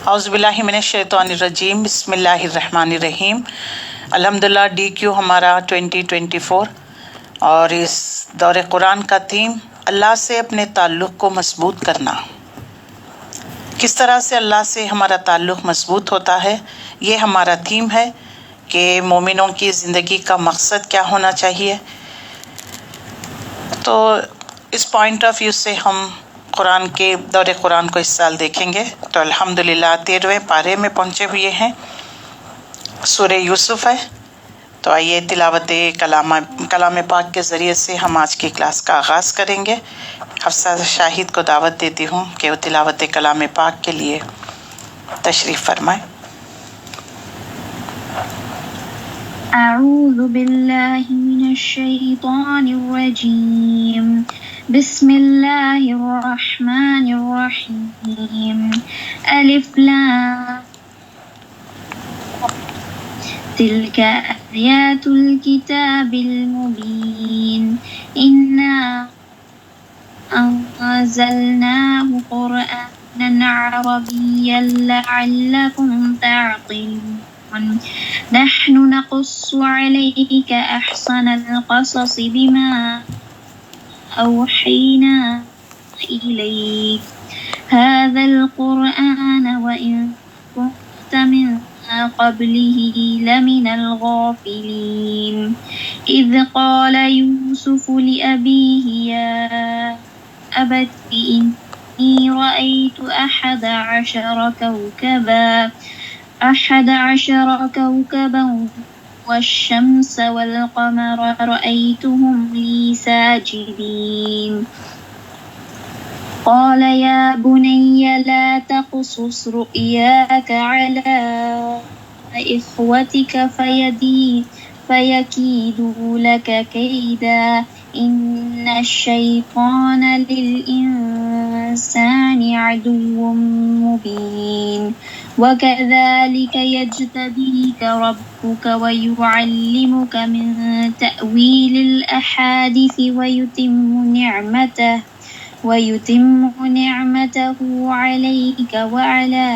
اعوذ باللہ من الشیطان الرجیم، بسم اللہ الرحمن الرحیم۔ الحمدللہ DQ ہمارا 2024 اور اس دور قرآن کا تھیم اللہ سے اپنے تعلق کو مضبوط کرنا۔ کس طرح سے اللہ سے ہمارا تعلق مضبوط ہوتا ہے، یہ ہمارا تھیم ہے کہ مومنوں کی زندگی کا مقصد کیا ہونا چاہیے۔ تو اس پوائنٹ آف ویو سے ہم قرآن کے دور قرآن کو اس سال دیکھیں گے۔ تو الحمدللہ 13ویں پارے میں پہنچے ہوئے ہیں، سورہ یوسف ہے۔ تو آئیے تلاوت کلام پاک کے ذریعے سے ہم آج کی کلاس کا آغاز کریں گے۔ حفصہ شاہد کو دعوت دیتی ہوں کہ وہ تلاوت کلام پاک کے لیے تشریف فرمائیں۔ اعوذ باللہ من الشیطان الرجیم، بسم اللہ الرحمن الرحیم۔ الف لام تلک آیات الکتاب المبین، انا انزلناه قرآنا عربیا لعلکم تعقلون۔ نحن نقص عليك أحسن القصص بما أوحينا إليك هذا القرآن وإن كنت من قبله لمن الغافلين إذ قال يوسف لأبيه يا أبت إني رأيت أحد عشر كوكبا والشمس والقمر رأيتهم لي ساجدين قال يا بني لا تقصص رؤياك على إخوتك فيكيدوا لك كيدا إن الشيطان للإنسان عدو مبين وكذلك يجتبيك ربك ويعلمك من تأويل الأحاديث ويتم نعمته عليك وعلى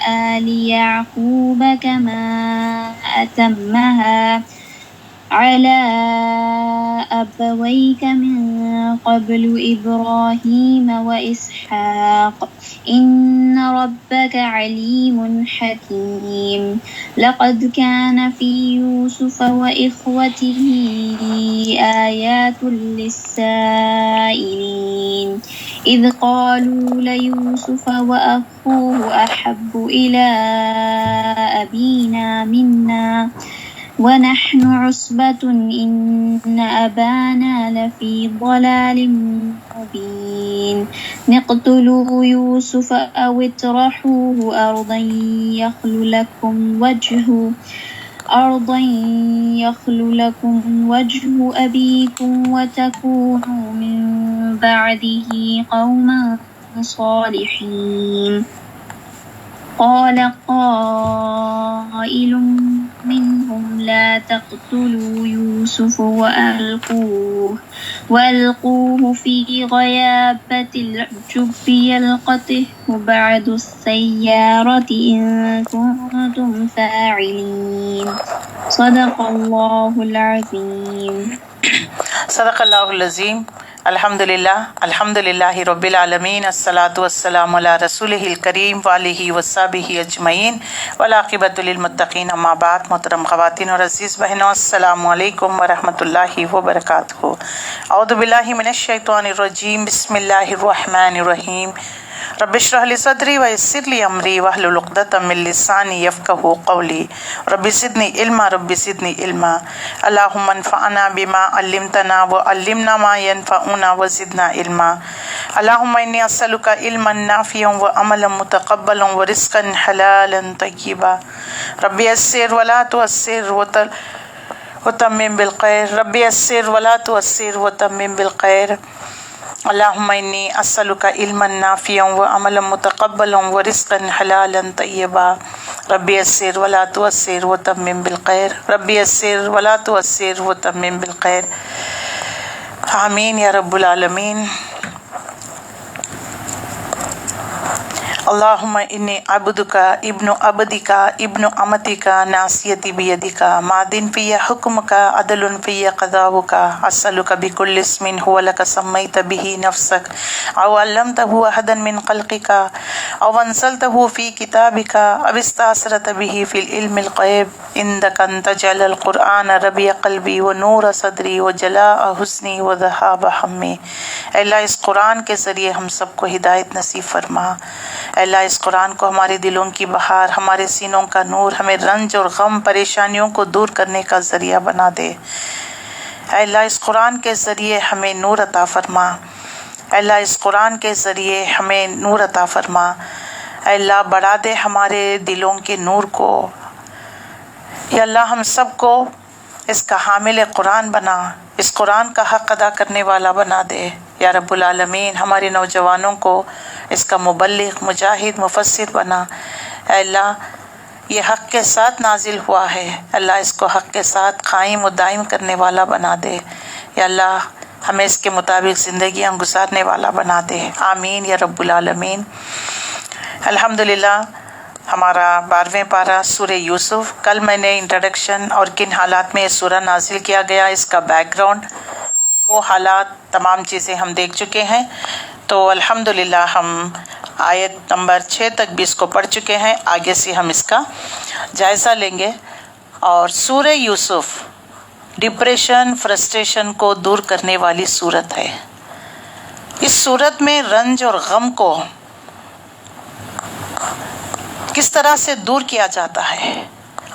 آل يعقوب كما أتمها على أبويك من قبل إبراهيم وإسحاق إن ربك عليم حكيم لقد كان في يوسف وإخوته آيات للسائلين إذ قالوا ليوسف وأخوه أحب إلى أبينا منا ونحن عصبة إن أبانا لفي ضلال مبين اقتلوا يوسف أو اطرحوه أرضا يخل لكم وجه أبيكم وتكونوا من بعده قوما صالحين قال قائل منهم لا تقتلوا يوسف وألقوه في غيابة الجب يلقطه بعد السيارة إن كنتم فاعلين صدق الله العظيم۔ صدق اللہ العظیم۔ الحمدللہ رب العالمین، الصلاۃ والسلام علی رسولہ الکریم وآلہ وصحبہ اجمعین والعاقبۃ للمتقین، اما بعد۔ محترم خواتین اور عزیز بہنوں، السلام علیکم ورحمۃ اللہ وبرکاتہ۔ اعوذ باللہ من الشیطان الرجیم، بسم اللہ الرحمن الرحیم۔ رب اشرح لي صدری ويسر لي امری واحلل عقدۃ من لسانی یفقهوا قولی رب زدنی علما اللهم انفعنا بما علمتنا وعلمنا ما ينفعنا وزدنا علما اللهم انی اسألک علما نافعا وعملا متقبلا ورزقا حلالا طیبا رب یسر ولا تعسر وتمم بالخیر رب یسر ولا تعسر وتمم بالخیر اللهم انی اسألک علما نافعا وعملا متقبلا ورزقا حلالا طیبا رب یسر ولا تعسر وتمم بالخیر رب یسر ولا تعسر وتمم بالخیر۔ آمین یا رب العالمین۔ اللهم إني عبدك ابن عبدك ابن أمتك ناصيتي بيدك ماض في حكمك عدل في قضاؤك أسألك بكل اسم هو لك سميت به نفسك أو علمته أحدا من خلقك أو أنزلته في كتابك أو استأثرت به في العلم الغيب عندك أن تجعل القرآن ربيع قلبي ونور صدری وجلاء حزنی وذهاب ہمی۔ اے اللہ اس قرآن کے ذریعے ہم سب کو ہدایت نصیب فرما۔ اے اللہ اس قرآن کو ہمارے دلوں کی بہار، ہمارے سینوں کا نور، ہمیں رنج اور غم پریشانیوں کو دور کرنے کا ذریعہ بنا دے۔ اے اللہ اس قرآن کے ذریعے ہمیں نور عطا فرما۔ اے اللہ اس قرآن کے ذریعے ہمیں نور عطا فرما۔ اے اللہ بڑھا دے ہمارے دلوں کے نور کو۔ یا اللہ ہم سب کو اس کا حامل قرآن بنا، اس قرآن کا حق ادا کرنے والا بنا دے۔ یا رب العالمین ہمارے نوجوانوں کو اس کا مبلغ، مجاہد، مفسر بنا۔ اے اللہ یہ حق کے ساتھ نازل ہوا ہے، اللہ اس کو حق کے ساتھ قائم و دائم کرنے والا بنا دے۔ یا اللہ ہمیں اس کے مطابق زندگیاں گزارنے والا بنا دے، آمین یا رب العالمین۔ الحمدللہ ہمارا 12ویں پارہ سورہ یوسف۔ کل میں نے انٹروڈکشن اور کن حالات میں یہ سورہ نازل کیا گیا، اس کا بیک گراؤنڈ، وہ حالات تمام چیزیں ہم دیکھ چکے ہیں۔ تو الحمدللہ ہم آیت نمبر 6 تک بھی اس کو پڑھ چکے ہیں، آگے سے ہم اس کا جائزہ لیں گے۔ اور سورہ یوسف ڈپریشن، فرسٹریشن کو دور کرنے والی صورت ہے۔ اس صورت میں رنج اور غم کو کس طرح سے دور کیا جاتا ہے،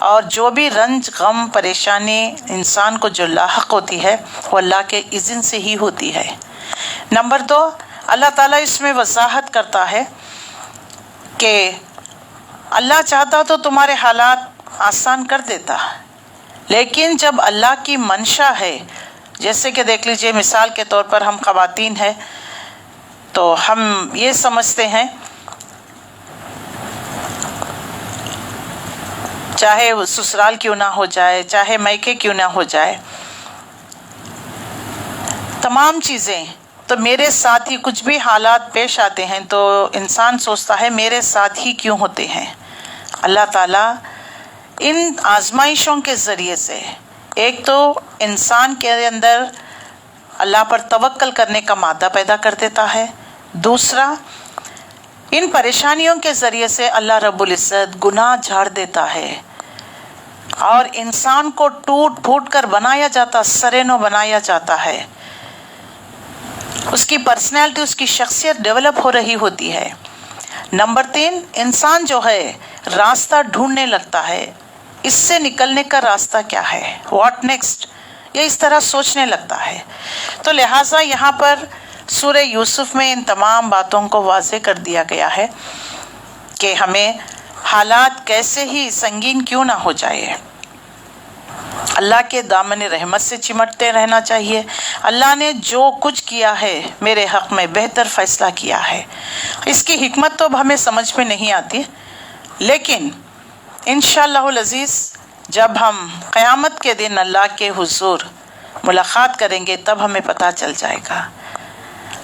اور جو بھی رنج، غم، پریشانی انسان کو جو لاحق ہوتی ہے وہ اللہ کے اذن سے ہی ہوتی ہے۔ نمبر 2، اللہ تعالیٰ اس میں وضاحت کرتا ہے کہ اللہ چاہتا تو تمہارے حالات آسان کر دیتا، لیکن جب اللہ کی منشا ہے، جیسے کہ دیکھ لیجئے مثال کے طور پر ہم خواتین ہیں تو ہم یہ سمجھتے ہیں چاہے وہ سسرال کیوں نہ ہو جائے، چاہے میکے کیوں نہ ہو جائے، تمام چیزیں تو میرے ساتھ ہی، کچھ بھی حالات پیش آتے ہیں تو انسان سوچتا ہے میرے ساتھ ہی کیوں ہوتے ہیں۔ اللہ تعالیٰ ان آزمائشوں کے ذریعے سے ایک تو انسان کے اندر اللہ پر توکل کرنے کا مادہ پیدا کر دیتا ہے، دوسرا ان پریشانیوں کے ذریعے سے اللہ رب العزت گناہ جھاڑ دیتا ہے، اور انسان کو ٹوٹ پھوٹ کر بنایا جاتا، سرینو بنایا جاتا ہے، اس کی پرسنالٹی، اس کی شخصیت ڈیولپ ہو رہی ہوتی ہے۔ نمبر 3، انسان جو ہے راستہ ڈھونڈنے لگتا ہے، اس سے نکلنے کا راستہ کیا ہے، واٹ نیکسٹ، یہ اس طرح سوچنے لگتا ہے۔ تو لہٰذا یہاں پر سورہ یوسف میں ان تمام باتوں کو واضح کر دیا گیا ہے کہ ہمیں حالات کیسے ہی سنگین کیوں نہ ہو جائے، اللہ کے دامن رحمت سے چمٹتے رہنا چاہیے۔ اللہ نے جو کچھ کیا ہے میرے حق میں بہتر فیصلہ کیا ہے۔ اس کی حکمت تو اب ہمیں سمجھ میں نہیں آتی، لیکن انشاءاللہ العزیز جب ہم قیامت کے دن اللہ کے حضور ملاقات کریں گے تب ہمیں پتہ چل جائے گا۔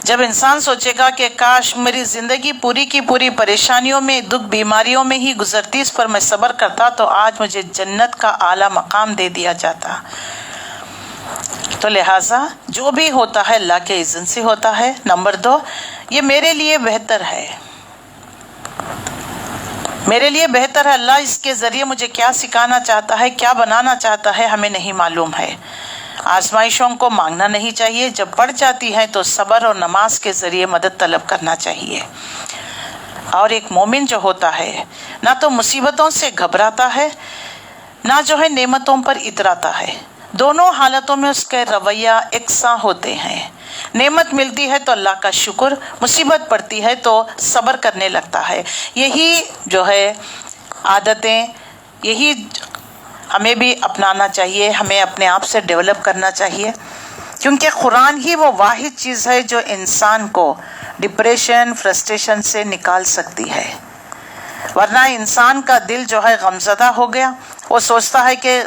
جب انسان سوچے گا کہ کاش میری زندگی پوری کی پوری پریشانیوں میں، دکھ بیماریوں میں ہی گزرتی، اس پر میں صبر کرتا تو آج مجھے جنت کا اعلیٰ مقام دے دیا جاتا۔ تو لہٰذا جو بھی ہوتا ہے اللہ کے اذن سے ہوتا ہے۔ نمبر 2، یہ میرے لیے بہتر ہے، میرے لیے بہتر ہے۔ اللہ اس کے ذریعے مجھے کیا سکھانا چاہتا ہے، کیا بنانا چاہتا ہے، ہمیں نہیں معلوم ہے۔ آزمائشوں کو مانگنا نہیں چاہیے، جب پڑ جاتی ہیں تو صبر اور نماز کے ذریعے مدد طلب کرنا چاہیے۔ اور ایک مومن جو ہوتا ہے نہ تو مصیبتوں سے گھبراتا ہے، نہ جو ہے نعمتوں پر اتراتا ہے، دونوں حالتوں میں اس کے رویہ یکساں ہوتے ہیں۔ نعمت ملتی ہے تو اللہ کا شکر، مصیبت پڑتی ہے تو صبر کرنے لگتا ہے۔ یہی جو ہے عادتیں، یہی ہمیں بھی اپنانا چاہیے، ہمیں اپنے آپ سے ڈیولپ کرنا چاہیے، کیونکہ قرآن ہی وہ واحد چیز ہے جو انسان کو ڈپریشن، فرسٹریشن سے نکال سکتی ہے۔ ورنہ انسان کا دل جو ہے غمزدہ ہو گیا، وہ سوچتا ہے کہ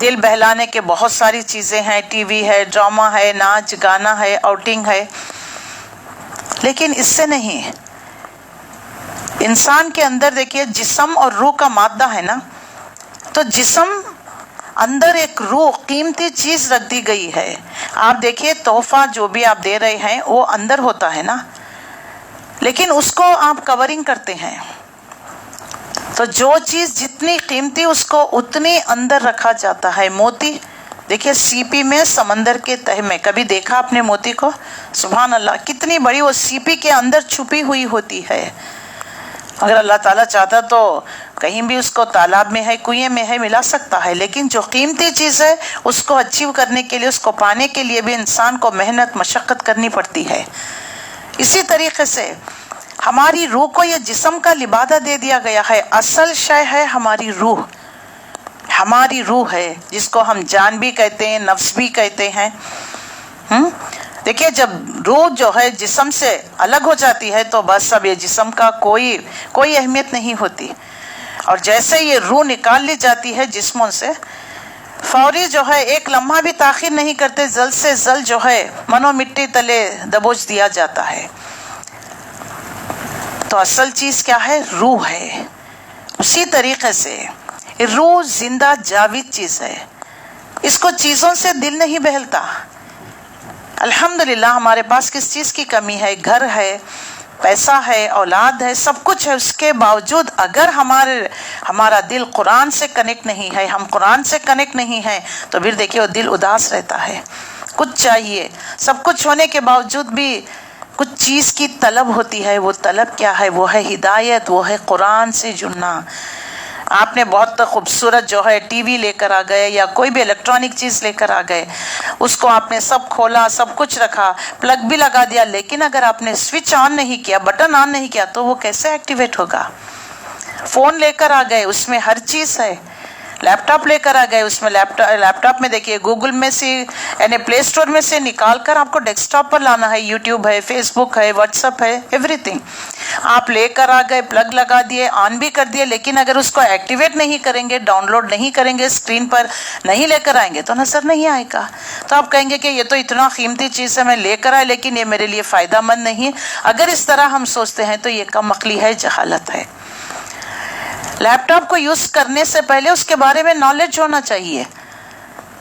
دل بہلانے کے بہت ساری چیزیں ہیں، ٹی وی ہے، ڈرامہ ہے، ناچ گانا ہے، آؤٹنگ ہے، لیکن اس سے نہیں، انسان کے اندر دیکھیے جسم اور روح کا مادہ ہے نا، تو جسم اندر ایک روح قیمتی چیز رکھ دی گئی ہے. آپ دیکھیے تحفہ جو بھی آپ دے رہے ہیں وہ اندر ہوتا ہے نا، لیکن اس کو آپ کورنگ کرتے ہیں. تو جو چیز جتنی قیمتی اس کو اتنی اندر رکھا جاتا ہے. موتی دیکھیے سی پی میں سمندر کے تہ میں، کبھی دیکھا اپنے موتی کو؟ سبحان اللہ، کتنی بڑی وہ سی پی کے اندر چھپی ہوئی ہوتی ہے. اگر اللہ تعالیٰ چاہتا تو کہیں بھی اس کو تالاب میں ہے، کنویں میں ہے، ملا سکتا ہے. لیکن جو قیمتی چیز ہے اس کو اچیو کرنے کے لیے، اس کو پانے کے لیے بھی انسان کو محنت مشقت کرنی پڑتی ہے. اسی طریقے سے ہماری روح کو یہ جسم کا لبادہ دے دیا گیا ہے. اصل شے ہے ہماری روح، ہماری روح ہے جس کو ہم جان بھی کہتے ہیں، نفس بھی کہتے ہیں. دیکھیے جب روح جو ہے جسم سے الگ ہو جاتی ہے تو بس اب یہ جسم کا کوئی اہمیت نہیں ہوتی. اور جیسے یہ روح نکال لی جاتی ہے جسموں سے، فوری جو ہے ایک لمحہ بھی تاخیر نہیں کرتے، جلد سے جلد جو ہے منو مٹی تلے دبوچ دیا جاتا ہے. تو اصل چیز کیا ہے؟ روح ہے. اسی طریقے سے روح زندہ جاوید چیز ہے، اس کو چیزوں سے دل نہیں بہلتا. الحمدللہ ہمارے پاس کس چیز کی کمی ہے؟ گھر ہے، پیسہ ہے، اولاد ہے، سب کچھ ہے. اس کے باوجود اگر ہمارا دل قرآن سے کنیکٹ نہیں ہے، ہم قرآن سے کنیکٹ نہیں ہیں، تو پھر دیکھیے وہ دل اداس رہتا ہے. کچھ چاہیے، سب کچھ ہونے کے باوجود بھی کچھ چیز کی طلب ہوتی ہے. وہ طلب کیا ہے؟ وہ ہے ہدایت، وہ ہے قرآن سے جڑنا. آپ نے بہت خوبصورت جو ہے ٹی وی لے کر آ گئے یا کوئی بھی الیکٹرانک چیز لے کر آ گئے، اس کو آپ نے سب کھولا، سب کچھ رکھا، پلگ بھی لگا دیا، لیکن اگر آپ نے سوئچ آن نہیں کیا، بٹن آن نہیں کیا، تو وہ کیسے ایکٹیویٹ ہوگا؟ فون لے کر آ گئے، اس میں ہر چیز ہے. لیپ ٹاپ لے کر آ گئے، اس میں لیپ ٹاپ میں دیکھیے گوگل میں سے یعنی پلے اسٹور میں سے نکال کر آپ کو ڈیسک ٹاپ پر لانا ہے. یوٹیوب ہے، فیس بک ہے، واٹس ایپ ہے، ایوری تھنگ آپ لے کر آ گئے، پلگ لگا دیے، آن بھی کر دیے، لیکن اگر اس کو ایکٹیویٹ نہیں کریں گے، ڈاؤن لوڈ نہیں کریں گے، اسکرین پر نہیں لے کر آئیں گے تو نظر نہیں آئے گا. تو آپ کہیں گے کہ یہ تو اتنا قیمتی چیز ہے میں لے کر آئے، لیکن یہ میرے لیے فائدہ مند نہیں. اگر اس طرح ہم سوچتے ہیں تو یہ کم عقلی ہے، جہالت ہے. لیپ ٹاپ کو یوز کرنے سے پہلے اس کے بارے میں نالج ہونا چاہیے،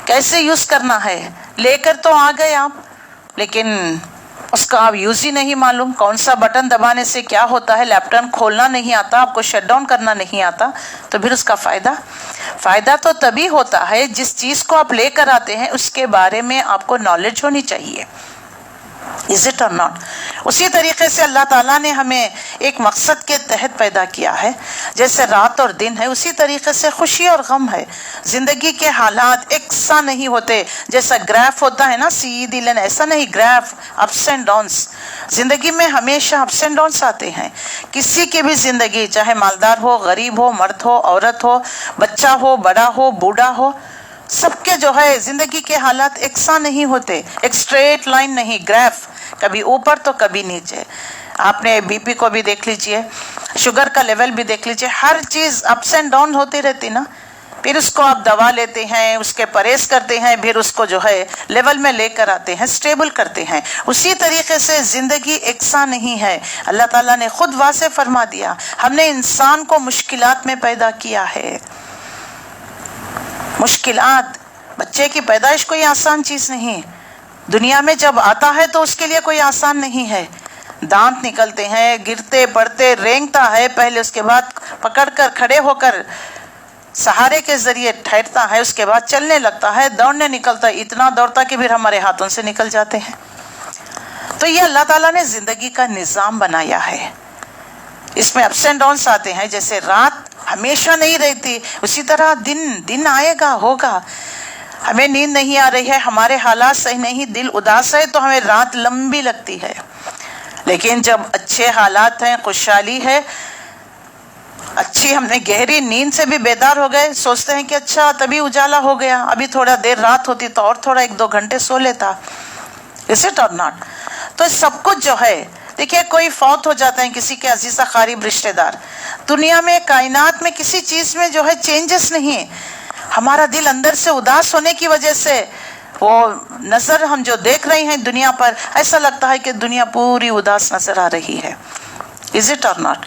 کیسے یوز کرنا ہے. لے کر تو آ گئے آپ، لیکن اس کا آپ یوز ہی نہیں معلوم، کون سا بٹن دبانے سے کیا ہوتا ہے، لیپ ٹاپ کھولنا نہیں آتا، آپ کو شٹ ڈاؤن کرنا نہیں آتا، تو پھر اس کا فائدہ تو تبھی ہوتا ہے جس چیز کو آپ لے کر آتے ہیں اس کے بارے میں آپ کو نالج ہونی چاہیے. Is it or not؟ اسی طریقے سے اللہ تعالیٰ نے ہمیں ایک مقصد کے تحت پیدا کیا ہے. جیسے رات اور دن ہے، اسی طریقے سے خوشی اور غم ہے. زندگی کے حالات یکساں نہیں ہوتے. جیسا گراف ہوتا ہے نا سیدھی لائن، ایسا نہیں، گراف اپس اینڈ ڈاؤنس. زندگی میں ہمیشہ اپس اینڈ ڈاؤنس آتے ہیں. کسی کی بھی زندگی چاہے مالدار ہو، غریب ہو، مرد ہو، عورت ہو، بچہ ہو، بڑا ہو، بوڑھا ہو، سب کے جو ہے زندگی کے حالات یکساں نہیں ہوتے. ایک اسٹریٹ لائن نہیں، گراف کبھی اوپر تو کبھی نیچے. آپ نے بی پی کو بھی دیکھ لیجئے، شوگر کا لیول بھی دیکھ لیجئے، ہر چیز اپس اینڈ ڈاؤن ہوتی رہتی نا. پھر اس کو آپ دوا لیتے ہیں، اس کے پرہیز کرتے ہیں، پھر اس کو جو ہے لیول میں لے کر آتے ہیں، سٹیبل کرتے ہیں. اسی طریقے سے زندگی یکساں نہیں ہے. اللہ تعالیٰ نے خود واضح فرما دیا، ہم نے انسان کو مشکلات میں پیدا کیا ہے. مشکلات، بچے کی پیدائش کوئی آسان چیز نہیں. دنیا میں جب آتا ہے تو اس کے لیے کوئی آسان نہیں ہے. دانت نکلتے ہیں، گرتے پڑتے رینگتا ہے، پہلے اس کے بعد پکڑ کر کھڑے ہو کر سہارے کے ذریعے ٹھہرتا ہے، اس کے بعد چلنے لگتا ہے، دوڑنے نکلتا ہے، اتنا دوڑتا کہ پھر ہمارے ہاتھوں سے نکل جاتے ہیں. تو یہ اللہ تعالیٰ نے زندگی کا نظام بنایا ہے. اس میں اپس اینڈ ڈاؤنس آتے ہیں. جیسے رات ہمیشہ نہیں رہتی، اسی طرح دن آئے گا، ہوگا. ہمیں نیند نہیں آ رہی ہے، ہمارے حالات صحیح نہیں، دل اداس ہے، تو ہمیں رات لمبی لگتی ہے. لیکن جب اچھے حالات ہیں، خوشحالی ہے، اچھی ہم نے گہری نیند سے بھی بیدار ہو گئے، سوچتے ہیں کہ اچھا تبھی اجالا ہو گیا، ابھی تھوڑا دیر رات ہوتی تو اور تھوڑا 1-2 گھنٹے سو لیتا. Is it or not؟ تو سب کچھ جو ہے، دیکھیے کوئی فوت ہو جاتا ہے، کسی کے عزیز اقارب رشتہ دار، دنیا میں کائنات میں کسی چیز میں جو ہے چینجز نہیں. ہمارا دل اندر سے اداس ہونے کی وجہ سے وہ نظر ہم جو دیکھ رہے ہیں دنیا پر، ایسا لگتا ہے کہ دنیا پوری اداس نظر آ رہی ہے. Is it or not؟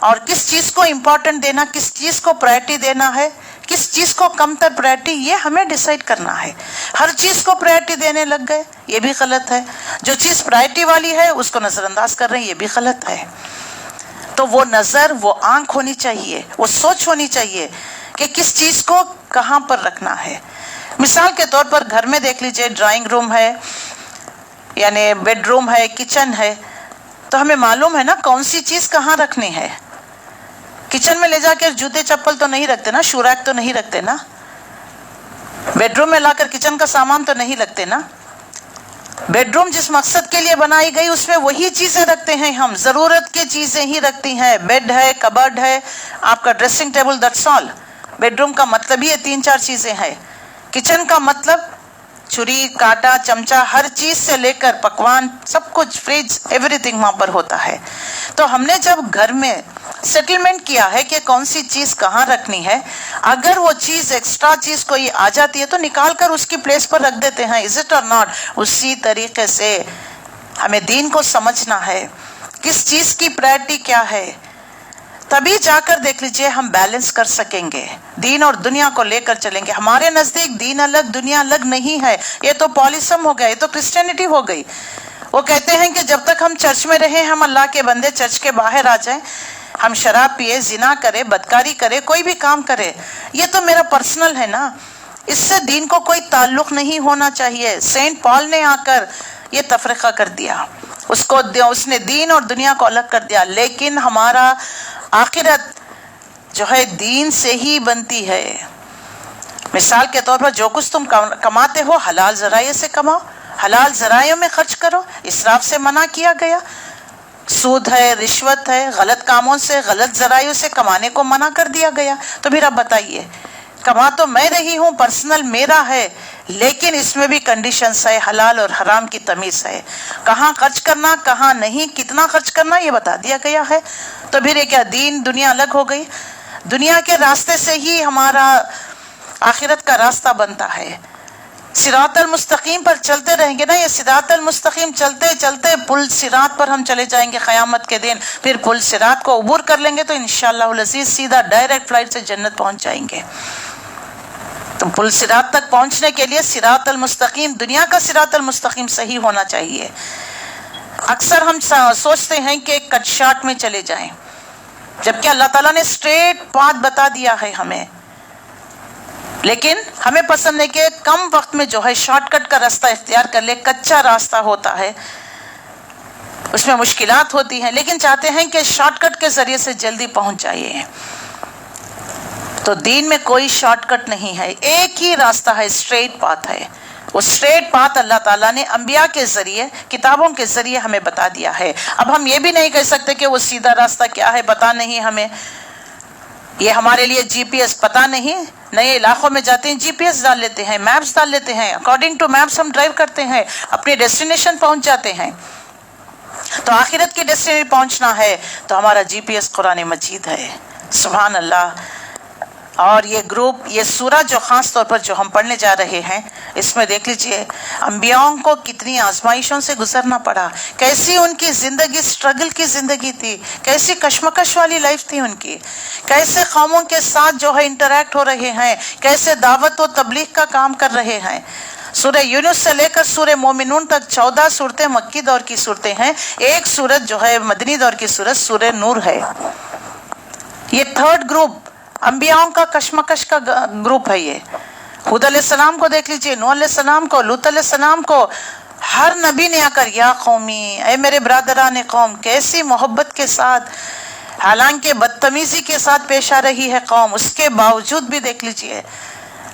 اور کس چیز کو امپورٹنٹ دینا، کس چیز کو پرائرٹی دینا ہے، کس چیز کو کم تر پرائرٹی، یہ ہمیں ڈیسائیڈ کرنا ہے۔ ہر چیز کو پرائرٹی دینے لگ گئے، یہ بھی غلط ہے۔ جو چیز پرائرٹی والی ہے اس کو نظر انداز کر رہے ہیں، یہ بھی غلط ہے۔ تو وہ نظر، وہ آنکھ ہونی چاہیے، وہ سوچ ہونی چاہیے کہ کس چیز کو کہاں پر رکھنا ہے۔ مثال کے طور پر گھر میں دیکھ لیجئے، ڈرائنگ روم ہے، یعنی بیڈ روم ہے، کچن ہے، تو ہمیں معلوم ہے نا کون سی چیز کہاں رکھنی ہے۔ کچن میں لے جا کر جوتے چپل تو نہیں رکھتے نا، شو ریک تو نہیں رکھتے نا، بیڈ روم میں لا کر کچن کا سامان تو نہیں رکھتے نا۔ بیڈ روم جس مقصد کے لیے بنائی گئی اس میں وہی چیزیں رکھتے ہیں، ہم ضرورت کی چیزیں ہی رکھتی ہیں۔ بیڈ ہے، کبرڈ ہے، آپ کا dressing table, that's all. Bed room کا مطلب ہی 3-4 چیزیں ہیں۔ کچن کا مطلب چھری، کانٹا، چمچہ، ہر چیز سے لے کر پکوان، سب کچھ، فریج، ایوری تھنگ وہاں پر ہوتا ہے۔ تو ہم نے جب گھر میں سیٹلمنٹ کیا ہے کہ کون سی چیز کہاں رکھنی ہے، اگر وہ چیز ایکسٹرا چیز کوئی آ جاتی ہے تو نکال کر اس کی پلیس پر رکھ دیتے ہیں، از اٹ اور ناٹ؟ اسی طریقے سے ہمیں دین کو سمجھنا ہے، کس چیز کی پرائرٹی کیا ہے، تبھی جا کر دیکھ لیجئے ہم بیلنس کر سکیں گے، دین اور دنیا کو لے کر چلیں گے۔ ہمارے نزدیک دین الگ دنیا الگ نہیں ہے، یہ تو پالیسم ہو گیا، یہ تو کرسچینٹی ہو گئی۔ وہ کہتے ہیں کہ جب تک ہم چرچ میں رہیں، ہم اللہ کے بندے چرچ کے باہر آ جائیں، ہم شراب پیے، زنا کرے، بدکاری کرے، کوئی بھی کام کرے، یہ تو میرا پرسنل ہے نا، اس سے دین کو کوئی تعلق نہیں ہونا چاہیے۔ سینٹ پال نے آ کر یہ تفرقہ کر دیا، اس نے دین اور دنیا کو الگ کر دیا۔ لیکن ہمارا آخرت جو ہے دین سے ہی بنتی ہے۔ مثال کے طور پر جو کچھ تم کماتے ہو حلال ذرائع سے کماؤ، حلال ذرائع میں خرچ کرو، اسراف سے منع کیا گیا۔ سود ہے، رشوت ہے، غلط کاموں سے، غلط ذرائع سے کمانے کو منع کر دیا گیا۔ تو پھر اب بتائیے، کما تو میں رہی ہوں، پرسنل میرا ہے، لیکن اس میں بھی کنڈیشنز ہے، حلال اور حرام کی تمیز ہے، کہاں خرچ کرنا، کہاں نہیں، کتنا خرچ کرنا، یہ بتا دیا گیا ہے۔ تو پھر یہ کیا دین دنیا الگ ہو گئی؟ دنیا کے راستے سے ہی ہمارا آخرت کا راستہ بنتا ہے۔ صراط المستقیم پر چلتے رہیں گے نا، یہ صراط المستقیم چلتے چلتے پل صراط پر ہم چلے جائیں گے قیامت کے دن، پھر پل صراط کو عبور کر لیں گے تو انشاءاللہ العزیز سیدھا ڈائریکٹ فلائٹ سے جنت پہنچ جائیں گے۔ تو پل صراط تک پہنچنے کے لیے صراط المستقیم، دنیا کا صراط المستقیم صحیح ہونا چاہیے۔ اکثر ہم سوچتے ہیں کہ کٹ شارٹ میں چلے جائیں، جبکہ اللہ تعالیٰ نے اسٹریٹ پاتھ بتا دیا ہے ہمیں، لیکن ہمیں پسند ہے کہ کم وقت میں جو ہے شارٹ کٹ کا راستہ اختیار کر لے۔ کچا راستہ ہوتا ہے، اس میں مشکلات ہوتی ہیں، لیکن چاہتے ہیں کہ شارٹ کٹ کے ذریعے سے جلدی پہنچ جائیے۔ تو دین میں کوئی شارٹ کٹ نہیں ہے، ایک ہی راستہ ہے، اسٹریٹ پاتھ ہے۔ وہ اسٹریٹ پاتھ اللہ تعالیٰ نے انبیاء کے ذریعے، کتابوں کے ذریعے ہمیں بتا دیا ہے۔ اب ہم یہ بھی نہیں کہہ سکتے کہ وہ سیدھا راستہ کیا ہے پتہ نہیں ہمیں، یہ ہمارے لیے جی پی ایس پتہ نہیں، نئے علاقوں میں جاتے ہیں جی پی ایس ڈال لیتے ہیں، میپس ڈال لیتے ہیں، اکارڈنگ ٹو میپس ہم ڈرائیو کرتے ہیں، اپنے ڈیسٹینیشن پہنچ جاتے ہیں۔ تو آخرت کی ڈیسٹینیشن پہنچنا ہے تو ہمارا جی پی ایس قرآن مجید ہے، سبحان اللہ۔ اور یہ گروپ، یہ سورہ جو خاص طور پر جو ہم پڑھنے جا رہے ہیں، اس میں دیکھ لیجئے انبیاءوں کو کتنی آزمائشوں سے گزرنا پڑا، کیسی ان کی زندگی سٹرگل کی زندگی تھی، کیسی کشمکش والی لائف تھی ان کی، کیسے قوموں کے ساتھ جو ہے انٹریکٹ ہو رہے ہیں، کیسے دعوت و تبلیغ کا کام کر رہے ہیں۔ سورہ یونس سے لے کر سورہ مومنون تک 14 صورتیں مکی دور کی صورتیں ہیں، ایک صورت جو ہے مدنی دور کی صورت سورہ نور ہے۔ یہ تھرڈ گروپ انبیاؤں کا کشمکش کا گروپ ہے۔ یہ ہود علیہ السلام کو دیکھ لیجئے، نوح علیہ السلام کو، لوط علیہ السلام کو، ہر نبی نے آ کر یا قومی، اے میرے برادران قوم، کیسی محبت کے ساتھ، حالانکہ بدتمیزی کے ساتھ پیش آ رہی ہے قوم، اس کے باوجود بھی دیکھ لیجئے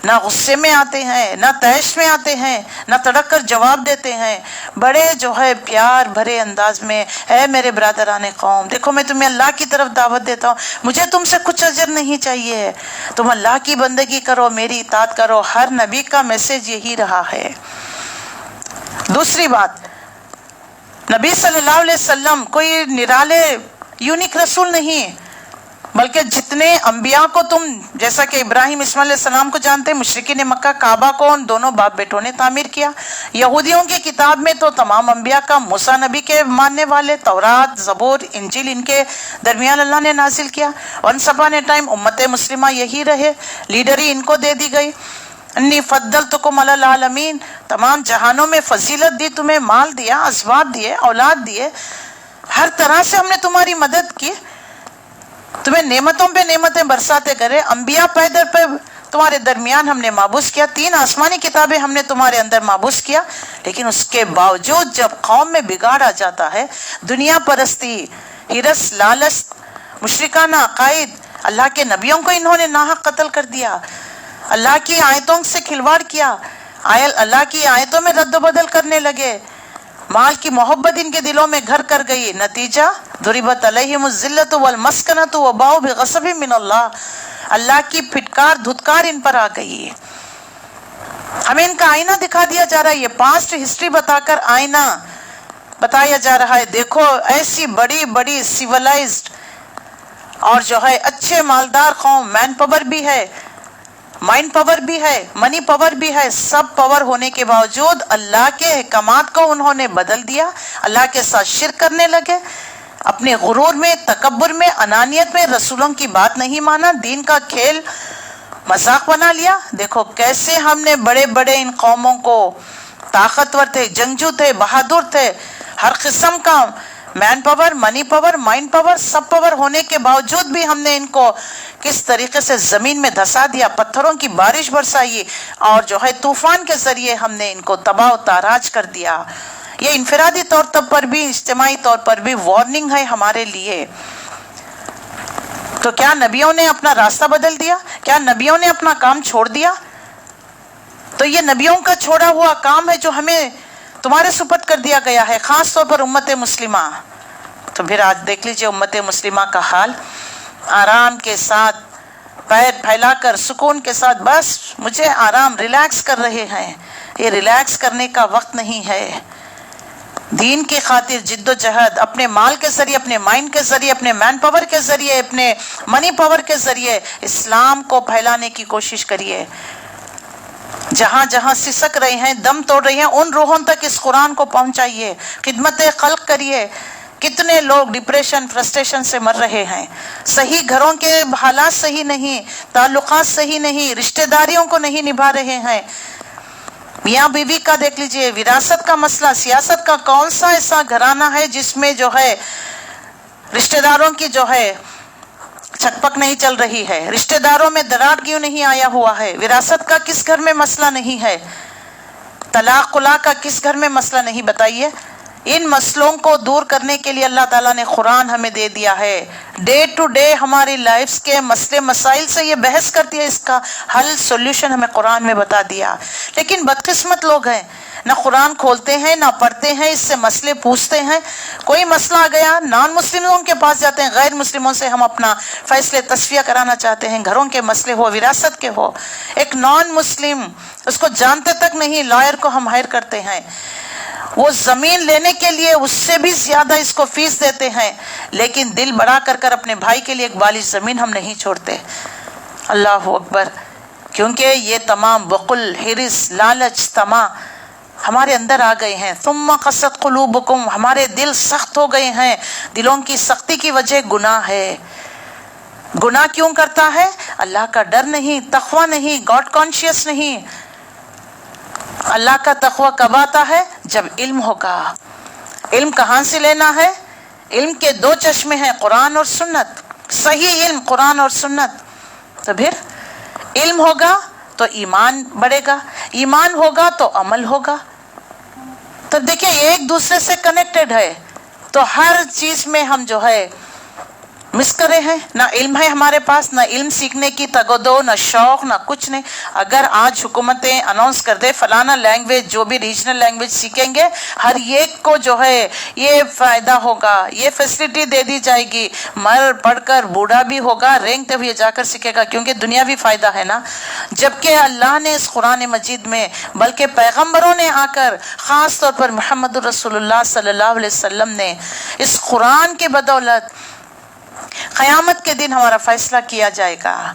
نہ غصے میں آتے ہیں، نہ تیش میں آتے ہیں، نہ تڑک کر جواب دیتے ہیں، بڑے جو ہے پیار بھرے انداز میں، اے میرے برادران قوم، دیکھو میں تمہیں اللہ کی طرف دعوت دیتا ہوں، مجھے تم سے کچھ اجر نہیں چاہیے، تم اللہ کی بندگی کرو، میری اطاعت کرو۔ ہر نبی کا میسج یہی رہا ہے۔ دوسری بات، نبی صلی اللہ علیہ وسلم کوئی نرالے یونیک رسول نہیں، بلکہ جتنے انبیاء کو تم جیسا کہ ابراہیم اسماعیل علیہ السلام کو جانتے، مشرکین مکہ کعبہ کو ان دونوں باپ بیٹوں نے تعمیر کیا. یہودیوں کی کتاب میں تو تمام انبیاء کا موسیٰ نبی کے ماننے والے، تورات، زبور، انجیل ان کے درمیان اللہ نے نازل کیا. ونس اپان اے ٹائم امت مسلمہ یہی رہے، لیڈری ان کو دے دی گئی. انی فضلتکم علی العالمین، تمام جہانوں میں فضیلت دی، تمہیں مال دیا، اسباب دیے، اولاد دیے، ہر طرح سے ہم نے تمہاری مدد کی، تمہیں نعمتوں پہ نعمتیں برساتے کرے. انبیاء پیدر پہ تمہارے درمیان ہم نے مابوس کیا، 3 آسمانی کتابیں ہم نے تمہارے اندر مابوس کیا. لیکن اس کے باوجود جب قوم میں بگاڑ آ جاتا ہے، دنیا پرستی، ہرس، لالچ، مشرکانہ عقائد، اللہ کے نبیوں کو انہوں نے ناحق قتل کر دیا، اللہ کی آیتوں سے کھلواڑ کیا، اللہ کی آیتوں میں رد و بدل کرنے لگے، مال کی محبت ان کے دلوں میں گھر کر گئی. نتیجہ ضربت علیہم الذلۃ والمسکنۃ وباؤوا بغضب من اللہ، اللہ کی پھٹکار دھتکار ان پر آ گئی. ہمیں ان کا آئینہ دکھا دیا جا رہا ہے، یہ پاسٹ ہسٹری بتا کر آئینہ بتایا جا رہا ہے. دیکھو ایسی بڑی بڑی سیولائزڈ اور جو ہے اچھے مالدار قوم، مین پاور بھی ہے، مائنڈ پاور بھی ہے، منی پاور بھی ہے، سب پاور ہونے کے باوجود اللہ کے احکامات کو انہوں نے بدل دیا، اللہ کے ساتھ شرک کرنے لگے، اپنے غرور میں، تکبر میں، انانیت میں رسولوں کی بات نہیں مانا، دین کا کھیل مذاق بنا لیا. دیکھو کیسے ہم نے بڑے بڑے ان قوموں کو، طاقتور تھے، جنگجو تھے، بہادر تھے، ہر قسم کا مین پاور، منی پاور، مائنڈ پاور، سب پاور ہونے کے باوجود بھی ہم نے ان کو کس طریقے سے زمین میں دھسا دیا، پتھروں کی بارش برسائی اور جو ہے طوفان کے ذریعے ہم نے ان کو تباہ و تاراج کر دیا. یہ انفرادی طور پر بھی، اجتماعی طور پر بھی وارننگ ہے ہمارے لیے. تو کیا نبیوں نے اپنا راستہ بدل دیا؟ کیا نبیوں نے اپنا کام چھوڑ دیا؟ تو یہ نبیوں کا چھوڑا ہوا کام ہے جو ہمیں تمہارے سپرد کر دیا گیا ہے، خاص طور پر امت مسلمہ. تو پھر آج دیکھ لیجئے امت مسلمہ کا حال، آرام کے ساتھ پیر پھیلا کر سکون کے ساتھ بس مجھے آرام، ریلیکس کر رہے ہیں. یہ ریلیکس کرنے کا وقت نہیں ہے. دین کی خاطر جد و جہد اپنے مال کے ذریعے، اپنے مائنڈ کے ذریعے، اپنے مین پاور کے ذریعے، اپنے منی پاور کے ذریعے اسلام کو پھیلانے کی کوشش کریے. جہاں جہاں سسک رہے ہیں، دم توڑ رہے ہیں، ان روحوں تک اس قرآن کو پہنچائیے، خدمت خلق کریے. کتنے لوگ ڈپریشن، فرسٹریشن سے مر رہے ہیں، صحیح گھروں کے حالات صحیح نہیں، تعلقات صحیح نہیں، رشتہ داریوں کو نہیں نبھا رہے ہیں. میاں بیوی کا دیکھ لیجئے، وراثت کا مسئلہ، سیاست کا کون سا ایسا گھرانہ ہے جس میں جو ہے رشتہ داروں کی جو ہے چھکپک نہیں چل رہی ہے، رشتہ داروں میں دراڑ کیوں نہیں آیا ہوا ہے، وراثت کا کس گھر میں مسئلہ نہیں ہے، طلاق قلع کا کس گھر میں مسئلہ نہیں. بتائیے. ان مسئلوں کو دور کرنے کے لیے اللہ تعالیٰ نے قرآن ہمیں دے دیا ہے. ڈے ٹو ڈے ہماری لائفز کے مسئلے مسائل سے یہ بحث کرتی ہے، اس کا حل، سولوشن ہمیں قرآن میں بتا دیا. لیکن بدقسمت لوگ ہیں، نہ قرآن کھولتے ہیں، نہ پڑھتے ہیں، اس سے مسئلے پوچھتے ہیں. کوئی مسئلہ آ گیا، نان مسلموں کے پاس جاتے ہیں، غیر مسلموں سے ہم اپنا فیصلے تصفیہ کرانا چاہتے ہیں، گھروں کے مسئلے ہو، وراثت کے ہو. ایک نان مسلم، اس کو جانتے تک نہیں، لائر کو ہم ہائر کرتے ہیں، وہ زمین لینے کے لیے اس سے بھی زیادہ اس کو فیس دیتے ہیں، لیکن دل بڑا کر اپنے بھائی کے لیے ایک بالش زمین ہم نہیں چھوڑتے. اللہ اکبر. کیونکہ یہ تمام بخل، حرص، لالچ، طمع ہمارے اندر آ گئے ہیں. ثم قست قلوبکم، ہمارے دل سخت ہو گئے ہیں. دلوں کی سختی کی وجہ گناہ ہے. گناہ کیوں کرتا ہے؟ اللہ کا ڈر نہیں، تقوی نہیں، گاڈ کانشیس نہیں. اللہ کا تقوی کب آتا ہے؟ جب علم ہوگا. علم کہاں سے لینا ہے؟ علم کے 2 چشمے ہیں، قرآن اور سنت. صحیح علم قرآن اور سنت. تو پھر علم ہوگا تو ایمان بڑھے گا، ایمان ہوگا تو عمل ہوگا. تو دیکھیں ایک دوسرے سے کنیکٹڈ ہے. تو ہر چیز میں ہم جو ہے مس کرے ہیں. نہ علم ہے ہمارے پاس، نہ علم سیکھنے کی تگودو، نہ شوق، نہ کچھ نہیں. اگر آج حکومتیں اناؤنس کر دے فلانا لینگویج، جو بھی ریجنل لینگویج سیکھیں گے ہر ایک کو جو ہے یہ فائدہ ہوگا، یہ فیسلٹی دے دی جائے گی، مر پڑھ کر بوڑھا بھی ہوگا، رینگتے ہوئے جا کر سیکھے گا، کیونکہ دنیاوی فائدہ ہے نا. جبکہ اللہ نے اس قرآن مجید میں، بلکہ پیغمبروں نے آ کر، خاص طور پر محمد رسول اللہ صلی اللہ علیہ وسلم نے اس قرآن کے بدولت قیامت کے دن ہمارا فیصلہ کیا جائے گا.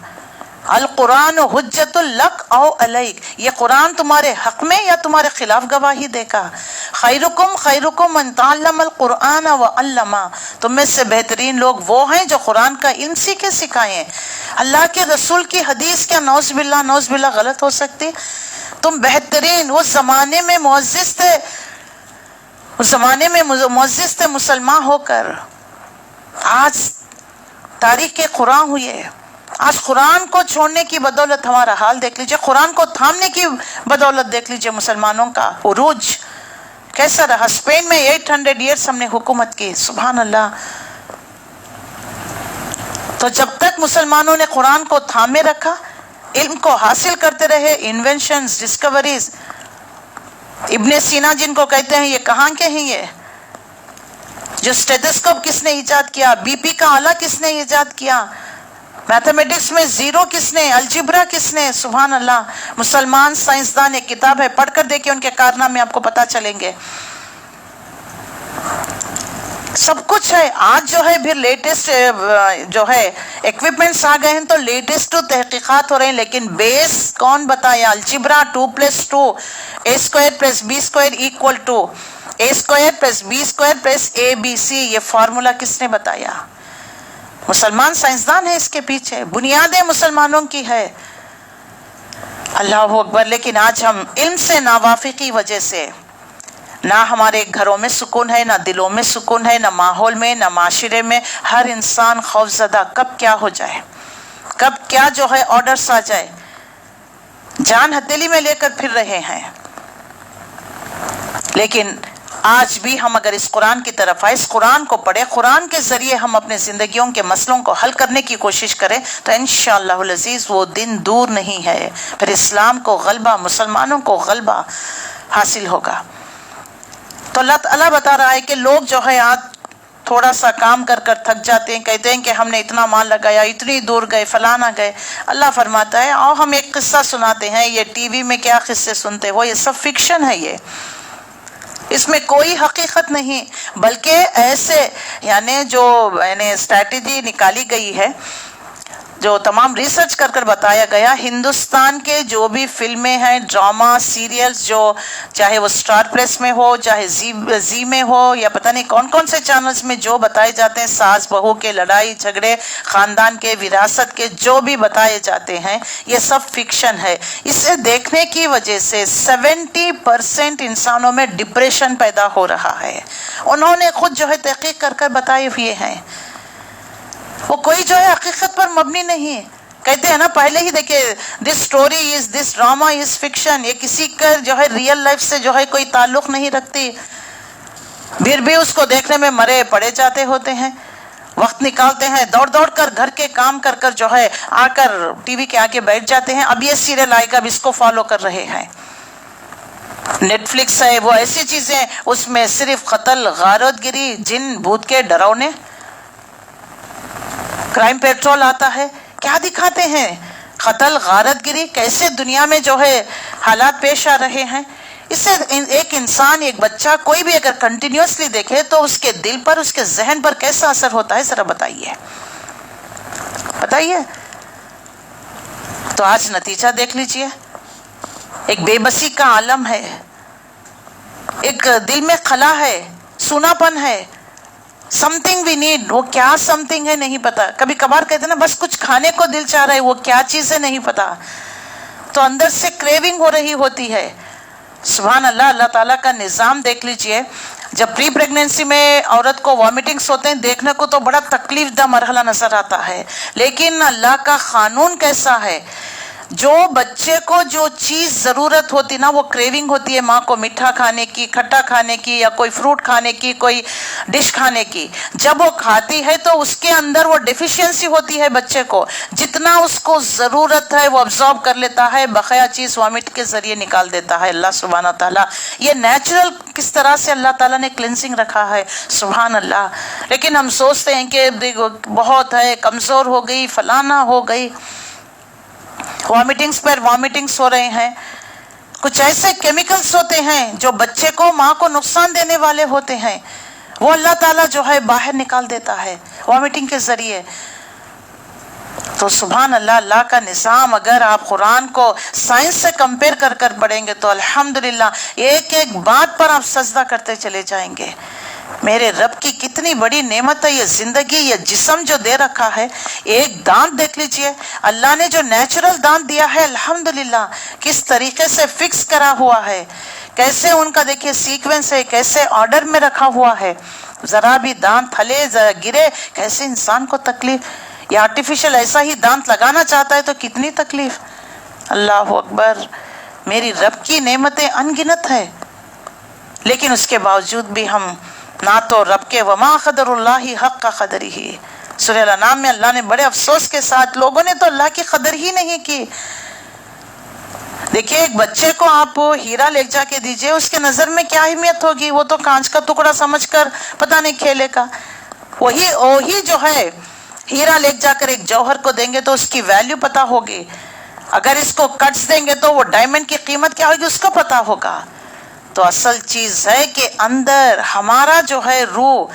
القرآن حجت لک او علیک، یہ قرآن تمہارے حق میں یا تمہارے خلاف گواہی دے گا. خیرکم من تعلم القرآن وعلمہ، تم میں سے بہترین لوگ وہ ہیں جو قرآن کا علم سیکھے سکھائیں. اللہ کے رسول کی حدیث کیا نعوذ باللہ غلط ہو سکتی؟ تم بہترین، اس زمانے میں معزز تھے مسلمان ہو کر. آج تاریخ قرآن ہوئی ہے. آج قرآن کو چھوڑنے کی بدولت ہمارا حال دیکھ لیجئے، قرآن کو تھامنے کی بدولت دیکھ لیجئے مسلمانوں کا عروج کیسا رہا. اسپین میں 800 ایئرس ہم نے حکومت کی، سبحان اللہ. تو جب تک مسلمانوں نے قرآن کو تھامے رکھا، علم کو حاصل کرتے رہے، انوینشنز، ڈسکوریز، ابن سینا جن کو کہتے ہیں، یہ کہاں کے ہیں؟ یہ جو اسٹیتھوسکوپ کس نے ایجاد کیا، بی پی کا آلہ کس نے ایجاد کیا، میتھمیٹکس میں زیرو کس نے، الجبرا کس نے، سبحان اللہ. مسلمان سائنسدان، ایک کتاب ہے، پڑھ کر دیکھیں، ان کے کارنامے آپ کو پتہ چلیں گے. سب کچھ ہے. آج جو ہے پھر لیٹسٹ جو ہے ایکوپمنٹس آ گئے ہیں تو لیٹسٹ تحقیقات ہو رہے ہیں، لیکن بیس کون بتایا؟ Algebra 2+2 a² + b² = a² + b² + abc، یہ فارمولا کس نے بتایا؟ مسلمان سائنسدان ہیں اس کے پیچھے، بنیادیں مسلمانوں کی ہے. اللہ اکبر. لیکن آج ہم علم سے ناواقفی وجہ سے نہ ہمارے گھروں میں سکون ہے، نہ دلوں میں سکون ہے، نہ ماحول میں، نہ معاشرے میں. ہر انسان خوفزدہ، کب کیا ہو جائے، کب کیا جو ہے آرڈرز آ جائے. جان ہتھیلی میں لے کر پھر رہے ہیں. لیکن آج بھی ہم اگر اس قرآن کی طرف آئے، اس قرآن کو پڑھیں، قرآن کے ذریعے ہم اپنے زندگیوں کے مسئلوں کو حل کرنے کی کوشش کریں، تو انشاءاللہ العزیز وہ دن دور نہیں ہے، پھر اسلام کو غلبہ، مسلمانوں کو غلبہ حاصل ہوگا. تو اللہ تعالیٰ بتا رہا ہے کہ لوگ جو ہے آج تھوڑا سا کام کر کر تھک جاتے ہیں، کہتے ہیں کہ ہم نے اتنا مال لگایا، اتنی دور گئے، فلانا گئے. اللہ فرماتا ہے آؤ ہم ایک قصہ سناتے ہیں. یہ ٹی وی میں کیا قصے سنتے ہو، یہ سب فکشن ہے. یہ اس میں کوئی حقیقت نہیں، بلکہ ایسے جو اسٹریٹجی نکالی گئی ہے، جو تمام ریسرچ کر کر بتایا گیا. ہندوستان کے جو بھی فلمیں ہیں، ڈرامہ، سیریلز، جو چاہے وہ اسٹار پریس میں ہو، چاہے زی میں ہو، یا پتہ نہیں کون کون سے چینلز میں جو بتائے جاتے ہیں، ساس بہو کے لڑائی جھگڑے، خاندان کے، وراثت کے، جو بھی بتائے جاتے ہیں، یہ سب فکشن ہے. اسے دیکھنے کی وجہ سے 70% انسانوں میں ڈپریشن پیدا ہو رہا ہے. انہوں نے خود جو ہے تحقیق کر کر بتائے ہوئے ہیں. وہ کوئی جو ہے حقیقت پر مبنی نہیں. کہتے ہیں نا پہلے ہی دیکھیں، this story is, this drama is fiction. یہ کسی کا جو ہے ریئل لائف سے جو ہے کوئی تعلق نہیں رکھتی، پھر بھی اس کو دیکھنے میں مرے پڑے جاتے ہوتے ہیں. وقت نکالتے ہیں، دوڑ دوڑ کر گھر کے کام کر کر جو ہے آ کر ٹی وی کے آگے بیٹھ جاتے ہیں. اب یہ سیریل آئے گا، اب اس کو فالو کر رہے ہیں. نیٹ فلکس ہے، وہ ایسی چیزیں، اس میں صرف قتل، غارت گری، جن بھوت کے ڈراونے. کرائم پیٹرول آتا ہے، کیا دکھاتے ہیں؟ قتل، غارت گری، کیسے دنیا میں جو ہے حالات پیش آ رہے ہیں. اس سے ایک انسان، ایک بچہ، کوئی بھی اگر کنٹینیوسلی دیکھے تو اس کے دل پر، اس کے ذہن پر کیسا اثر ہوتا ہے، ذرا بتائیے. تو آج نتیجہ دیکھ لیجئے. ایک بے بسی کا عالم ہے، ایک دل میں خلا ہے، سونا پن ہے. سمتھنگ وی نیڈ، وہ کیا سمتھنگ ہے نہیں پتا. کبھی کبھار کہتے ہیں نا بس کچھ کھانے کو دل چاہ رہا ہے، وہ کیا چیز ہے نہیں پتا، تو اندر سے کریونگ ہو رہی ہوتی ہے. سبحان اللہ. اللہ تعالیٰ کا نظام دیکھ لیجئے. جب پری پریگننسی میں عورت کو وامٹنگز ہوتے ہیں، دیکھنے کو تو بڑا تکلیف دہ مرحلہ نظر آتا ہے، لیکن اللہ کا قانون کیسا ہے. جو بچے کو جو چیز ضرورت ہوتی نا، وہ کریونگ ہوتی ہے ماں کو، میٹھا کھانے کی، کھٹا کھانے کی، یا کوئی فروٹ کھانے کی، کوئی ڈش کھانے کی. جب وہ کھاتی ہے تو اس کے اندر وہ ڈیفیشینسی ہوتی ہے بچے کو. جتنا اس کو ضرورت ہے وہ ابزارب کر لیتا ہے، بقیہ چیز وامٹ کے ذریعے نکال دیتا ہے. اللہ سبحانہ تعالیٰ، یہ نیچرل کس طرح سے اللہ تعالیٰ نے کلینزنگ رکھا ہے، سبحان اللہ. لیکن ہم سوچتے ہیں کہ بہت ہے، کمزور ہو گئی، فلانا ہو گئی. وامٹنگز پر وامٹنگز ہو رہے ہیں. کچھ ایسے کیمیکلز ہوتے ہیں جو بچے کو، ماں کو نقصان دینے والے ہوتے ہیں. وہ اللہ تعالیٰ جو ہے باہر نکال دیتا ہے وامٹنگ کے ذریعے. تو سبحان اللہ، اللہ کا نظام اگر آپ قرآن کو سائنس سے کمپیئر کر کر پڑھیں گے تو الحمدللہ ایک ایک بات پر آپ سجدہ کرتے چلے جائیں گے. میرے رب کی کتنی بڑی نعمت ہے یہ زندگی، یہ جسم جو دے رکھا ہے. ایک دانت دیکھ لیجئے، اللہ نے جو نیچرل دانت دیا ہے الحمدللہ کس طریقے سے فکس کرا ہوا ہے، کیسے ان کا دیکھیے سیکوینس ہے، کیسے آرڈر میں رکھا ہوا ہے. ذرا بھی دانت ہلے ذرا گرے کیسے انسان کو تکلیف. یہ آرٹیفیشل ایسا ہی دانت لگانا چاہتا ہے تو کتنی تکلیف. اللہ اکبر، میری رب کی نعمتیں ان گنت ہے، لیکن اس کے باوجود بھی ہم نہ تو رب کے وما قدر اللہ حق کا قدر ہی. سورہ الانعام میں اللہ نے بڑے افسوس کے ساتھ، لوگوں نے تو اللہ کی قدر ہی نہیں کی. دیکھیے ایک بچے کو آپ ہیرا لے جا کے دیجئے، اس کے نظر میں کیا اہمیت ہوگی؟ وہ تو کانچ کا ٹکڑا سمجھ کر پتہ نہیں کھیلے گا. وہی جو ہے ہیرا لے جا کر ایک جوہر کو دیں گے تو اس کی ویلیو پتہ ہوگی. اگر اس کو کٹس دیں گے تو وہ ڈائمنڈ کی قیمت کیا ہوگی اس کو پتہ ہوگا. تو اصل چیز ہے کہ اندر ہمارا جو ہے روح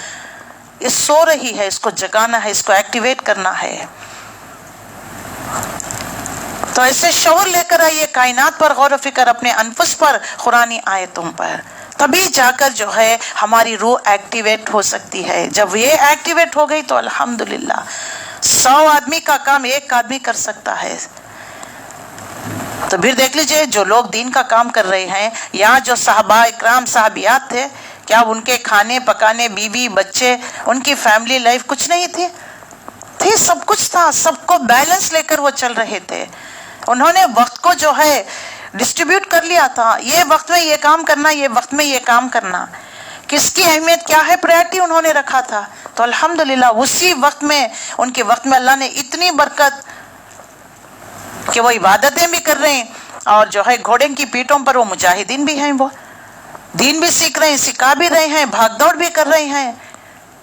یہ سو رہی ہے، اس کو جگانا ہے، اس کو ایکٹیویٹ کرنا ہے. تو ایسے شعور لے کر آئیے کائنات پر غور و فکر، اپنے انفس پر، قرآنی آیتوں پر، تبھی جا کر جو ہے ہماری روح ایکٹیویٹ ہو سکتی ہے. جب یہ ایکٹیویٹ ہو گئی تو الحمدللہ 100 آدمی کا کام ایک آدمی کر سکتا ہے. تو پھر دیکھ لیجئے جو لوگ دین کا کام کر رہے ہیں، یا جو صحابہ اکرام صحابیات تھے، کیا ان کے کھانے پکانے، بیوی بچے، ان کی فیملی لائف کچھ نہیں تھی؟ تھی، سب کچھ تھا. سب کو بیلنس لے کر وہ چل رہے تھے. انہوں نے وقت کو جو ہے ڈسٹریبیوٹ کر لیا تھا، یہ وقت میں یہ کام کرنا، یہ وقت میں یہ کام کرنا. کس کی اہمیت کیا ہے، پرائرٹی انہوں نے رکھا تھا. تو الحمدللہ اسی وقت میں، ان کے وقت میں اللہ نے اتنی برکت کہ وہ عبادتیں بھی کر رہے ہیں، اور جو ہے گھوڑے کی پیٹوں پر وہ مجاہدین بھی ہیں، وہ دین بھی سیکھ رہے ہیں، سکھا بھی رہے ہیں، بھاگ دوڑ بھی کر رہے ہیں،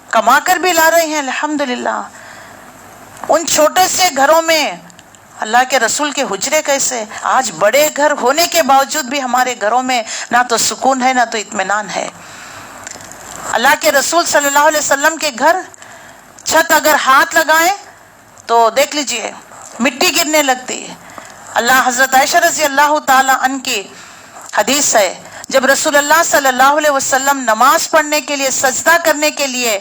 کما کر بھی لا رہے ہیں. الحمدللہ ان چھوٹے سے گھروں میں اللہ کے رسول کے حجرے کیسے. آج بڑے گھر ہونے کے باوجود بھی ہمارے گھروں میں نہ تو سکون ہے نہ تو اطمینان ہے. اللہ کے رسول صلی اللہ علیہ وسلم کے گھر چھت اگر ہاتھ لگائیں تو دیکھ لیجئے مٹی گرنے لگتی ہے. اللہ حضرت عائشہ رضی اللہ تعالی عنہ کی حدیث ہے، جب رسول اللہ صلی اللہ علیہ وسلم نماز پڑھنے کے لیے، سجدہ کرنے کے لیے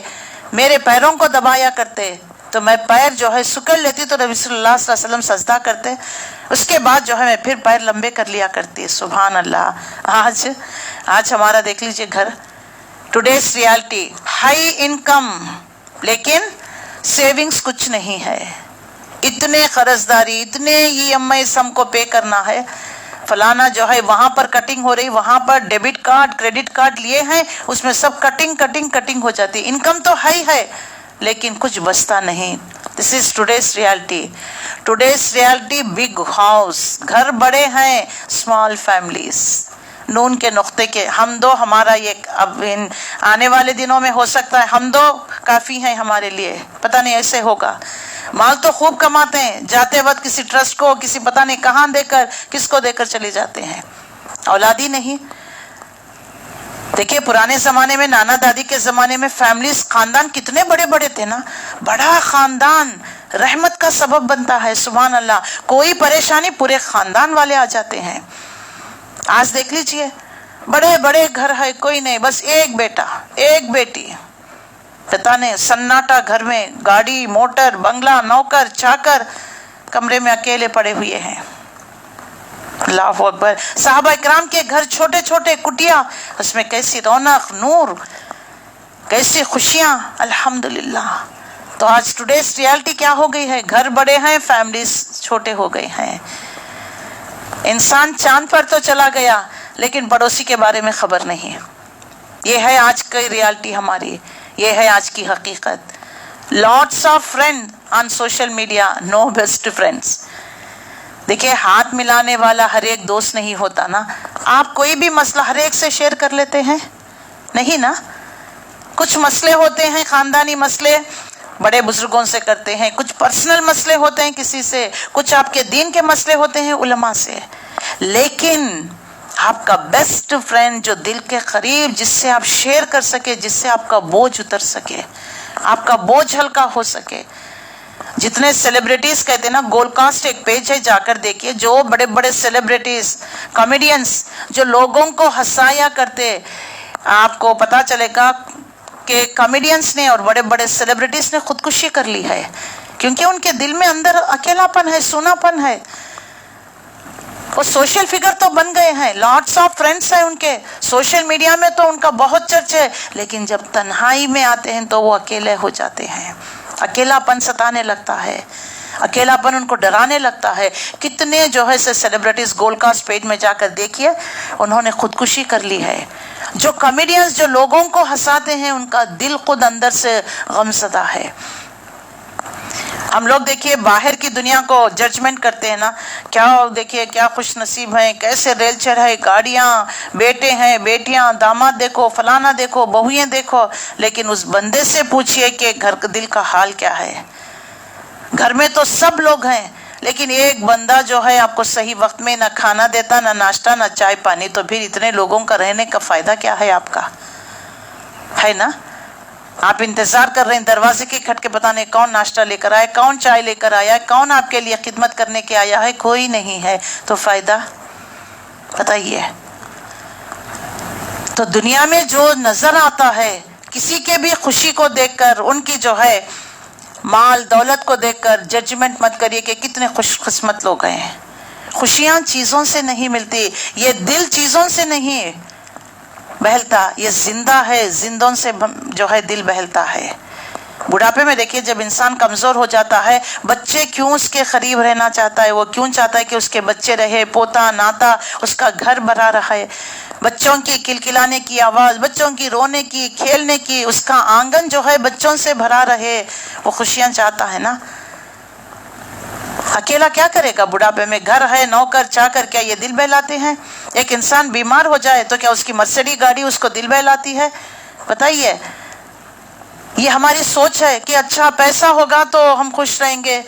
میرے پیروں کو دبایا کرتے تو میں پیر جو ہے سکڑ لیتی تو نبی صلی اللہ علیہ وسلم سجدہ کرتے، اس کے بعد جو ہے میں پھر پیر لمبے کر لیا کرتی. سبحان اللہ. آج ہمارا دیکھ لیجئے گھر، ٹوڈیز ریالٹی، ہائی انکم لیکن سیونگز کچھ نہیں ہے، اتنے قرض داری، اتنے EMIs ہم کو پے کرنا ہے، فلانا جو ہے وہاں پر کٹنگ ہو رہی، وہاں پر ڈیبٹ کارڈ کریڈٹ کارڈ لیے ہیں، اس میں سب کٹنگ ہو جاتی. انکم تو ہائی ہے لیکن کچھ بچتا نہیں. دس از ٹوڈیز ریالٹی. بگ ہاؤس، گھر بڑے ہیں، اسمال فیملیز. نون کے نقطے کے ہم دو، ہمارا یہ اب آنے والے دنوں میں ہو سکتا ہے ہم دو کافی ہیں ہمارے لیے، پتہ نہیں ایسے ہوگا. مال تو خوب کماتے ہیں، جاتے وقت کسی ٹرسٹ کو، کسی پتہ نہیں کہاں دے کر، کس کو دے کر چلے جاتے ہیں. اولادی نہیں. دیکھیے پرانے زمانے میں، نانا دادی کے زمانے میں فیملیز، خاندان کتنے بڑے بڑے تھے نا. بڑا خاندان رحمت کا سبب بنتا ہے. سبحان اللہ. کوئی پریشانی پورے خاندان والے آ جاتے ہیں. آج دیکھ لیجئے بڑے بڑے گھر ہے، کوئی نہیں، بس ایک بیٹا ایک بیٹی، پتہ نہیں سناٹا گھر میں، گاڑی موٹر بنگلہ، نوکر چاکر، کمرے میں اکیلے پڑے ہوئے ہیں. اللہ اکبر. صحابہ اکرام کے گھر چھوٹے چھوٹے کٹیا، اس میں کیسی رونق، نور، کیسی خوشیاں. الحمدللہ. تو آج ٹوڈیز ریالٹی کیا ہو گئی ہے؟ گھر بڑے ہیں، فیملیز چھوٹے ہو گئے ہیں. انسان چاند پر تو چلا گیا لیکن پڑوسی کے بارے میں خبر نہیں. یہ ہے آج کی ریالٹی ہماری، یہ ہے آج کی حقیقت. Lots of friend on social media, no best friends. دیکھیے ہاتھ ملانے والا ہر ایک دوست نہیں ہوتا نا. آپ کوئی بھی مسئلہ ہر ایک سے شیئر کر لیتے ہیں؟ نہیں نا. کچھ مسئلے ہوتے ہیں، خاندانی مسئلے بڑے بزرگوں سے کرتے ہیں، کچھ پرسنل مسئلے ہوتے ہیں کسی سے، کچھ آپ کے دین کے مسئلے ہوتے ہیں علماء سے. لیکن آپ کا بیسٹ فرینڈ جو دل کے قریب، جس سے آپ شیئر کر سکے، جس سے آپ کا بوجھ اتر سکے، آپ کا بوجھ ہلکا ہو سکے. جتنے سیلیبریٹیز کہتے ہیں نا، گولڈ کاسٹ ایک پیج ہے، جا کر دیکھیے، جو بڑے بڑے سیلیبریٹیز، کامیڈینس جو لوگوں کو ہنسایا کرتے، آپ کو پتا چلے گا کہ کامیڈینس نے اور بڑے بڑے سیلیبریٹیز نے خودکشی کر لی ہے، کیونکہ ان کے دل میں اندر اکیلا پن ہے، سونا پن ہے. وہ سوشل فگر تو بن گئے ہیں، لاٹس آف فرینڈس ہیں ان کے، سوشل میڈیا میں تو ان کا بہت چرچ ہے، لیکن جب تنہائی میں آتے ہیں تو وہ اکیلے ہو جاتے ہیں. اکیلا پن ستانے لگتا ہے، اکیلا پن ان کو ڈرانے لگتا ہے. کتنے جو ہے سیلیبریٹیز گولڈ کاسٹ پیج میں جا کر دیکھیے، انہوں نے خودکشی کر لی ہے. جو کامیڈینز جو لوگوں کو ہنساتے ہیں، ان کا دل خود اندر سے غم زدہ ہے. ہم لوگ دیکھیے باہر کی دنیا کو ججمنٹ کرتے ہیں نا، کیا دیکھیے کیا خوش نصیب ہیں، کیسے ریل چڑھائے، گاڑیاں، بیٹے ہیں، بیٹیاں، داماد دیکھو، فلانا دیکھو، بہویں دیکھو. لیکن اس بندے سے پوچھئے کہ گھر کا دل کا حال کیا ہے. گھر میں تو سب لوگ ہیں، لیکن ایک بندہ جو ہے آپ کو صحیح وقت میں نہ کھانا دیتا، نہ ناشتہ، نہ چائے پانی، تو پھر اتنے لوگوں کا رہنے کا فائدہ کیا ہے آپ کا؟ ہے نا؟ آپ انتظار کر رہے ہیں دروازے کے کھٹکے، پتہ نہیں کون ناشتہ لے کر آیا، کون چائے لے کر آیا، کون آپ کے لیے خدمت کرنے کے آیا ہے، کوئی نہیں ہے. تو فائدہ بتائیے. تو دنیا میں جو نظر آتا ہے، کسی کے بھی خوشی کو دیکھ کر، ان کی جو ہے مال دولت کو دیکھ کر ججمنٹ مت کریے کہ کتنے خوش قسمت لوگ ہیں. خوشیاں چیزوں سے نہیں ملتی، یہ دل چیزوں سے نہیں بہلتا، یہ زندہ ہے، زندوں سے جو ہے دل بہلتا ہے. بڑھاپے میں دیکھیے جب انسان کمزور ہو جاتا ہے، بچے کیوں اس کے قریب رہنا چاہتا ہے، وہ کیوں چاہتا ہے کہ اس کے بچے رہے، پوتا ناتا، اس کا گھر بھرا رہے، بچوں کی کلکلانے کی آواز، بچوں کی رونے کی، کھیلنے کی، اس کا آنگن جو ہے بچوں سے بھرا رہے، وہ خوشیاں چاہتا ہے نا. اکیلا کیا کرے گا بڑھاپے میں؟ گھر ہے، نوکر چاکر، کیا یہ دل بہلاتے ہیں؟ ایک انسان بیمار ہو جائے تو کیا اس کی مرسیڈیز گاڑی اس کو دل بہلاتی ہے؟ بتائیے. یہ ہماری سوچ ہے کہ اچھا پیسہ ہوگا تو ہم خوش رہیں گے،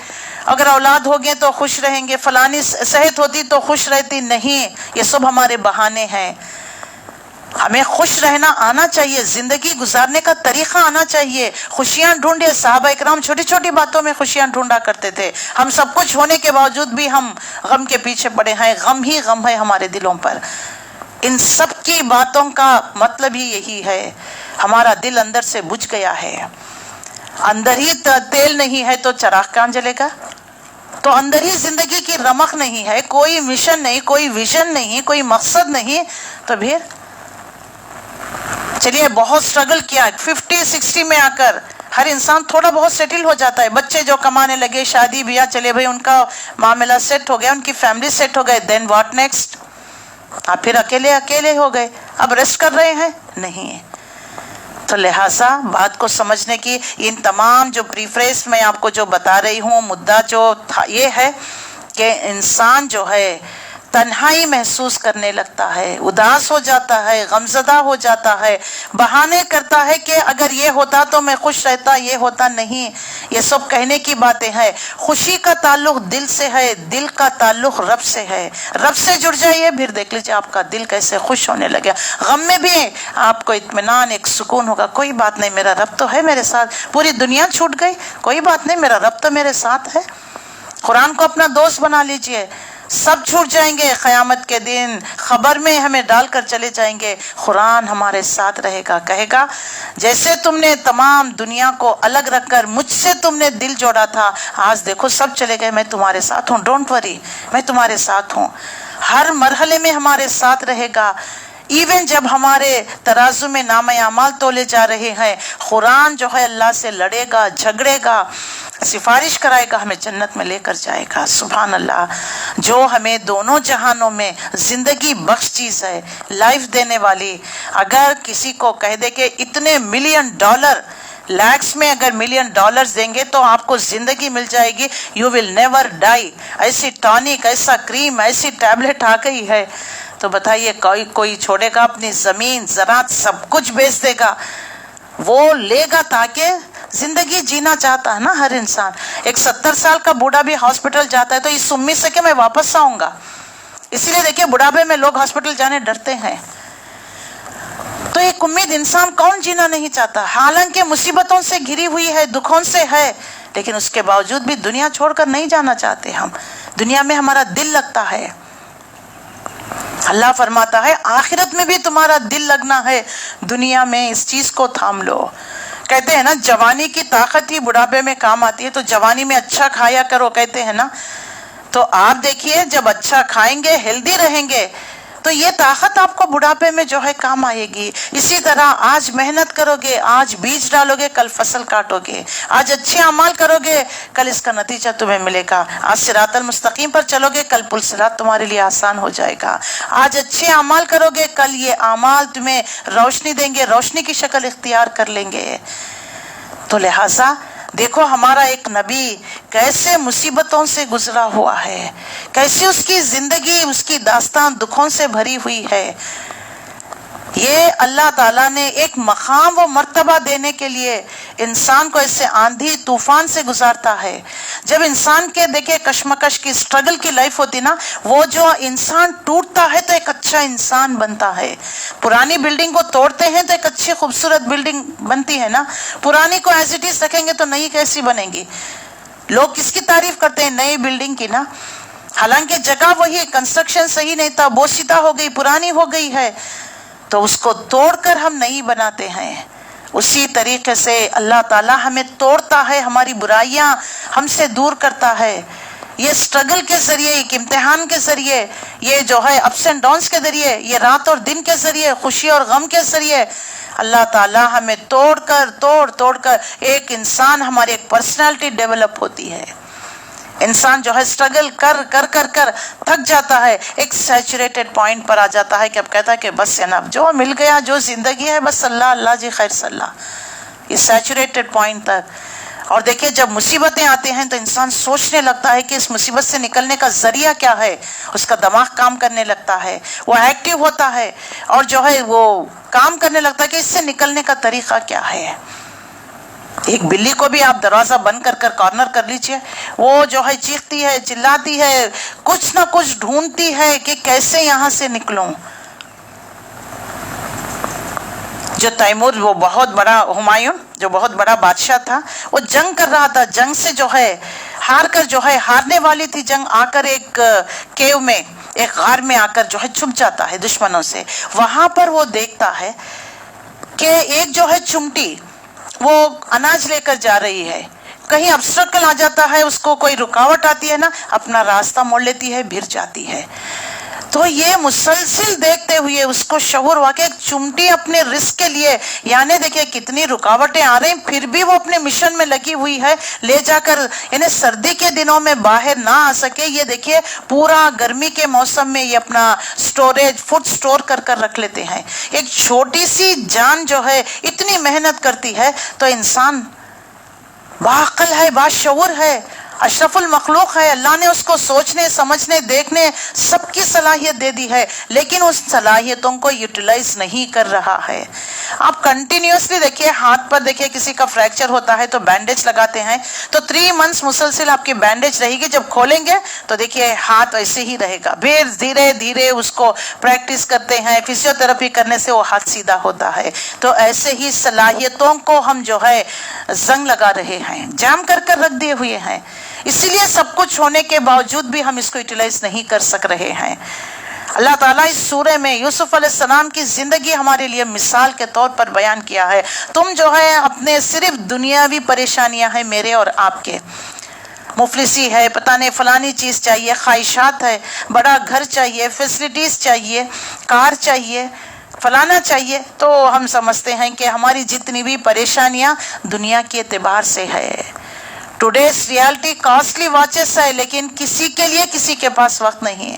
اگر اولاد ہوگی تو خوش رہیں گے، فلانی صحت ہوتی تو خوش رہتی. نہیں، یہ سب ہمارے بہانے ہیں. ہمیں خوش رہنا آنا چاہیے، زندگی گزارنے کا طریقہ آنا چاہیے. خوشیاں ڈھونڈے. صحابہ اکرام چھوٹی چھوٹی باتوں میں خوشیاں ڈھونڈا کرتے تھے. ہم سب کچھ ہونے کے باوجود بھی ہم غم کے پیچھے پڑے ہیں، غم ہی غم ہے ہمارے دلوں پر. ان سب کی باتوں کا مطلب ہی یہی ہے، ہمارا دل اندر سے بجھ گیا ہے. اندر ہی تیل نہیں ہے تو چراغ کہاں جلے گا؟ تو اندر ہی زندگی کی رمق نہیں ہے، کوئی مشن نہیں، کوئی ویژن نہیں، کوئی مقصد نہیں، تو پھر چلیے بہت سٹرگل کیا، 50-60 میں آ کر ہر انسان تھوڑا بہت سیٹل ہو جاتا ہے. بچے جو کمانے لگے، شادی بیاہ چلے بھائی، ان کا معاملہ سیٹ ہو گیا، ان کی فیملی سیٹ ہو گئے. دین واٹ نیکسٹ؟ آپ پھر اکیلے ہو گئے، اب ریسٹ کر رہے ہیں؟ نہیں. تو لہٰذا بات کو سمجھنے کی ان تمام جو پریفریس میں آپ کو جو بتا رہی ہوں، مدعا جو تھا یہ ہے کہ انسان جو ہے تنہائی محسوس کرنے لگتا ہے، اداس ہو جاتا ہے، غمزدہ ہو جاتا ہے، بہانے کرتا ہے کہ اگر یہ ہوتا تو میں خوش رہتا، یہ ہوتا نہیں. یہ سب کہنے کی باتیں ہیں. خوشی کا تعلق دل سے ہے، دل کا تعلق رب سے ہے. رب سے جڑ جائیے، پھر دیکھ لیجیے آپ کا دل کیسے خوش ہونے لگے. غم میں بھی آپ کو اطمینان، ایک سکون ہوگا. کوئی بات نہیں، میرا رب تو ہے میرے ساتھ. پوری دنیا چھوٹ گئی، کوئی بات نہیں، میرا رب تو میرے ساتھ ہے. قرآن کو اپنا دوست بنا لیجئے. سب چھوٹ جائیں گے، قیامت کے دن خبر میں ہمیں ڈال کر چلے جائیں گے، قرآن ہمارے ساتھ رہے گا. کہے گا جیسے تم نے تمام دنیا کو الگ رکھ کر مجھ سے تم نے دل جوڑا تھا، آج دیکھو سب چلے گئے، میں تمہارے ساتھ ہوں. ڈونٹ وری، میں تمہارے ساتھ ہوں. ہر مرحلے میں ہمارے ساتھ رہے گا. ایون جب ہمارے ترازو میں نام اعمال تولے جا رہے ہیں، قرآن جو ہے اللہ سے لڑے گا، جھگڑے گا، سفارش کرائے گا، ہمیں جنت میں لے کر جائے گا. سبحان اللہ. جو ہمیں دونوں جہانوں میں زندگی بخش چیز ہے، لائف دینے والی. اگر کسی کو کہہ دے کہ اتنے $1,000,000 لیکس میں اگر $1,000,000 دیں گے تو آپ کو زندگی مل جائے گی، یو ول نیور ڈائی، ایسی ٹانک، ایسا کریم، ایسی ٹیبلٹ آ گئی ہے، تو بتائیے کوئی چھوڑے گا اپنی زمین زراعت سب کچھ بیچ دے گا؟ وہ لے گا تاکہ زندگی جینا چاہتا ہے نا ہر انسان. ایک 70 سال کا بوڑھا بھی ہاسپٹل جاتا ہے تو اس امید سے کہ میں واپس آؤں گا. اسی لیے دیکھیے بڑھاپے میں لوگ ہاسپٹل جانے ڈرتے ہیں. تو ایک امید انسان کون جینا نہیں چاہتا؟ حالانکہ مصیبتوں سے گھری ہوئی ہے، دکھوں سے ہے، لیکن اس کے باوجود بھی دنیا چھوڑ کر نہیں جانا چاہتے ہم. دنیا میں ہمارا دل لگتا ہے. اللہ فرماتا ہے آخرت میں بھی تمہارا دل لگنا ہے، دنیا میں اس چیز کو تھام لو. کہتے ہیں نا جوانی کی طاقت ہی بڑھاپے میں کام آتی ہے، تو جوانی میں اچھا کھایا کرو کہتے ہیں نا. تو آپ دیکھیے جب اچھا کھائیں گے، ہیلدی رہیں گے، تو یہ طاقت آپ کو بڑھاپے میں جو ہے کام آئے گی. اسی طرح آج محنت کرو گے، آج بیج ڈالو گے، کل فصل کاٹو گے. آج اچھے اعمال کرو گے، کل اس کا نتیجہ تمہیں ملے گا. آج صراط المستقیم پر چلو گے، کل پل صراط تمہارے لیے آسان ہو جائے گا. آج اچھے اعمال کرو گے، کل یہ اعمال تمہیں روشنی دیں گے، روشنی کی شکل اختیار کر لیں گے. تو لہٰذا دیکھو ہمارا ایک نبی کیسے مصیبتوں سے گزرا ہوا ہے، کیسے اس کی زندگی، اس کی داستان دکھوں سے بھری ہوئی ہے. یہ اللہ تعالیٰ نے ایک مقام و مرتبہ دینے کے لیے انسان کو ایسے آندھی طوفان سے گزارتا ہے. جب انسان کے دیکھے کشمکش کی اسٹرگل کی لائف ہوتی نا، وہ جو انسان ٹوٹتا ہے تو ایک اچھا انسان بنتا ہے. پرانی بلڈنگ کو توڑتے ہیں تو ایک اچھی خوبصورت بلڈنگ بنتی ہے نا. پرانی کو ایز اٹ از رکھیں گے تو نئی کیسی بنے گی؟ لوگ کس کی تعریف کرتے ہیں؟ نئی بلڈنگ کی نا. حالانکہ جگہ وہی، کنسٹرکشن صحیح نہیں تھا، بوسیدہ ہو گئی، پرانی ہو گئی ہے، تو اس کو توڑ کر ہم نہیں بناتے ہیں. اسی طریقے سے اللہ تعالیٰ ہمیں توڑتا ہے، ہماری برائیاں ہم سے دور کرتا ہے. یہ اسٹرگل کے ذریعے، ایک امتحان کے ذریعے، یہ جو ہے اپس اینڈ ڈاؤنس کے ذریعے، یہ رات اور دن کے ذریعے، خوشی اور غم کے ذریعے اللہ تعالیٰ ہمیں توڑ کر ایک انسان، ہماری ایک پرسنالٹی ڈیولپ ہوتی ہے. انسان جو ہے اسٹرگل کر تھک جاتا ہے، ایک سیچوریٹڈ پوائنٹ پر آ جاتا ہے کہ اب کہتا ہے کہ بس انف، جو مل گیا، جو زندگی ہے، بس اللہ جی خیر صلی اللہ. یہ سیچوریٹڈ پوائنٹ تک. اور دیکھیے جب مصیبتیں آتے ہیں تو انسان سوچنے لگتا ہے کہ اس مصیبت سے نکلنے کا ذریعہ کیا ہے. اس کا دماغ کام کرنے لگتا ہے، وہ ایکٹیو ہوتا ہے، اور جو ہے وہ کام کرنے لگتا ہے کہ اس سے نکلنے کا طریقہ کیا ہے. ایک بلی کو بھی آپ دروازہ بند کر کارنر کر لیجئے، وہ جو ہے چیختی ہے، چلاتی ہے، کچھ نہ کچھ ڈھونڈتی ہے کہ کیسے یہاں سے نکلوں. جو تیمور، وہ بہت بڑا ہمایوں، جو بہت بڑا بادشاہ تھا، وہ جنگ کر رہا تھا. جنگ سے جو ہے ہارنے والی تھی جنگ. آ کر ایک کیو میں، ایک غار میں آ کر جو ہے چھپ جاتا ہے دشمنوں سے. وہاں پر وہ دیکھتا ہے کہ ایک جو ہے چمٹی وہ اناج لے کر جا رہی ہے. کہیں ابسٹرکل آ جاتا ہے، اس کو کوئی رکاوٹ آتی ہے نا، اپنا راستہ موڑ لیتی ہے، بھر جاتی ہے. تو یہ مسلسل دیکھتے ہوئے اس کو شعور ہوا کہ ایک چمٹی اپنے رزق کے لیے، یعنی دیکھیں کتنی رکاوٹیں آ رہی، پھر بھی وہ اپنے مشن میں لگی ہوئی ہے، لے جا کر، یعنی سردی کے دنوں میں باہر نہ آ سکے، یہ دیکھیے پورا گرمی کے موسم میں یہ اپنا سٹوریج فوڈ سٹور کر رکھ لیتے ہیں. ایک چھوٹی سی جان جو ہے اتنی محنت کرتی ہے. تو انسان باعقل ہے، باشعور ہے، اشرف المخلوق ہے. اللہ نے اس کو سوچنے، سمجھنے، دیکھنے سب کی صلاحیت دے دی ہے، لیکن اس صلاحیتوں کو یوٹیلائز نہیں کر رہا ہے. آپ کنٹینیوسلی دیکھیے، ہاتھ پر دیکھیے کسی کا فریکچر ہوتا ہے تو بینڈیج لگاتے ہیں، تو 3 months مسلسل آپ کی بینڈیج رہے گی. جب کھولیں گے تو دیکھیے ہاتھ ایسے ہی رہے گا. پھر دھیرے دھیرے اس کو پریکٹس کرتے ہیں، فزیو تھراپی کرنے سے وہ ہاتھ سیدھا ہوتا ہے. تو ایسے ہی صلاحیتوں کو ہم جو ہے زنگ لگا رہے ہیں، جام کر رکھ دیے ہوئے ہیں. اسی لیے سب کچھ ہونے کے باوجود بھی ہم اس کو یوٹیلائز نہیں کر سک رہے ہیں. اللہ تعالیٰ اس سورہ میں یوسف علیہ السلام کی زندگی ہمارے لیے مثال کے طور پر بیان کیا ہے. تم جو ہے اپنے صرف دنیاوی پریشانیاں ہیں میرے اور آپ کے، مفلسی ہے، پتہ نہیں فلانی چیز چاہیے، خواہشات ہے، بڑا گھر چاہیے، فیسلٹیز چاہیے، کار چاہیے، فلانا چاہیے، تو ہم سمجھتے ہیں کہ ہماری جتنی بھی پریشانیاں دنیا کے اعتبار سے ہے. ٹوڈیز ریالٹی کاسٹلی واچز ہے، لیکن کسی کے لیے کسی کے پاس وقت نہیں ہے.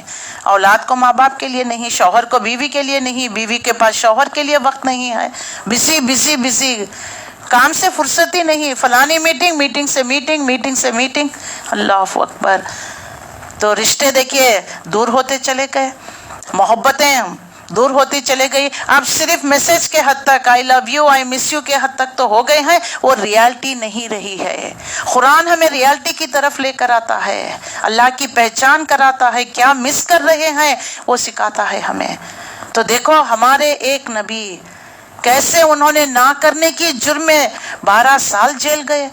اولاد کو ماں باپ کے لیے نہیں، شوہر کو بیوی کے لیے نہیں، بیوی کے پاس شوہر کے لیے وقت نہیں ہے. بزی کام سے فرصت ہی نہیں، فلانی میٹنگ سے میٹنگ. اللہ اکبر. تو رشتے دیکھیے دور ہوتے چلے گئے، محبتیں دور ہوتی چلے گئی. اب صرف میسج کے حد تک آئی love you I miss you کے حد تک تو ہو گئے ہیں، وہ ریالٹی نہیں رہی ہے. قرآن ہمیں ریالٹی کی طرف لے کر آتا ہے، اللہ کی پہچان کراتا ہے، کیا مس کر رہے ہیں وہ سکھاتا ہے ہمیں. تو دیکھو ہمارے ایک نبی کیسے انہوں نے نہ کرنے کی جرم میں 12 سال جیل گئے،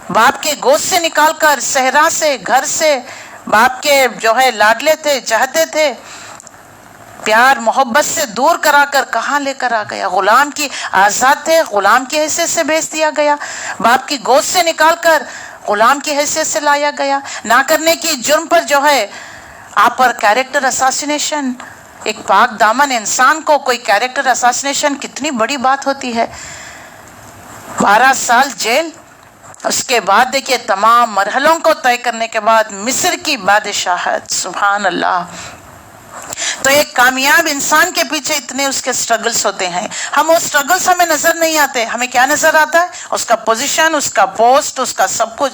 باپ کے گوشت سے نکال کر، صحرا سے، گھر سے، باپ کے جو ہے لاڈلے تھے، چاہتے تھے، پیار محبت سے دور کرا کر کہاں لے کر آ گیا. غلام کی آزاد تھے، غلام کی حیثیت سے بیچ دیا گیا، باپ کی گوشت سے نکال کر غلام کی حیثیت سے لایا گیا. نہ کرنے کی جرم پر جو ہے آپ پر کیریکٹر اساسینیشن. ایک پاک دامن انسان کو کوئی کیریکٹر اساسینیشن کتنی بڑی بات ہوتی ہے. 12 سال جیل، اس کے بعد دیکھیے تمام مرحلوں کو طے کرنے کے بعد مصر کی بادشاہت. سبحان اللہ. تو ایک کامیاب انسان کے پیچھے اتنے اس کے سٹرگلز ہوتے ہیں. ہم وہ سٹرگلز ہمیں نظر نہیں آتے. ہمیں کیا نظر آتا ہے؟ اس کا پوزیشن، اس کا پوسٹ، اس کا سب کچھ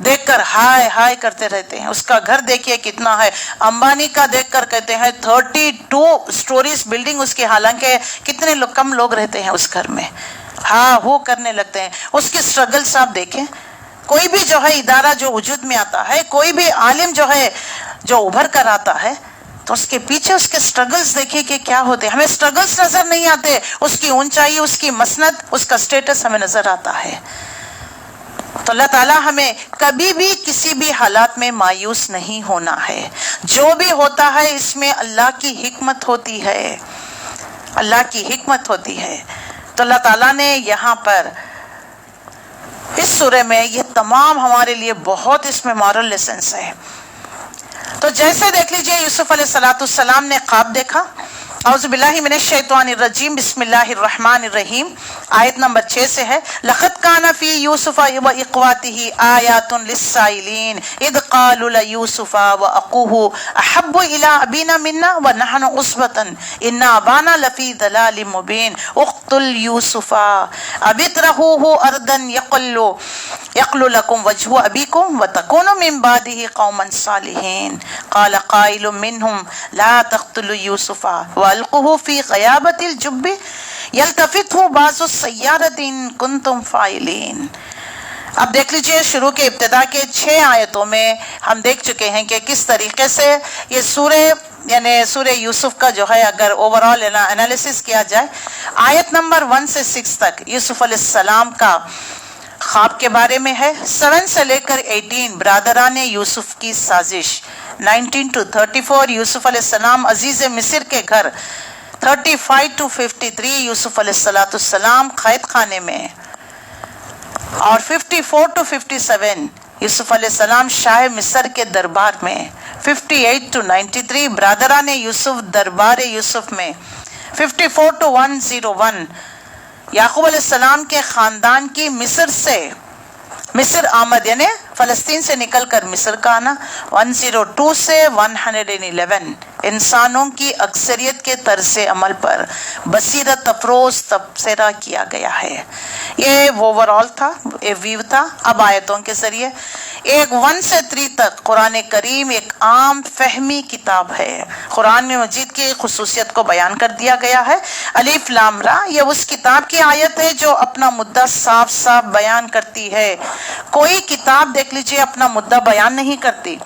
دیکھ کر ہائے ہائے کرتے رہتے ہیں. اس کا گھر دیکھیے کتنا ہے، امبانی کا دیکھ کر کہتے ہیں 32 سٹوریز بلڈنگ اس کی، حالانکہ کتنے کم لوگ رہتے ہیں اس گھر میں. ہاں وہ کرنے لگتے ہیں. اس کی سٹرگلز آپ دیکھیں. کوئی بھی جو ہے ادارہ جو وجود میں آتا ہے، کوئی بھی عالم جو ہے جو ابھر کر آتا ہے، تو اس کے پیچھے اس کے سٹرگلز دیکھیے کہ کیا ہوتے ہیں. ہمیں سٹرگلز نظر نہیں آتے، اس کی اونچائی، اس کی مسند، اس کا سٹیٹس ہمیں نظر آتا ہے. تو اللہ تعالیٰ ہمیں کبھی بھی کسی بھی حالات میں مایوس نہیں ہونا ہے. جو بھی ہوتا ہے اس میں اللہ کی حکمت ہوتی ہے، اللہ کی حکمت ہوتی ہے. تو اللہ تعالیٰ نے یہاں پر اس سورہ میں یہ تمام ہمارے لیے بہت اس میں مورل لیسنس ہے. تو جیسے دیکھ لیجئے یوسف علیہ السلام نے خواب دیکھا. اعوذ باللہ من الشیطان الرجیم، بسم اللہ الرحمن الرحیم. آیت نمبر 6 سے ہے، لَقَدْ كَانَ فِي يُوسُفَ وَإِخْوَاتِهِ آيَاتٌ لِلسَّائِلِينَ إِذْ قَالُوا لَيُوسُفَ وَأَخُوهُ أَحَبُّ إِلَىٰ أَبِينَا مِنَّا وَنَحْنُ عُصْبَةٌ إِنَّ أَبَانَا لَفِي ضَلَالٍ مُّبِينٍ اقْتُلْ يُوسُفَ أَوِ اطْرَحُوهُ أَرْضًا يَخْلُ لَكُمْ وَجْهُ أَبِيكُمْ وَتَكُونُوا مِن بَعْدِهِ قَوْمًا صَالِحِينَ. قَالَ قَائِلٌ مِّنْهُمْ لَا تَقْتُلُوا يُوسُفَ وَأَلْقُوهُ فِي غَيَابَتِ الْجُبِّ يَلْتَفِتْهُ بَعْضُ السَّيَّارَةِ إِن كُنتُمْ فَاعِلِينَ. اب دیکھ لیجئے شروع کے ابتدا کے 6 آیتوں میں ہم دیکھ چکے ہیں کہ کس طریقے سے یہ سورہ یعنی سورہ یوسف کا جو ہے اگر اوورآل انالیسس کیا جائے، آیت نمبر 1 سے 6 تک یوسف علیہ السلام کا خواب کے بارے میں ہے. 7 سے لے کر 18 برادران یوسف کی سازش. 19 to 34 یوسف علیہ السلام عزیز مصر کے گھر. 35 to 53 یوسف علیہ السلام قید خانے میں. اور 54 to 57 یوسف علیہ السلام شاہ مصر کے دربار میں. 58 to 93 برادران یوسف دربار یوسف میں. 54 to 101 یعقوب علیہ السلام کے خاندان کی مصر سے مصر آمد، یعنی فلسطین سے نکل کر مصر کا آنا. 102 سے 111 انسانوں کی اکثریت کے طرز عمل پر بصیرت افروز تبصرہ کیا گیا ہے. یہ اوورآل تھا، یہ ویو تھا. اب آیتوں کے ذریعے 1 سے 3 تک قرآن کریم ایک عام فہمی کتاب ہے. قرآن مجید کی خصوصیت کو بیان کر دیا گیا ہے. الف لام را یہ اس کتاب کی آیت ہے جو اپنا مدعا صاف صاف بیان کرتی ہے. کوئی کتاب دیکھ لیجئے اپنا مدعا بیان نہیں کرتی.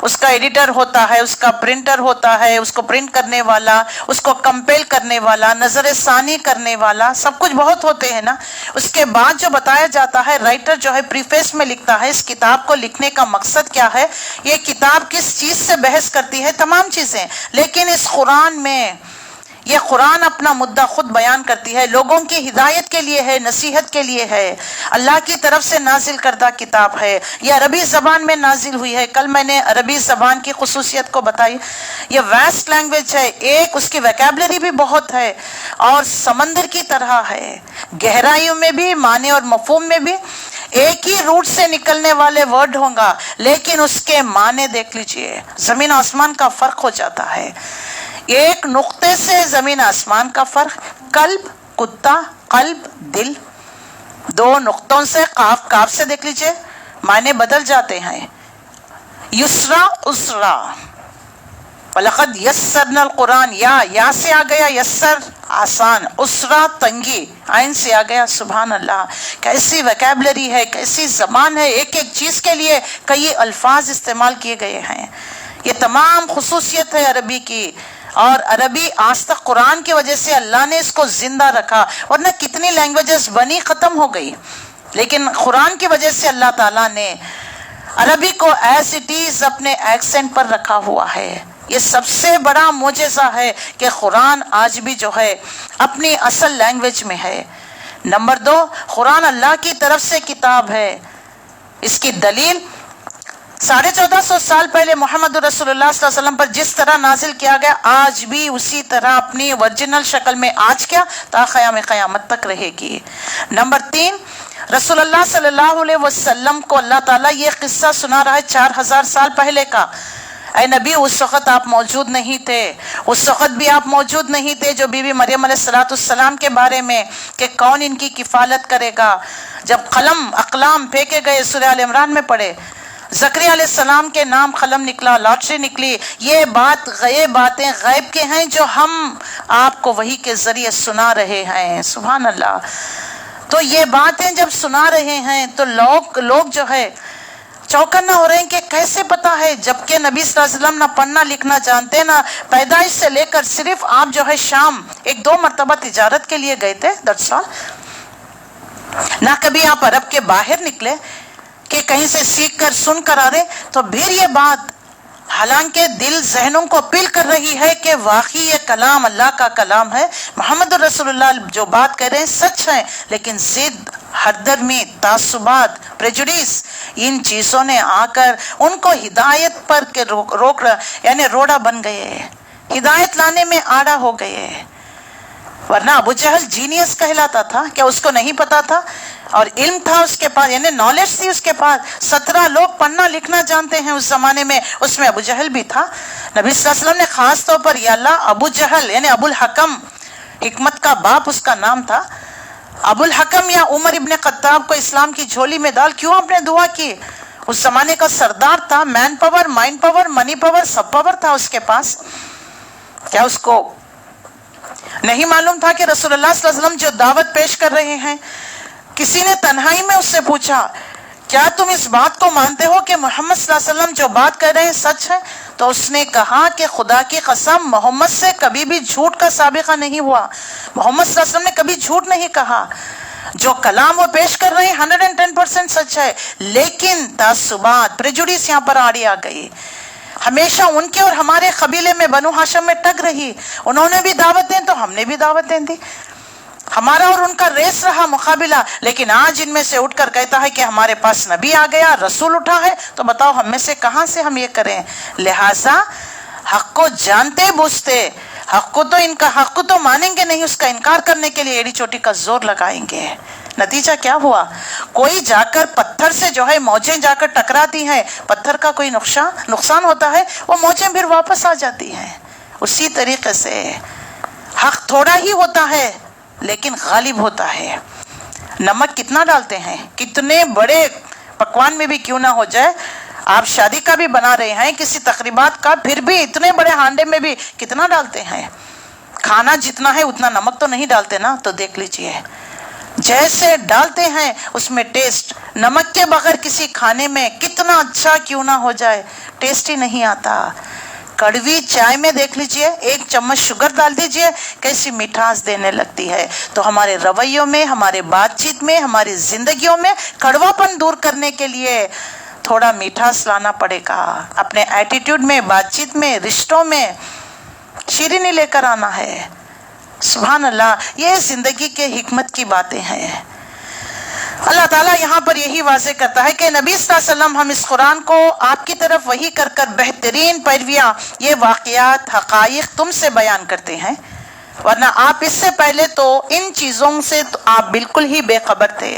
اس کا ایڈیٹر ہوتا ہے، اس کا پرنٹر ہوتا ہے، اس کو پرنٹ کرنے والا، اس کو کمپیل کرنے والا، نظر ثانی کرنے والا، سب کچھ بہت ہوتے ہیں نا. اس کے بعد جو بتایا جاتا ہے، رائٹر جو ہے پریفیس میں لکھتا ہے اس کتاب کو لکھنے کا مقصد کیا ہے، یہ کتاب کس چیز سے بحث کرتی ہے، تمام چیزیں. لیکن اس قرآن میں یہ قرآن اپنا مدعا خود بیان کرتی ہے، لوگوں کی ہدایت کے لیے ہے، نصیحت کے لیے ہے، اللہ کی طرف سے نازل کردہ کتاب ہے. یہ عربی زبان میں نازل ہوئی ہے. کل میں نے عربی زبان کی خصوصیت کو بتائی. یہ ویسٹ لینگویج ہے، ایک اس کی ویکیبلری بھی بہت ہے اور سمندر کی طرح ہے، گہرائیوں میں بھی، معنی اور مفہوم میں بھی. ایک ہی روٹ سے نکلنے والے ورڈ ہوں گا لیکن اس کے معنی دیکھ لیجئے زمین آسمان کا فرق ہو جاتا ہے. ایک نقطے سے زمین آسمان کا فرق. قلب کتا، قلب دل، 2 نقطوں سے کاف سے دیکھ لیجئے معنی بدل جاتے ہیں. یسرا اسرا، وَلَقَدْ يَسَّرْنَا الْقُرْآنَ، یا سے آ گیا یسر آسان، اسرا تنگی، عین سے آ گیا. سبحان اللہ، کیسی ویکیبلری ہے، کیسی زبان ہے، ایک ایک چیز کے لیے کئی الفاظ استعمال کیے گئے ہیں. یہ تمام خصوصیت ہے عربی کی، اور عربی آج تک قرآن کی وجہ سے اللہ نے اس کو زندہ رکھا، ورنہ کتنی لینگویجز بنی ختم ہو گئی، لیکن قرآن کی وجہ سے اللہ تعالیٰ نے عربی کو ایز اٹ از اپنے ایکسنٹ پر رکھا ہوا ہے. یہ سب سے بڑا معجزہ ہے کہ قرآن آج بھی جو ہے اپنی اصل لینگویج میں ہے. نمبر 2، قرآن اللہ کی طرف سے کتاب ہے. اس کی دلیل 1450 سال پہلے محمد رسول اللہ صلی اللہ علیہ وسلم پر جس طرح نازل کیا گیا، آج بھی اسی طرح اپنی ورجنل شکل میں آج کیا تا قیام قیامت تک رہے گی. نمبر 3، رسول اللہ صلی اللہ علیہ وسلم کو اللہ تعالیٰ یہ قصہ سنا رہا ہے 4000 سال پہلے کا. اے نبی، اس وقت آپ موجود نہیں تھے، اس وقت بھی آپ موجود نہیں تھے جو بی بی مریم علیہ السلام کے بارے میں کہ کون ان کی کفالت کرے گا. جب قلم اقلام پھینکے گئے، سورہ آل عمران میں پڑھے، زکریا علیہ السلام کے نام قلم نکلا، لاٹری نکلی. یہ باتیں غیب کے ہیں جو ہم آپ کو وحی کے ذریعے سنا رہے ہیں. سبحان اللہ. تو یہ باتیں جب سنا رہے ہیں تو لوگ جو ہے چوکنا ہو رہے ہیں کہ کیسے پتا ہے، جبکہ نبی صلی اللہ علیہ وسلم نہ پڑھنا لکھنا جانتے، نہ پیدائش سے لے کر صرف آپ جو ہے شام 1-2 مرتبہ تجارت کے لیے گئے تھے 10 سال، نہ کبھی آپ عرب کے باہر نکلے کہ کہیں سے سیکھ کر سن کر آ رہے. تو پھر یہ بات حالانکہ دل ذہنوں کو اپیل کر رہی ہے کہ واقعی یہ کلام اللہ کا کلام ہے، محمد رسول اللہ جو بات کہہ رہے ہیں سچ ہے، لیکن ضد، ہردرمی، تعصبات، پریجوڈیس، ان چیزوں نے آ کر ان کو ہدایت پر کے روک یعنی روڑا بن گئے، ہدایت لانے میں آڑا ہو گئے. ورنہ ابو جہل جینیس کہلاتا تھا، کیا اس کو نہیں پتا تھا؟ اور علم تھا اس کے پاس، یعنی نالج تھی اس کے پاس. 17 لوگ پڑھنا لکھنا جانتے ہیں اس زمانے میں، اس میں ابو جہل بھی تھا. نبی صلی اللہ علیہ وسلم نے خاص طور پر یا اللہ ابو جہل یعنی ابو الحکم، حکمت کا باپ اس کا نام تھا، ابو الحکم یا عمر ابن خطاب کو اسلام کی جھولی میں ڈال کیوں آپ نے دعا کی؟ اس زمانے کا سردار تھا، مین پاور، مائنڈ پاور، منی پاور، سب پاور تھا اس کے پاس. کیا اس کو نہیں معلوم تھا کہ رسول اللہ صلی اللہ علیہ وسلم جو دعوت پیش کر رہے ہیں؟ کسی نے تنہائی میں اس سے پوچھا کیا تم اس بات کو مانتے ہو کہ محمد صلی اللہ علیہ وسلم جو بات کر رہے ہیں سچ ہے؟ تو اس نے کہا کہ خدا کی قسم محمد سے کبھی بھی جھوٹ کا سابقہ نہیں ہوا، محمد صلی اللہ علیہ وسلم نے کبھی جھوٹ نہیں کہا، جو کلام وہ پیش کر رہے ہیں 110% سچ ہے. لیکن تعصبات، پریجوڈیس یہاں پر آڑی آ گئی. ہمیشہ ان کے اور ہمارے قبیلے میں بنو ہاشم میں ٹگ رہی، انہوں نے بھی دعوت دیں تو ہم نے بھی دعوتیں دی، ہمارا اور ان کا ریس رہا مقابلہ. لیکن آج ان میں سے اٹھ کر کہتا ہے کہ ہمارے پاس نبی آ گیا، رسول اٹھا ہے، تو بتاؤ ہم میں سے کہاں سے ہم یہ کریں؟ لہٰذا حق کو جانتے بوجھتے، حق کو تو مانیں گے نہیں، اس کا انکار کرنے کے لیے ایڑی چوٹی کا زور لگائیں گے. نتیجہ کیا ہوا؟ کوئی جا کر پتھر سے جو ہے موجیں جا کر ٹکراتی ہیں، پتھر کا کوئی نقصان ہوتا ہے، وہ موجیں پھر واپس آ جاتی ہیں. اسی طریقے سے حق تھوڑا ہی ہوتا ہے لیکن غالب ہوتا ہے. نمک کتنا ڈالتے ہیں، کتنے بڑے پکوان میں بھی کیوں نہ ہو جائے، آپ شادی کا بھی بنا رہے ہیں، کسی تقریبات کا، پھر بھی اتنے بڑے ہانڈے میں بھی کتنا ڈالتے ہیں. کھانا جتنا ہے اتنا نمک تو نہیں ڈالتے نا. تو دیکھ لیجئے جیسے ڈالتے ہیں اس میں ٹیسٹ، نمک کے بغیر کسی کھانے میں کتنا اچھا کیوں نہ ہو جائے ٹیسٹ ہی نہیں آتا. کڑوی چائے میں دیکھ لیجئے 1 چمچ شوگر ڈال دیجئے کیسی مٹھاس دینے لگتی ہے. تو ہمارے رویوں میں، ہمارے بات چیت میں، ہماری زندگیوں میں کڑوا پن دور کرنے کے لیے تھوڑا مٹھاس لانا پڑے گا. اپنے ایٹیٹیوڈ میں، بات چیت میں، رشتوں میں شیرینی لے کر آنا ہے. سبحان اللہ، یہ زندگی کے حکمت کی باتیں ہیں. اللہ تعالیٰ یہاں پر یہی واضح کرتا ہے کہ نبی صلی اللہ علیہ وسلم ہم اس قرآن کو آپ کی طرف وحی کر کر بہترین پیرویاں، یہ واقعات، حقائق تم سے بیان کرتے ہیں، ورنہ آپ اس سے پہلے تو ان چیزوں سے تو آپ بالکل ہی بے خبر تھے.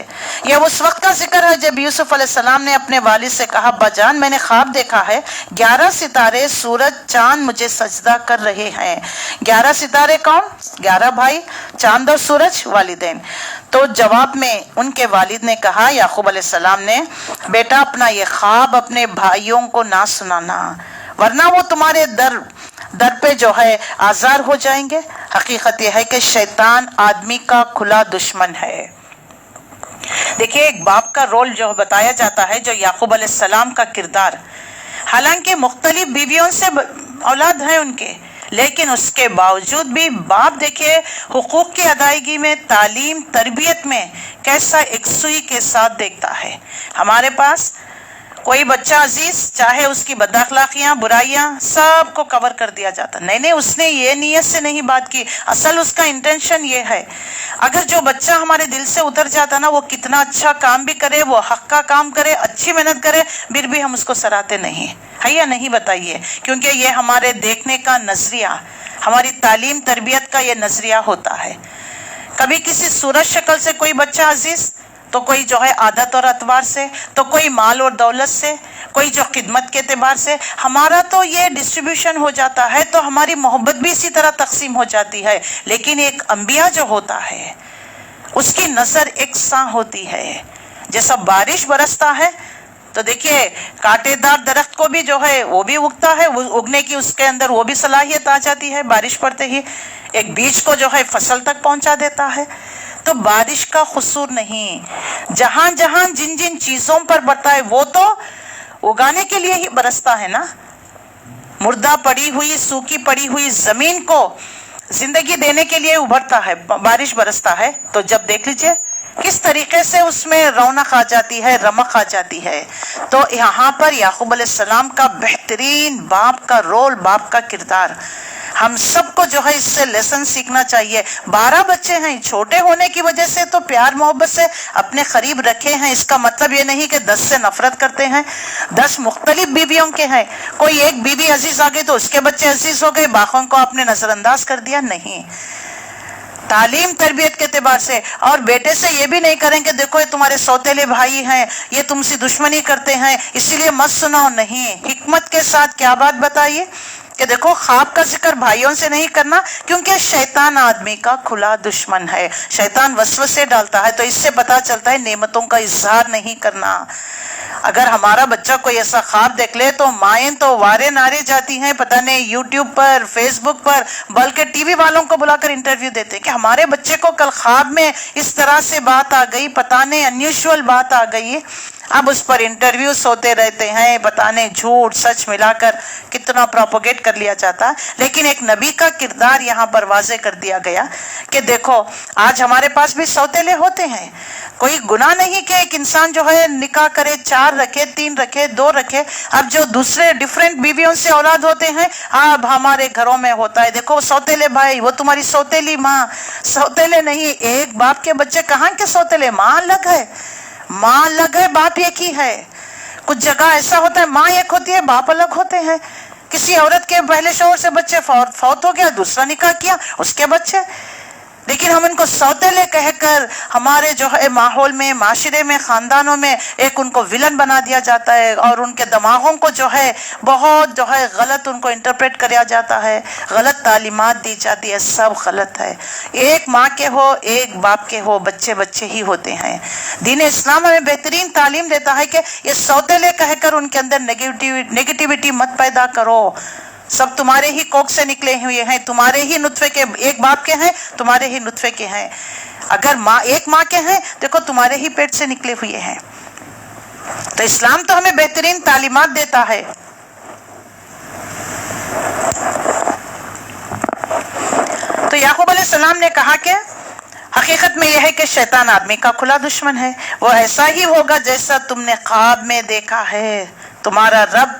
یہ اس وقت کا ذکر ہے جب یوسف علیہ السلام نے اپنے والد سے کہا ابا جان میں نے خواب دیکھا ہے 11 ستارے سورج چاند مجھے سجدہ کر رہے ہیں. 11 ستارے کون؟ 11 بھائی، چاند اور سورج والدین. تو جواب میں ان کے والد نے کہا، یعقوب علیہ السلام نے، بیٹا اپنا یہ خواب اپنے بھائیوں کو نہ سنانا ورنہ وہ تمہارے در در پہ جو ہے آزار ہو جائیں گے. حقیقت یہ ہے کہ شیطان آدمی کا کھلا دشمن ہے. دیکھیے ایک باپ کا رول جو بتایا جاتا ہے، جو یعقوب علیہ السلام کا کردار، حالانکہ مختلف بیویوں سے اولاد ہیں ان کے، لیکن اس کے باوجود بھی باپ دیکھیے حقوق کی ادائیگی میں، تعلیم تربیت میں کیسا یکسوئی کے ساتھ دیکھتا ہے. ہمارے پاس کوئی بچہ عزیز، چاہے اس کی بد اخلاقیاں برائیاں سب کو کور کر دیا جاتا. نہیں اس نے یہ نیت سے نہیں بات کی، اصل اس کا انٹینشن یہ ہے. اگر جو بچہ ہمارے دل سے اتر جاتا نا، وہ کتنا اچھا کام بھی کرے، وہ حق کا کام کرے، اچھی محنت کرے، پھر بھی ہم اس کو سراہتے نہیں ہے یا نہیں بتائیے؟ کیونکہ یہ ہمارے دیکھنے کا نظریہ، ہماری تعلیم تربیت کا یہ نظریہ ہوتا ہے. کبھی کسی صورت شکل سے کوئی بچہ عزیز، تو کوئی جو ہے عادت اور اعتبار سے، تو کوئی مال اور دولت سے، کوئی جو خدمت کے اعتبار سے. ہمارا تو یہ ڈسٹریبیوشن ہو جاتا ہے، تو ہماری محبت بھی اسی طرح تقسیم ہو جاتی ہے. لیکن ایک انبیاء جو ہوتا ہے اس کی نظر یکساں ہوتی ہے. جیسا بارش برستا ہے تو دیکھیے کانٹے دار درخت کو بھی جو ہے وہ بھی اگتا ہے، اگنے کی اس کے اندر وہ بھی صلاحیت آ جاتی ہے بارش پڑتے ہی. ایک بیج کو جو ہے فصل تک پہنچا دیتا ہے. تو بارش کا قصور نہیں، جہاں جہاں جن جن چیزوں پر برتا ہے وہ تو اگانے کے لیے ہی برستا ہے نا. مردہ پڑی ہوئی سوکھی پڑی ہوئی زمین کو زندگی دینے کے لیے ابھرتا ہے، بارش برستا ہے. تو جب دیکھ لیجئے کس طریقے سے اس میں رونق آ جاتی ہے، رمق آ جاتی ہے. تو یہاں پر یعقوب علیہ السلام کا بہترین باپ کا رول، باپ کا کردار، ہم سب کو جو ہے اس سے لیسن سیکھنا چاہیے. 12 بچے ہیں، چھوٹے ہونے کی وجہ سے تو پیار محبت سے اپنے قریب رکھے ہیں. اس کا مطلب یہ نہیں کہ 10 سے نفرت کرتے ہیں. 10 مختلف بیویوں کے ہیں، کوئی ایک بیوی عزیز آ گئی تو اس کے بچے عزیز ہو گئے، باقیوں کو آپ نے نظر انداز کر دیا. نہیں، تعلیم تربیت کے اعتبار سے. اور بیٹے سے یہ بھی نہیں کریں کہ دیکھو یہ تمہارے سوتیلے بھائی ہیں، یہ تم سے دشمنی کرتے ہیں اسی لیے مت سناؤ. نہیں، حکمت کے ساتھ کیا بات بتائیے کہ دیکھو خواب کا ذکر بھائیوں سے نہیں کرنا، کیونکہ شیطان آدمی کا کھلا دشمن ہے. شیطان وسوسے ڈالتا ہے. تو اس سے پتا چلتا ہے نعمتوں کا اظہار نہیں کرنا. اگر ہمارا بچہ کوئی ایسا خواب دیکھ لے تو مائیں تو وارے نارے جاتی ہیں، پتہ نہیں یوٹیوب پر، فیس بک پر، بلکہ ٹی وی والوں کو بلا کر انٹرویو دیتے ہیں کہ ہمارے بچے کو کل خواب میں اس طرح سے بات آ گئی، پتہ نہیں انیوشول بات آ گئی. اب اس پر انٹرویوز ہوتے رہتے ہیں، بتانے جھوٹ سچ ملا کر کتنا پروپوگیٹ کر لیا جاتا. لیکن ایک نبی کا کردار یہاں پر واضح کر دیا گیا کہ دیکھو آج ہمارے پاس بھی سوتیلے ہوتے ہیں. کوئی گناہ نہیں کہ ایک انسان جو ہے نکاح کرے، 4 رکھے، 3 رکھے، 2 رکھے. اب جو دوسرے ڈیفرنٹ بیویوں سے اولاد ہوتے ہیں، اب ہمارے گھروں میں ہوتا ہے دیکھو سوتیلے بھائی، وہ تمہاری سوتیلی ماں. سوتیلے نہیں، ایک باپ کے بچے کہاں کے سوتیلے؟ ماں الگ ہے، ماں الگ ہے، باپ ایک ہی ہے. کچھ جگہ ایسا ہوتا ہے ماں ایک ہوتی ہے، باپ الگ ہوتے ہیں. کسی عورت کے پہلے شوہر سے بچے فوت ہو گیا، دوسرا نکاح کیا، اس کے بچے. لیکن ہم ان کو سوتیلے کہہ کر ہمارے جو ہے ماحول میں، معاشرے میں، خاندانوں میں ایک ان کو ولن بنا دیا جاتا ہے، اور ان کے دماغوں کو جو ہے بہت جو ہے غلط ان کو انٹرپریٹ کیا جاتا ہے، غلط تعلیمات دی جاتی ہے. سب غلط ہے. ایک ماں کے ہو، ایک باپ کے ہو، بچے بچے ہی ہوتے ہیں. دین اسلام ہمیں بہترین تعلیم دیتا ہے کہ یہ سوتیلے کہہ کر ان کے اندر نیگیٹیوٹی مت پیدا کرو. سب تمہارے ہی کوکھ سے نکلے ہوئے ہیں، تمہارے ہی نطفے کے، ایک باپ کے ہیں، تمہارے ہی نطفے کے ہیں. اگر ایک ماں کے ہیں، دیکھو تمہارے ہی پیٹ سے نکلے ہوئے ہیں. تو اسلام تو ہمیں بہترین تعلیمات دیتا ہے. تو یعقوب علیہ السلام نے کہا کہ حقیقت میں یہ ہے کہ شیطان آدمی کا کھلا دشمن ہے. وہ ایسا ہی ہوگا جیسا تم نے خواب میں دیکھا ہے. تمہارا رب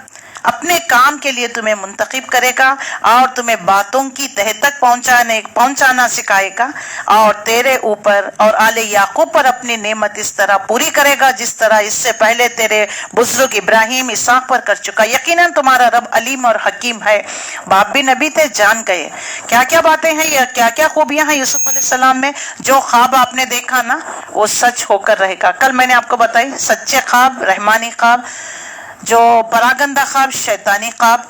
اپنے کام کے لیے تمہیں منتخب کرے گا اور تمہیں باتوں کی تہ تک پہنچانا سکھائے گا، اور تیرے اوپر اور آل یعقوب پر اپنی نعمت اس طرح پوری کرے گا جس طرح اس سے پہلے تیرے بزرگ ابراہیم اسحاق پر کر چکا. یقیناً تمہارا رب علیم اور حکیم ہے. باپ بھی نبی تھے، جان گئے کیا کیا باتیں ہیں یا کیا کیا خوبیاں ہیں یوسف علیہ السلام میں. جو خواب آپ نے دیکھا نا وہ سچ ہو کر رہے گا. کل میں نے آپ کو بتائی سچے خواب، رحمانی خواب، جو پراگندہ خواب، شیطانی خواب.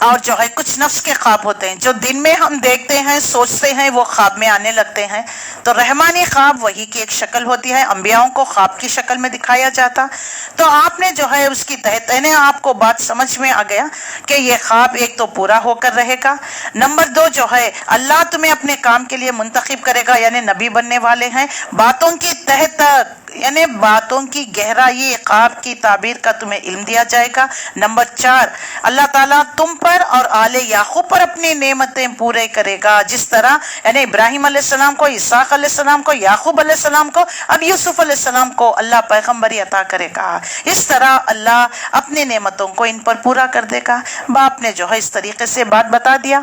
اور جو ہے کچھ نفس کے خواب ہوتے ہیں جو دن میں ہم دیکھتے ہیں سوچتے ہیں، وہ خواب میں آنے لگتے ہیں. تو رحمانی خواب وہی کی ایک شکل ہوتی ہے، انبیاءوں کو خواب کی شکل میں دکھایا جاتا. تو آپ نے جو ہے اس کی تہنے آپ کو بات سمجھ میں آ گیا کہ یہ خواب ایک تو پورا ہو کر رہے گا، نمبر 2 جو ہے اللہ تمہیں اپنے کام کے لیے منتخب کرے گا، یعنی نبی بننے والے ہیں. باتوں کی تہ تک یعنی باتوں کی گہرائی خواب کی تعبیر کا تمہیں علم دیا جائے گا. نمبر 4 اللہ تعالیٰ تم پر اور آل یعقوب پر اپنی نعمتیں پورے کرے گا، جس طرح یعنی ابراہیم علیہ السلام کو، اسحاق علیہ السلام کو، یعقوب علیہ السلام کو، اب یوسف علیہ السلام کو اللہ پیغمبری عطا کرے گا، اس طرح اللہ اپنی نعمتوں کو ان پر پورا کر دے گا. باپ نے جو ہے اس طریقے سے بات بتا دیا.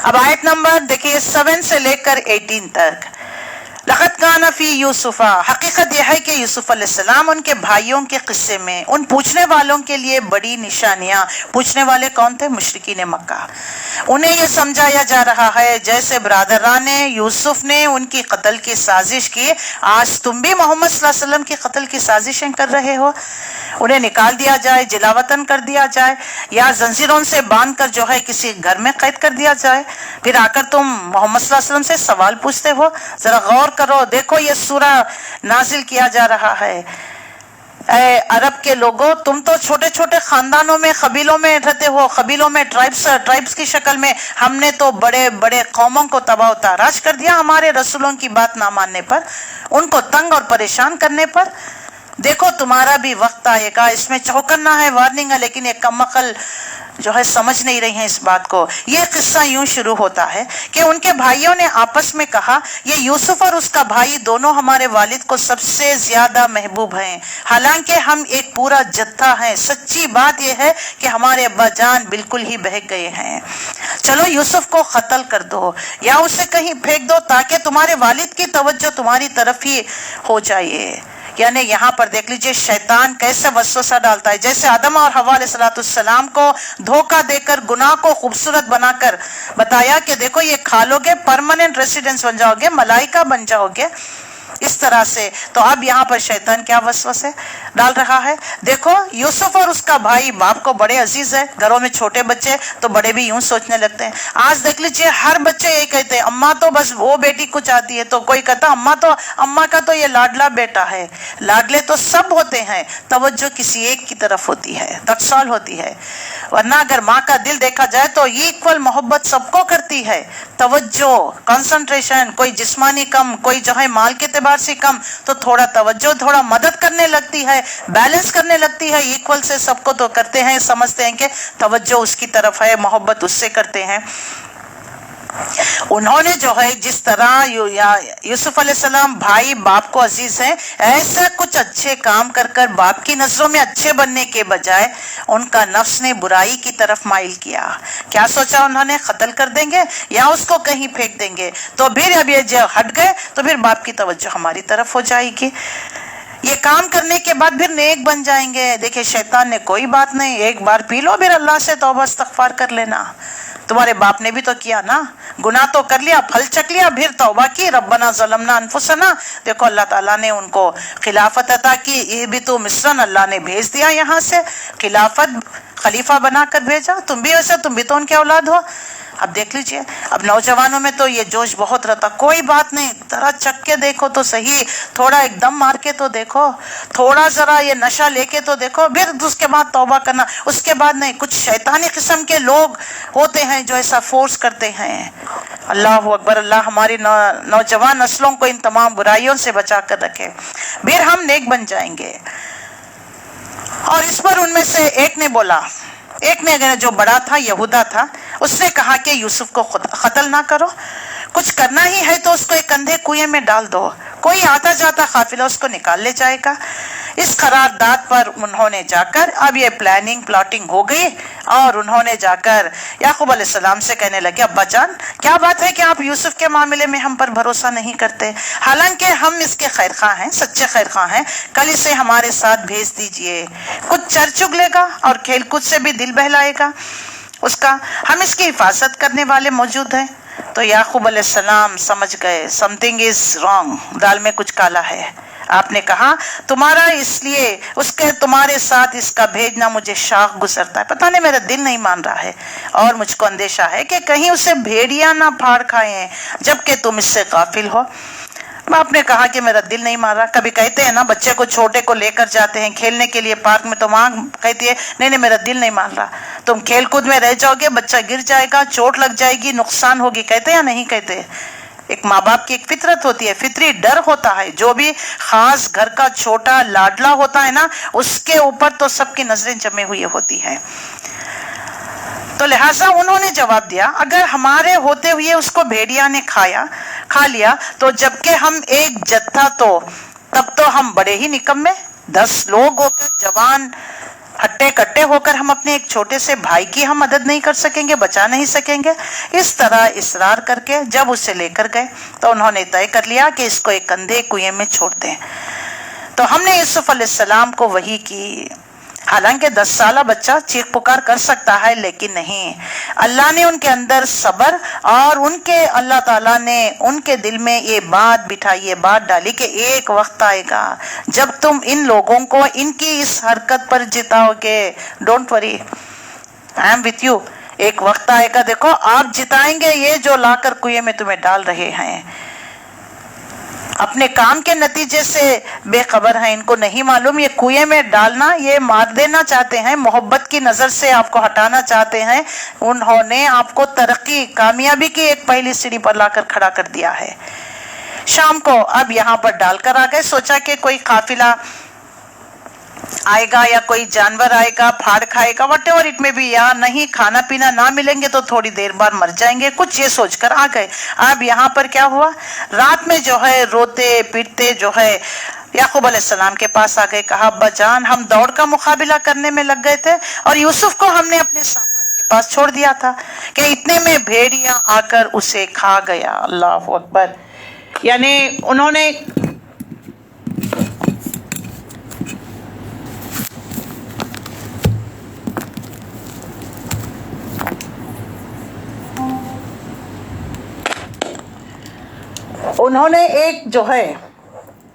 اب آیت نمبر دیکھیے 7 سے لے کر 18 تک. لقد کان فی یوسف، حقیقت یہ ہے کہ یوسف علیہ السلام ان کے بھائیوں کے قصے میں ان پوچھنے والوں کے لیے بڑی نشانیاں. پوچھنے والے کون تھے؟ مشرکین مکہ. انہیں یہ سمجھایا جا رہا ہے جیسے برادران یوسف نے ان کی قتل کی سازش کی، آج تم بھی محمد صلی اللہ علیہ وسلم کی قتل کی سازشیں کر رہے ہو. انہیں نکال دیا جائے، جلاوطن کر دیا جائے، یا زنجیروں سے باندھ کر جو ہے کسی گھر میں قید کر دیا جائے، پھر آ کر تم محمد صلی اللہ علیہ وسلم سے سوال پوچھتے ہو. ذرا غور کرو، دیکھو یہ سورہ نازل کیا جا رہا ہے. اے عرب کے لوگوں، تم تو چھوٹے چھوٹے خاندانوں میں، قبیلوں میں رہتے ہو، قبیلوں میں، ٹرائبس کی شکل میں. ہم نے تو بڑے بڑے قوموں کو تباہ و تاراج کر دیا ہمارے رسولوں کی بات نہ ماننے پر، ان کو تنگ اور پریشان کرنے پر. دیکھو تمہارا بھی وقت آئے گا. اس میں چوکنا ہے، وارننگ ہے، لیکن یہ کم عقل جو ہے سمجھ نہیں رہی ہیں اس بات کو. یہ قصہ یوں شروع ہوتا ہے کہ ان کے بھائیوں نے آپس میں کہا یہ یوسف اور اس کا بھائی دونوں ہمارے والد کو سب سے زیادہ محبوب ہیں، حالانکہ ہم ایک پورا جتھا ہیں. سچی بات یہ ہے کہ ہمارے ابا جان بالکل ہی بہک گئے ہیں. چلو یوسف کو قتل کر دو یا اسے کہیں پھینک دو تاکہ تمہارے والد کی توجہ تمہاری طرف ہی ہو جائے. یعنی یہاں پر دیکھ لیجئے شیطان کیسے وسوسہ ڈالتا ہے. جیسے آدم اور حوا علیہ السلام کو دھوکہ دے کر گناہ کو خوبصورت بنا کر بتایا کہ دیکھو یہ کھا لو گے پرماننٹ ریسیڈنس بن جاؤ گے، ملائکہ بن جاؤ گے، اس طرح سے. تو اب یہاں پر شیطان کیا وسوسے ڈال رہا ہے. دیکھو یوسف اور اس کا بھائی باپ کو بڑے عزیز ہے. گھروں میں چھوٹے بچے تو بڑے بھی یوں سوچنے لگتے ہیں. آج دیکھ لیجئے ہر بچے یہی کہتے ہیں اماں تو بس وہ بیٹی کچھ آتی ہے، تو کوئی کہتا اماں کا تو یہ لاڈلا بیٹا ہے. لاڈلے تو سب ہوتے ہیں، توجہ کسی ایک کی طرف ہوتی ہے، ٹکسال ہوتی ہے. ورنہ اگر ماں کا دل دیکھا جائے تو ایکول محبت سب کو کرتی ہے. توجہ، کنسنٹریشن، کوئی جسمانی کم، کوئی جو ہے مال کے اعتبار سے کم، تو تھوڑا توجہ، تھوڑا مدد کرنے لگتی ہے، بیلنس کرنے لگتی ہے. ایکول سے سب کو تو کرتے ہیں، سمجھتے ہیں کہ توجہ اس کی طرف ہے، محبت اس سے کرتے ہیں. انہوں نے جو ہے جس طرح یوسف علیہ السلام بھائی باپ کو عزیز ہیں، ایسا کچھ اچھے کام کر کر باپ کی نظروں میں اچھے بننے کے بجائے ان کا نفس نے برائی کی طرف مائل کیا. کیا سوچا انہوں نے؟ قتل کر دیں گے یا اس کو کہیں پھینک دیں گے، تو پھر اب یہ جب ہٹ گئے تو پھر باپ کی توجہ ہماری طرف ہو جائے گی. یہ کام کرنے کے بعد پھر نیک بن جائیں گے. دیکھیں شیطان نے کوئی بات نہیں، ایک بار پی لو پھر اللہ سے توبہ استغفار کر لینا. تمہارے باپ نے بھی تو کیا نا، گناہ تو کر لیا، پھل چک لیا، پھر توبہ کی. ربنا ظلمنا انفسنا. دیکھو اللہ تعالیٰ نے ان کو خلافت عطا کی. یہ بھی تو مصرن اللہ نے بھیج دیا، یہاں سے خلافت خلیفہ بنا کر بھیجا. تم بھی ویسے، تم بھی تو ان کے اولاد ہو. اب دیکھ لیجئے اب نوجوانوں میں تو یہ جوش بہت رہتا. کوئی بات نہیں، ذرا چک کے دیکھو تو صحیح، تھوڑا ایک دم مار کے تو دیکھو، تھوڑا ذرا یہ نشہ لے کے تو دیکھو، پھر اس کے بعد توبہ کرنا. اس کے بعد نہیں. کچھ شیطانی قسم کے لوگ ہوتے ہیں جو ایسا فورس کرتے ہیں. اللہ اکبر. اللہ ہماری نوجوان نسلوں کو ان تمام برائیوں سے بچا کر رکھے. پھر ہم نیک بن جائیں گے. اور اس پر ان میں سے ایک نے بولا، ایک نے جو بڑا تھا یہودا تھا، اس نے کہا کہ یوسف کو قتل نہ کرو، کچھ کرنا ہی ہے تو اس کو ایک اندھے کنویں میں ڈال دو، کوئی آتا جاتا قافلہ اس کو نکال لے جائے گا. اس قرارداد پر انہوں نے جا کر اب یہ پلاٹنگ ہو گئی، اور انہوں نے جا کر یعقوب علیہ السلام سے کہنے لگے ابا جان کیا بات ہے کہ آپ یوسف کے معاملے میں ہم پر بھروسہ نہیں کرتے، حالانکہ ہم اس کے خیر خواہ ہیں، سچے خیر خواہ ہیں. کل اسے ہمارے ساتھ بھیج دیجئے، کچھ چر چگ لے گا اور کھیل کود سے بھی دل بہلائے گا اس کا. ہم اس کی حفاظت کرنے والے موجود ہیں. تو یعقوب علیہ السلام سمجھ گئے سم تھنگ از رانگ، دال میں کچھ کالا ہے. آپ نے کہا تمہارا اس لیے اس کے تمہارے ساتھ اس کا بھیجنا مجھے شاق گزرتا ہے، پتہ نہیں میرا دل نہیں مان رہا ہے، اور مجھ کو اندیشہ ہے کہ کہیں اسے بھیڑیا نہ پھاڑ کھائیں جبکہ تم اس سے غافل ہو۔ باپ نے کہا کہ میرا دل نہیں مان رہا۔ کبھی کہتے ہیں نا بچے کو چھوٹے کو لے کر جاتے ہیں کھیلنے کے لیے پارک میں، تو ماں کہتی ہے نہیں میرا دل نہیں مان رہا، تم کھیل کود میں رہ جاؤ گے، بچہ گر جائے گا، چوٹ لگ جائے گی، نقصان ہوگی، کہتے یا نہیں کہتے؟ ایک ماں باپ کی ایک فطرت ہوتی ہے، فطری ڈر ہوتا ہے، جو بھی خاص گھر کا چھوٹا لاڈلا ہوتا ہے نا اس کے اوپر تو سب کی نظریں جمے ہوئی ہوتی ہیں۔ تو لہٰذا انہوں نے جواب دیا اگر ہمارے ہوتے ہوئے اس کو بھیڑیا نے کھا لیا تو جبکہ ہم ایک جتھا تو تب تو ہم بڑے ہی نکمے، 10 لوگ ہو کر جوان ہٹے کٹے ہو کر ہم اپنے ایک چھوٹے سے بھائی کی ہم مدد نہیں کر سکیں گے، بچا نہیں سکیں گے۔ اس طرح اصرار کر کے جب اسے لے کر گئے تو انہوں نے طے کر لیا کہ اس کو ایک اندھے کنویں میں چھوڑ دیں۔ تو ہم نے یوسف علیہ السلام کو وحی کی، حالانکہ 10 سالہ بچہ چیخ پکار کر سکتا ہے لیکن نہیں، اللہ نے ان کے اندر صبر اور اللہ تعالیٰ نے ان کے دل میں یہ بات بٹھائی، یہ بات ڈالی کہ ایک وقت آئے گا جب تم ان لوگوں کو ان کی اس حرکت پر جتاؤ گے، don't worry I am with you, ایک وقت آئے گا دیکھو آپ جتائیں گے یہ جو لا کر کنویں میں تمہیں ڈال رہے ہیں، اپنے کام کے نتیجے سے بے خبر ہیں، ان کو نہیں معلوم یہ کنویں میں ڈالنا، یہ مار دینا چاہتے ہیں، محبت کی نظر سے آپ کو ہٹانا چاہتے ہیں، انہوں نے آپ کو ترقی کامیابی کی ایک پہلی سیڑھی پر لا کر کھڑا کر دیا ہے۔ شام کو اب یہاں پر ڈال کر آ گئے، سوچا کہ کوئی قافلہ آئے گا یا کوئی جانور آئے گا پھاڑ کھائے گا وٹ ایور اٹ میں بھی، یا نہیں کھانا پینا نہ ملیں گے تو تھوڑی دیر بعد مر جائیں گے، کچھ یہ سوچ کر آ گئے۔ اب یہاں پر کیا ہوا، رات میں جو ہے روتے پیٹتے جو ہے یعقوب علیہ السلام کے پاس آ گئے، کہا ابا جان ہم دوڑ کا مقابلہ کرنے میں لگ گئے تھے اور یوسف کو ہم نے اپنے سامان کے پاس چھوڑ دیا تھا کہ اتنے میں بھیڑیا آ کر اسے کھا گیا۔ اللہ اکبر، یعنی انہوں نے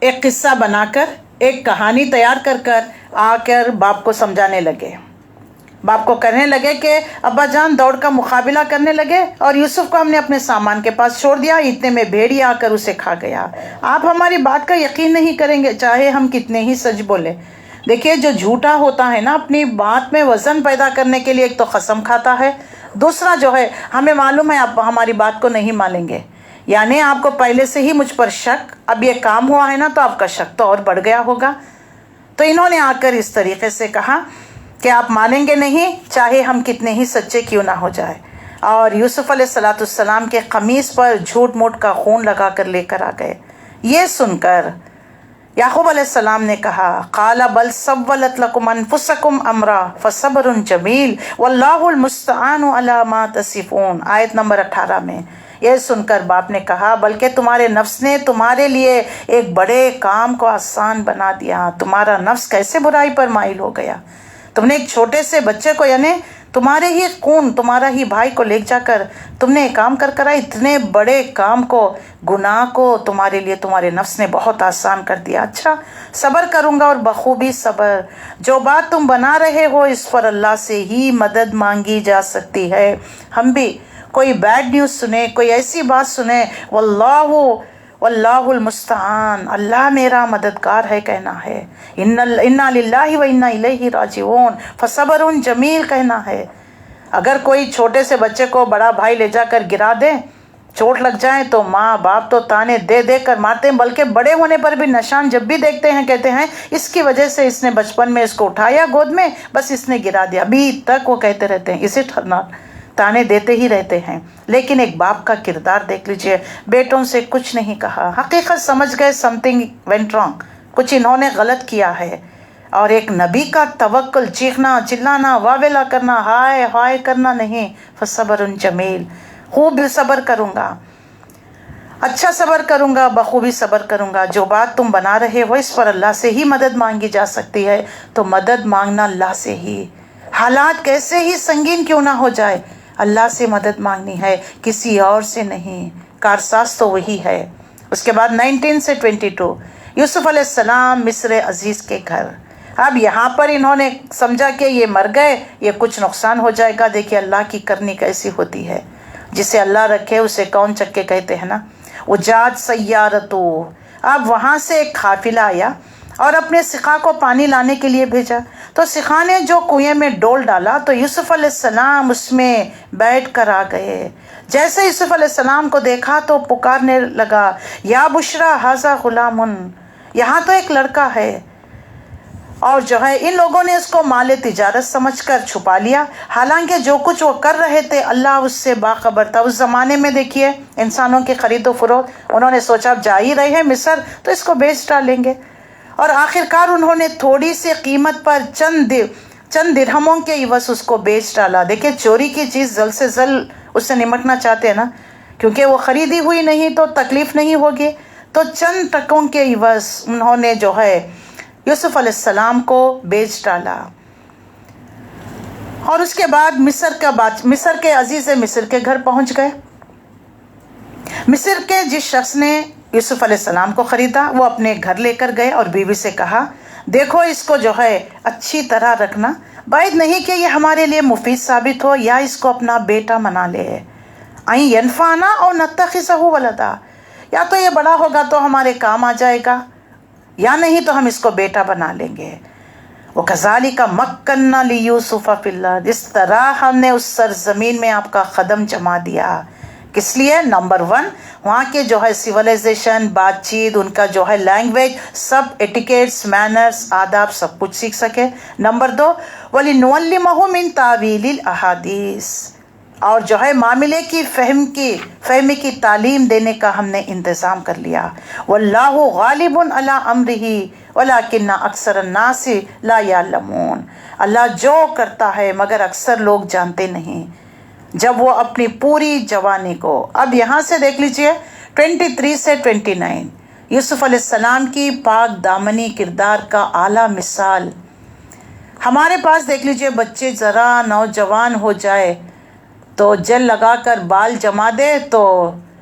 ایک قصہ بنا کر ایک کہانی تیار کر آ کر باپ کو سمجھانے لگے، باپ کو کہنے لگے کہ ابا جان دوڑ کا مقابلہ کرنے لگے اور یوسف کو ہم نے اپنے سامان کے پاس چھوڑ دیا، اتنے میں بھیڑیا آ کر اسے کھا گیا۔ آپ ہماری بات کا یقین نہیں کریں گے چاہے ہم کتنے ہی سچ بولیں۔ دیکھیے جو جھوٹا ہوتا ہے نا اپنی بات میں وزن پیدا کرنے کے لیے ایک تو قسم کھاتا ہے، دوسرا جو ہے ہمیں معلوم ہے آپ ہماری بات کو نہیں مانیں گے، یعنی آپ کو پہلے سے ہی مجھ پر شک، اب یہ کام ہوا ہے نا تو آپ کا شک تو اور بڑھ گیا ہوگا۔ تو انہوں نے آ کر اس طریقے سے کہا کہ آپ مانیں گے نہیں چاہے ہم کتنے ہی سچے کیوں نہ ہو جائے، اور یوسف علیہ السلام کے قمیص پر جھوٹ موٹ کا خون لگا کر لے کر آ گئے۔ یہ سن کر یعقوب علیہ السلام نے کہا قال بل سولت لكم انفسكم امرا فصبر جمیل واللہ المستعان علی ما تصفون، آیت نمبر 18 میں۔ یہ سن کر باپ نے کہا بلکہ تمہارے نفس نے تمہارے لیے ایک بڑے کام کو آسان بنا دیا، تمہارا نفس کیسے برائی پر مائل ہو گیا، تم نے ایک چھوٹے سے بچے کو یعنی تمہارے ہی خون تمہارا ہی بھائی کو لے جا کر تم نے ایک کام کر اتنے بڑے کام کو، گناہ کو تمہارے لیے تمہارے نفس نے بہت آسان کر دیا۔ اچھا صبر کروں گا اور بخوبی صبر، جو بات تم بنا رہے ہو اس پر اللہ سے ہی مدد مانگی جا سکتی ہے۔ ہم بھی کوئی بیڈ نیوز سنے، کوئی ایسی بات سنے، واللہ المستعان، اللہ میرا مددگار ہے کہنا ہے، انا للہ و انا الیہ راجعون، فصبر جمیل کہنا ہے۔ اگر کوئی چھوٹے سے بچے کو بڑا بھائی لے جا کر گرا دے، چوٹ لگ جائے تو ماں باپ تو تانے دے دے کر مارتے ہیں، بلکہ بڑے ہونے پر بھی نشان جب بھی دیکھتے ہیں کہتے ہیں اس کی وجہ سے اس نے بچپن میں اس کو اٹھایا گود میں، بس اس نے گرا دیا، ابھی تک وہ کہتے رہتے ہیں اسے تانے دیتے ہی رہتے ہیں۔ لیکن ایک باپ کا کردار دیکھ لیجئے، بیٹوں سے کچھ نہیں کہا، حقیقت سمجھ گئے something went wrong، کچھ انہوں نے غلط کیا ہے، اور ایک نبی کا توکل، چیخنا چلانا واویلا کرنا ہائے ہائے کرنا نہیں، فصبر جمیل، خوب صبر کروں گا، اچھا صبر کروں گا، بخوبی صبر کروں گا، جو بات تم بنا رہے ہو اس پر اللہ سے ہی مدد مانگی جا سکتی ہے، تو مدد مانگنا اللہ سے ہی، حالات کیسے ہی سنگین کیوں نہ ہو جائے اللہ سے مدد مانگنی ہے، کسی اور سے نہیں، کارساز تو وہی ہے۔ اس کے بعد 19 سے 22، یوسف علیہ السلام مصر عزیز کے گھر. اب یہاں پر انہوں نے سمجھا کہ یہ مر گئے، یہ کچھ نقصان ہو جائے گا. دیکھیے اللہ کی کرنی کیسی ہوتی ہے، جسے اللہ رکھے اسے کون چکے کہتے ہیں نا. وجاد سیارتو، اب وہاں سے ایک قافلہ آیا اور اپنے سقا کو پانی لانے کے لیے بھیجا. تو سقا نے جو کنویں میں ڈول ڈالا تو یوسف علیہ السلام اس میں بیٹھ کر آ گئے. جیسے یوسف علیہ السلام کو دیکھا تو پکارنے لگا، یا بشرا ھذا غلام، یہاں تو ایک لڑکا ہے. اور جو ہے ان لوگوں نے اس کو مال تجارت سمجھ کر چھپا لیا، حالانکہ جو کچھ وہ کر رہے تھے اللہ اس سے باخبر تھا. اس زمانے میں دیکھیے انسانوں کی خرید و فروخت، انہوں نے سوچا اب جا ہی رہے ہیں مصر تو اس کو بیچ ڈالیں گے، اور آخرکار انہوں نے تھوڑی سی قیمت پر چند درہموں کے عوض اس کو بیچ ڈالا. دیکھیے چوری کی چیز جلد سے جلد اس سے نمٹنا چاہتے ہیں نا، کیونکہ وہ خریدی ہوئی نہیں تو تکلیف نہیں ہوگی. تو چند ٹکوں کے عوض انہوں نے جو ہے یوسف علیہ السلام کو بیچ ڈالا. اور اس کے بعد مصر کے عزیز مصر کے گھر پہنچ گئے. مصر کے جس شخص نے یوسف علیہ السلام کو خریدا وہ اپنے گھر لے کر گئے اور بیوی سے کہا دیکھو اس کو جو ہے اچھی طرح رکھنا، بعید نہیں کہ یہ ہمارے لیے مفید ثابت ہو یا اس کو اپنا بیٹا بنا لے. این ینفعنا او نتخذہ ولدا، یا تو یہ بڑا ہوگا تو ہمارے کام آ جائے گا یا نہیں تو ہم اس کو بیٹا بنا لیں گے. وَكَذَلِكَ مَكَّنَّا لِيُوسُفَ فِي الْأَرْضِ، اس طرح ہم نے اس سرزمین میں آپ کا قدم جما دیا. کس لیے؟ نمبر 1 وہاں کے جو ہے سویلائزیشن، بات چیت، ان کا جو ہے لینگویج، سب ایٹیکیٹس، مینرز، آداب سب کچھ سیکھ سکے. نمبر 2 وَلِنُعَلِّمَهُ مِن تَأْوِيلِ الْأَحَادِيثِ، اور جو ہے معاملے کی فہمی کی تعلیم دینے کا ہم نے انتظام کر لیا. واللہ غالب علی امرہ ولکن اکثر الناس لا یعلمون، اللہ جو کرتا ہے مگر اکثر لوگ جانتے نہیں. جب وہ اپنی پوری جوانی کو، اب یہاں سے دیکھ لیجئے 23 سے 29 یوسف علیہ السلام کی پاک دامنی کردار کا اعلیٰ مثال. ہمارے پاس دیکھ لیجئے بچے ذرا نوجوان ہو جائے تو جل لگا کر بال جما دے تو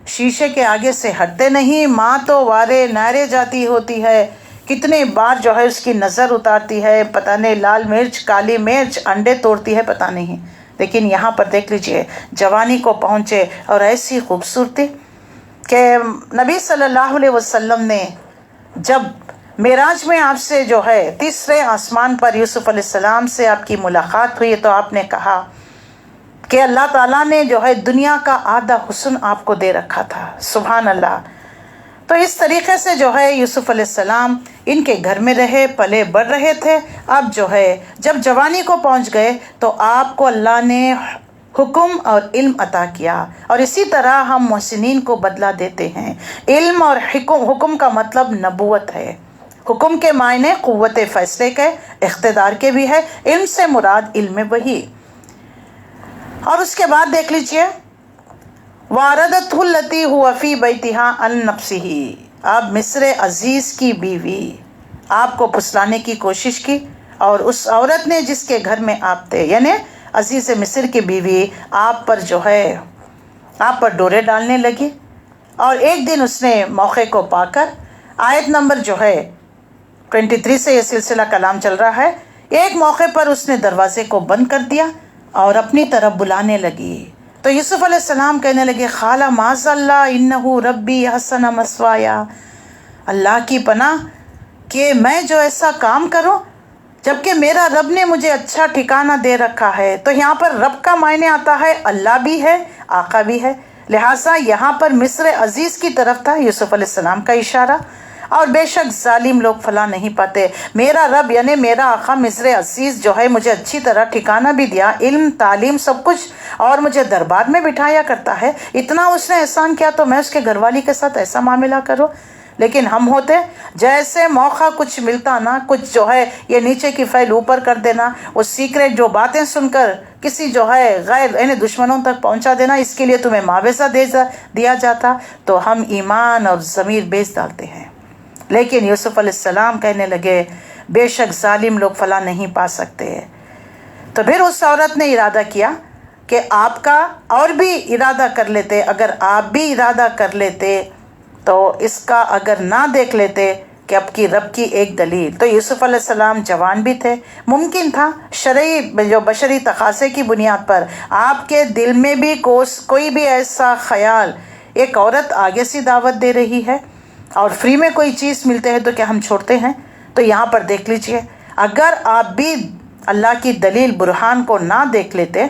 شیشے کے آگے سے ہٹتے نہیں، ماں تو وارے نعرے جاتی ہوتی ہے، کتنے بار جو ہے اس کی نظر اتارتی ہے، پتہ نہیں لال مرچ، کالی مرچ، انڈے توڑتی ہے، پتہ نہیں. لیکن یہاں پر دیکھ لیجئے جوانی کو پہنچے اور ایسی خوبصورتی کہ نبی صلی اللہ علیہ وسلم نے جب معراج میں آپ سے جو ہے تیسرے آسمان پر یوسف علیہ السلام سے آپ کی ملاقات ہوئی تو آپ نے کہا کہ اللہ تعالیٰ نے جو ہے دنیا کا آدھا حسن آپ کو دے رکھا تھا. سبحان اللہ. تو اس طریقے سے جو ہے یوسف علیہ السلام ان کے گھر میں رہے، پلے بڑھ رہے تھے. اب جو ہے جب جوانی کو پہنچ گئے تو آپ کو اللہ نے حکم اور علم عطا کیا، اور اسی طرح ہم محسنین کو بدلہ دیتے ہیں. علم اور حکم کا مطلب نبوت ہے. حکم کے معنی قوت فیصلے کے، اقتدار کے بھی ہے. علم سے مراد علم وحی. اور اس کے بعد دیکھ لیجئے وَارَدَتْهُ الَّتِي هُوَ فِي بَيْتِهَا عَن نَفْسِهِ، اب مصر عزیز کی بیوی آپ کو پھسلانے کی کوشش کی، اور اس عورت نے جس کے گھر میں آپ تھے، یعنی عزیز مصر کی بیوی آپ پر جو ہے آپ پر ڈورے ڈالنے لگی. اور ایک دن اس نے موقع کو پا کر، آیت نمبر جو ہے 23 سے یہ سلسلہ کلام چل رہا ہے، ایک موقع پر اس نے دروازے کو بند کر دیا اور اپنی طرف بلانے لگی. تو یوسف علیہ السلام کہنے لگے خالہ معاذ اللہ انہ ربی حسن مثوایا، اللہ کی پناہ کہ میں جو ایسا کام کروں جبکہ میرا رب نے مجھے اچھا ٹھکانہ دے رکھا ہے. تو یہاں پر رب کا معنی آتا ہے اللہ بھی ہے، آقا بھی ہے، لہٰذا یہاں پر مصر عزیز کی طرف تھا یوسف علیہ السلام کا اشارہ. اور بے شک ظالم لوگ فلاں نہیں پاتے، میرا رب یعنی میرا آقا مصر عزیز جو ہے مجھے اچھی طرح ٹھکانہ بھی دیا، علم، تعلیم، سب کچھ، اور مجھے دربار میں بٹھایا کرتا ہے. اتنا اس نے احسان کیا تو میں اس کے گھر والی کے ساتھ ایسا معاملہ کروں. لیکن ہم ہوتے جیسے موقع کچھ ملتا نا، کچھ جو ہے یہ نیچے کی فائل اوپر کر دینا، وہ سیکریٹ جو باتیں سن کر کسی جو ہے غیر یعنی دشمنوں تک پہنچا دینا، اس کے لیے تمہیں معاوضہ دیا جاتا، تو ہم ایمان اور ضمیر بیچ ڈالتے ہیں. لیکن یوسف علیہ السلام کہنے لگے بے شک ظالم لوگ فلاں نہیں پا سکتے. تو پھر اس عورت نے ارادہ کیا کہ آپ کا اور بھی ارادہ کر لیتے، اگر آپ بھی ارادہ کر لیتے تو اس کا اگر نہ دیکھ لیتے کہ اب کی رب کی ایک دلیل. تو یوسف علیہ السلام جوان بھی تھے، ممکن تھا شرعی جو بشری تقاضے کی بنیاد پر آپ کے دل میں بھی کوئی بھی ایسا خیال، ایک عورت آگے سے دعوت دے رہی ہے اور فری میں کوئی چیز ملتے ہیں تو کیا ہم چھوڑتے ہیں؟ تو یہاں پر دیکھ لیجئے، اگر آپ بھی اللہ کی دلیل برہان کو نہ دیکھ لیتے،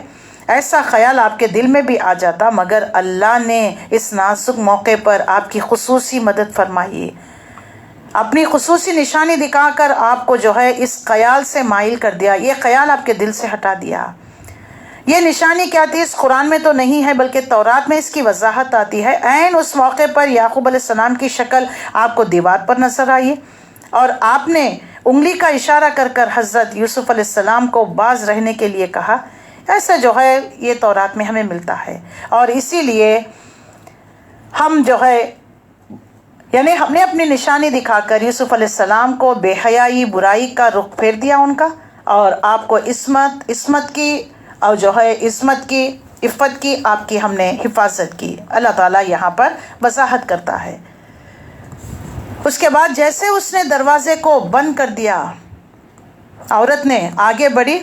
ایسا خیال آپ کے دل میں بھی آ جاتا، مگر اللہ نے اس نازک موقع پر آپ کی خصوصی مدد فرمائی، اپنی خصوصی نشانی دکھا کر آپ کو جو ہے اس خیال سے مائل کر دیا، یہ خیال آپ کے دل سے ہٹا دیا. یہ نشانی کیا تھی؟ اس قرآن میں تو نہیں ہے بلکہ تورات میں اس کی وضاحت آتی ہے. عین اس موقع پر یعقوب علیہ السلام کی شکل آپ کو دیوار پر نظر آئی اور آپ نے انگلی کا اشارہ کر کر حضرت یوسف علیہ السلام کو باز رہنے کے لیے کہا. ایسا جو ہے یہ تورات میں ہمیں ملتا ہے، اور اسی لیے ہم جو ہے یعنی ہم نے اپنی نشانی دکھا کر یوسف علیہ السلام کو بے حیائی، برائی کا رخ پھیر دیا ان کا، اور آپ کو عصمت کی اور جو ہے عصمت کی، عفت کی آپ کی ہم نے حفاظت کی. اللہ تعالیٰ یہاں پر وضاحت کرتا ہے. اس کے بعد جیسے اس نے دروازے کو بند کر دیا، عورت نے آگے بڑھی.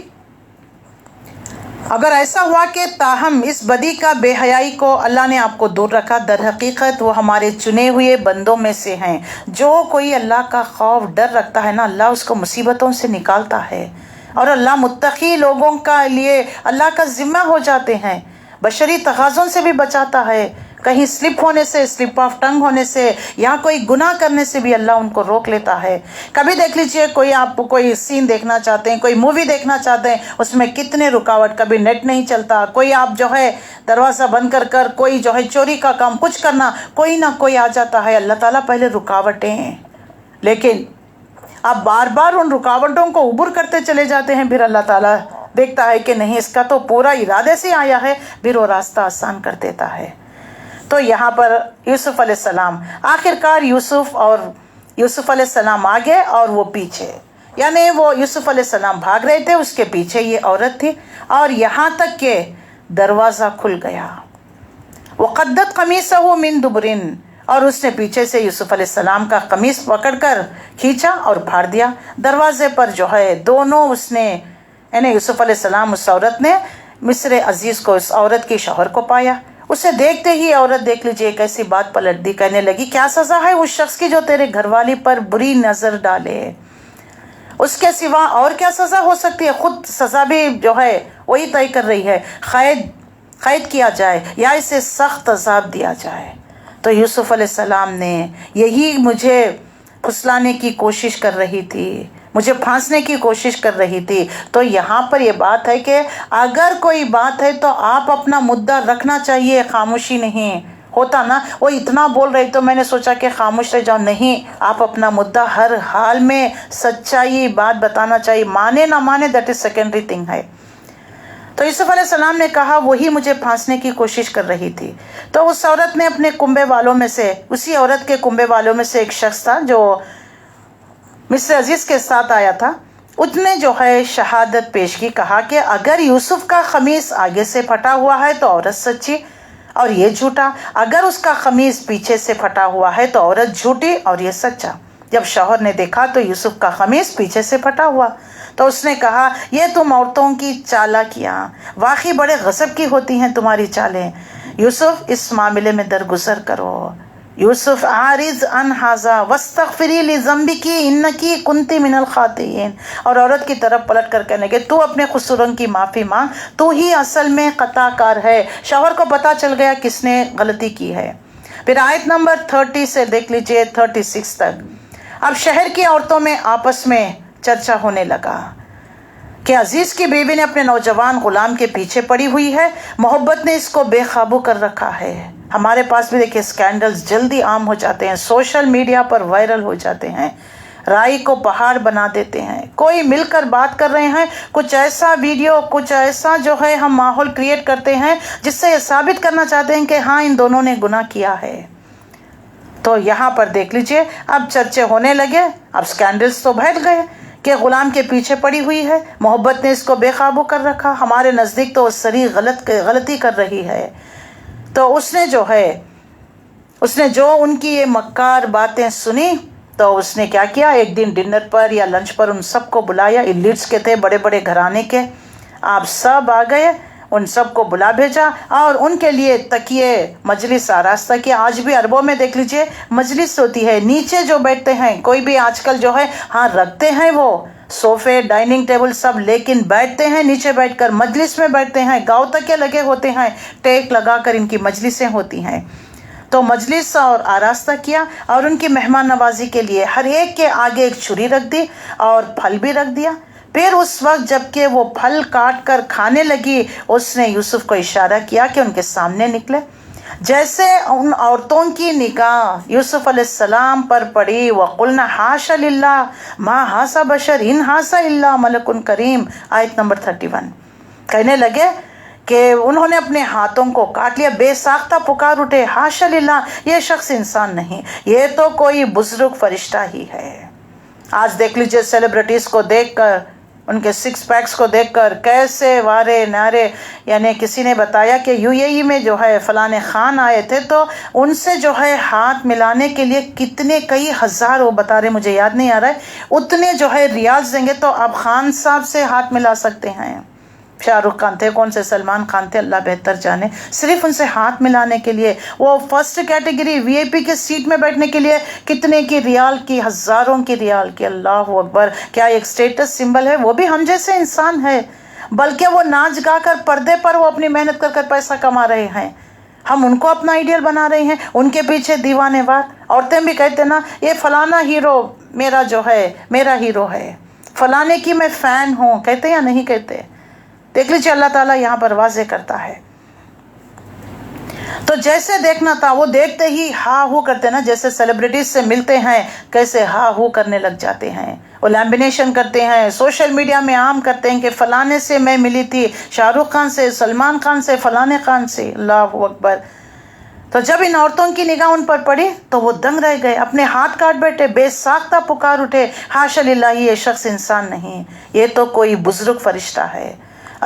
اگر ایسا ہوا کہ تاہم اس بدی کا، بے حیائی کو اللہ نے آپ کو دور رکھا، در حقیقت وہ ہمارے چنے ہوئے بندوں میں سے ہیں. جو کوئی اللہ کا خوف ڈر رکھتا ہے نا، اللہ اس کو مصیبتوں سے نکالتا ہے، اور اللہ متقی لوگوں کا لیے اللہ کا ذمہ ہو جاتے ہیں، بشری تقاضوں سے بھی بچاتا ہے، کہیں سلپ ہونے سے، سلپ آف ٹنگ ہونے سے، یا کوئی گناہ کرنے سے بھی اللہ ان کو روک لیتا ہے. کبھی دیکھ لیجئے آپ کوئی سین دیکھنا چاہتے ہیں، کوئی مووی دیکھنا چاہتے ہیں، اس میں کتنے رکاوٹ، کبھی نیٹ نہیں چلتا، کوئی آپ جو ہے دروازہ بند کر کر کوئی جو ہے چوری کا کام کچھ کرنا، کوئی نہ کوئی آ جاتا ہے. اللہ تعالیٰ پہلے رکاوٹیں ہیں، لیکن آپ بار بار ان رکاوٹوں کو عبور کرتے چلے جاتے ہیں، پھر اللہ تعالیٰ دیکھتا ہے کہ نہیں، اس کا تو پورا ارادے سے آیا ہے، پھر وہ راستہ آسان کر دیتا ہے. تو یہاں پر یوسف علیہ السلام آخرکار یوسف علیہ السلام آگے اور وہ پیچھے، یعنی وہ یوسف علیہ السلام بھاگ رہے تھے، اس کے پیچھے یہ عورت تھی، اور یہاں تک کہ دروازہ کھل گیا. وقدت قمیصہ من دبر، اور اس نے پیچھے سے یوسف علیہ السلام کا قمیص پکڑ کر کھینچا اور پھاڑ دیا. دروازے پر جو ہے دونوں اس نے، یعنی یوسف علیہ السلام، اس عورت نے مصر عزیز کو، اس عورت کے شوہر کو پایا. اسے دیکھتے ہی عورت دیکھ لیجیے ایک ایسی بات پلٹ دی، کہنے لگی کیا سزا ہے اس شخص کی جو تیرے گھر والی پر بری نظر ڈالے؟ اس کے سوا اور کیا سزا ہو سکتی ہے؟ خود سزا بھی جو ہے وہی طے کر رہی ہے، قید کیا جائے یا اسے سخت عذاب دیا جائے. تو یوسف علیہ السلام نے یہی مجھے پھسلانے کی کوشش کر رہی تھی، مجھے پھانسنے کی کوشش کر رہی تھی. تو یہاں پر یہ بات ہے کہ اگر کوئی بات ہے تو آپ اپنا مدعا رکھنا چاہیے، خاموشی نہیں. ہوتا نا وہ اتنا بول رہی تو میں نے سوچا کہ خاموش رہ جاؤ، نہیں، آپ اپنا مدعا ہر حال میں سچائی بات بتانا چاہیے، مانے نہ مانے دیٹ از سیکنڈری تھنگ ہے. تو یوسف علیہ السلام نے کہا وہی مجھے پھانسنے کی کوشش کر رہی تھی. تو اس عورت نے اپنے کنبے والوں میں سے، اسی عورت کے کنبے والوں میں سے ایک شخص تھا جو مصر عزیز کے ساتھ آیا تھا، اس نے جو ہے شہادت پیش کی، کہا کہ اگر یوسف کا قمیص آگے سے پھٹا ہوا ہے تو عورت سچی اور یہ جھوٹا، اگر اس کا قمیص پیچھے سے پھٹا ہوا ہے تو عورت جھوٹی اور یہ سچا. جب شوہر نے دیکھا تو یوسف کا قمیص پیچھے سے پھٹا ہوا، تو اس نے کہا یہ تم عورتوں کی چالاکیاں واقعی بڑے غضب کی ہوتی ہیں تمہاری چالیں. یوسف اس معاملے میں درگزر کرو. یوسف عارض عن ھذا واستغفری لذنبک انکی کنت من الخاطئین. اور عورت کی طرف پلٹ کر کہنے کہ تو اپنے قصوروں کی معافی مانگ، تو ہی اصل میں خطا کار ہے. شوہر کو پتہ چل گیا کس نے غلطی کی ہے. پھر آیت نمبر 30 سے دیکھ لیجئے 36 تک. اب شہر کی عورتوں میں آپس میں چرچا ہونے لگا کہ عزیز کی بیوی نے اپنے نوجوان غلام کے پیچھے پڑی ہوئی ہے، محبت نے اس کو بے قابو کر رکھا ہے. ہمارے پاس بھی دیکھیں اسکینڈلز جلدی عام ہو جاتے ہیں، سوشل میڈیا پر وائرل ہو جاتے ہیں، رائی کو پہاڑ بنا دیتے ہیں. کوئی مل کر بات کر رہے ہیں، کچھ ایسا ویڈیو، کچھ ایسا جو ہے ہم ماحول کریٹ کرتے ہیں جس سے یہ ثابت کرنا چاہتے ہیں کہ ہاں ان دونوں نے گناہ کیا ہے. تو یہاں پر دیکھ لیجئے اب چرچے ہونے لگے، اب اسکینڈلز تو بھڑ گئے کہ غلام کے پیچھے پڑی ہوئی ہے، محبت نے اس کو بے قابو کر رکھا، ہمارے نزدیک تو صریح غلطی کر رہی ہے. تو اس نے جو ان کی یہ مکار باتیں سنی تو اس نے کیا کیا، ایک دن ڈنر پر یا لنچ پر ان سب کو بلایا، ایلیٹس کے تھے، بڑے بڑے گھرانے کے، آپ سب آ گئے، ان سب کو بلا بھیجا اور ان کے لیے تکیے مجلس آراستہ کیا۔ آج بھی عربوں میں دیکھ لیجئے مجلس ہوتی ہے، نیچے جو بیٹھتے ہیں، کوئی بھی آج کل جو ہے ہاں رکھتے ہیں وہ صوفے ڈائننگ ٹیبل سب، لیکن بیٹھتے ہیں نیچے بیٹھ کر، مجلس میں بیٹھتے ہیں، گاؤں تک کے لگے ہوتے ہیں، ٹیک لگا کر ان کی مجلسیں ہوتی ہیں۔ تو مجلس اور آراستہ کیا اور ان کی مہمان نوازی کے لیے ہر ایک کے آگے ایک چھری رکھ دی اور پھل بھی رکھ دیا۔ پھر اس وقت جب کہ وہ پھل کاٹ کر کھانے لگی، اس نے یوسف کو اشارہ کیا کہ ان کے سامنے نکلے۔ جیسے ان عورتوں کی نگاہ یوسف علیہ السلام پر پڑی، وَقُلْنَا حَاشَ لِلَّهِ مَا هَٰذَا بَشَرٌ إِنْ هَٰذَا إِلَّا مَلَكٌ کریم، آیت نمبر 31۔ کہنے لگے کہ انہوں نے اپنے ہاتھوں کو کاٹ لیا، بے ساختہ پکار اٹھے، حاشا للہ، یہ شخص انسان نہیں، یہ تو کوئی بزرگ فرشتہ ہی ہے۔ آج دیکھ لیجئے سیلیبریٹیز کو دیکھ کر، ان کے سکس پیکس کو دیکھ کر کیسے وارے نعرے، یعنی کسی نے بتایا کہ یو اے ای میں جو ہے فلاں خان آئے تھے تو ان سے جو ہے ہاتھ ملانے کے لیے کتنے کئی ہزار، وہ بتا رہے مجھے یاد نہیں آ رہا ہے، اتنے جو ہے ریاض دیں گے تو اب خان صاحب سے ہاتھ ملا سکتے ہیں۔ شاہ رخ خان تھے، کون سے سلمان خان تھے، اللہ بہتر جانے، صرف ان سے ہاتھ ملانے کے لیے، وہ فرسٹ کیٹیگری وی آئی پی کے سیٹ میں بیٹھنے کے لیے کتنے کی ریال کی، ہزاروں کی ریال کی، اللہ اکبر، کیا ایک سٹیٹس سمبل ہے، وہ بھی ہم جیسے انسان ہے، بلکہ وہ ناچ گا کر پردے پر وہ اپنی محنت کر کر پیسہ کما رہے ہیں، ہم ان کو اپنا آئیڈیل بنا رہے ہیں، ان کے پیچھے دیوانے وار۔ عورتیں بھی کہتے نا یہ فلانا ہیرو میرا جو ہے میرا ہیرو ہے، فلانے کی میں فین ہوں، کہتے یا نہیں کہتے؟ دیکھ لیجیے اللہ تعالیٰ یہاں پر واضح کرتا ہے۔ تو جیسے دیکھنا تھا وہ دیکھتے ہی ہا ہو کرتے نا، جیسے سیلیبریٹیز سے ملتے ہیں کیسے ہا ہو کرنے لگ جاتے ہیں، وہ لیمبینیشن کرتے ہیں، سوشل میڈیا میں عام کرتے ہیں کہ فلانے سے میں ملی تھی، شاہ رخ خان سے، سلمان خان سے، فلانے خان سے، اللہ اکبر۔ تو جب ان عورتوں کی نگاہ ان پر پڑی تو وہ دنگ رہ گئے، اپنے ہاتھ کاٹ بیٹھے، بے ساختہ پکار اٹھے، حاشا للہ، یہ شخص انسان نہیں، یہ تو کوئی بزرگ فرشتہ ہے۔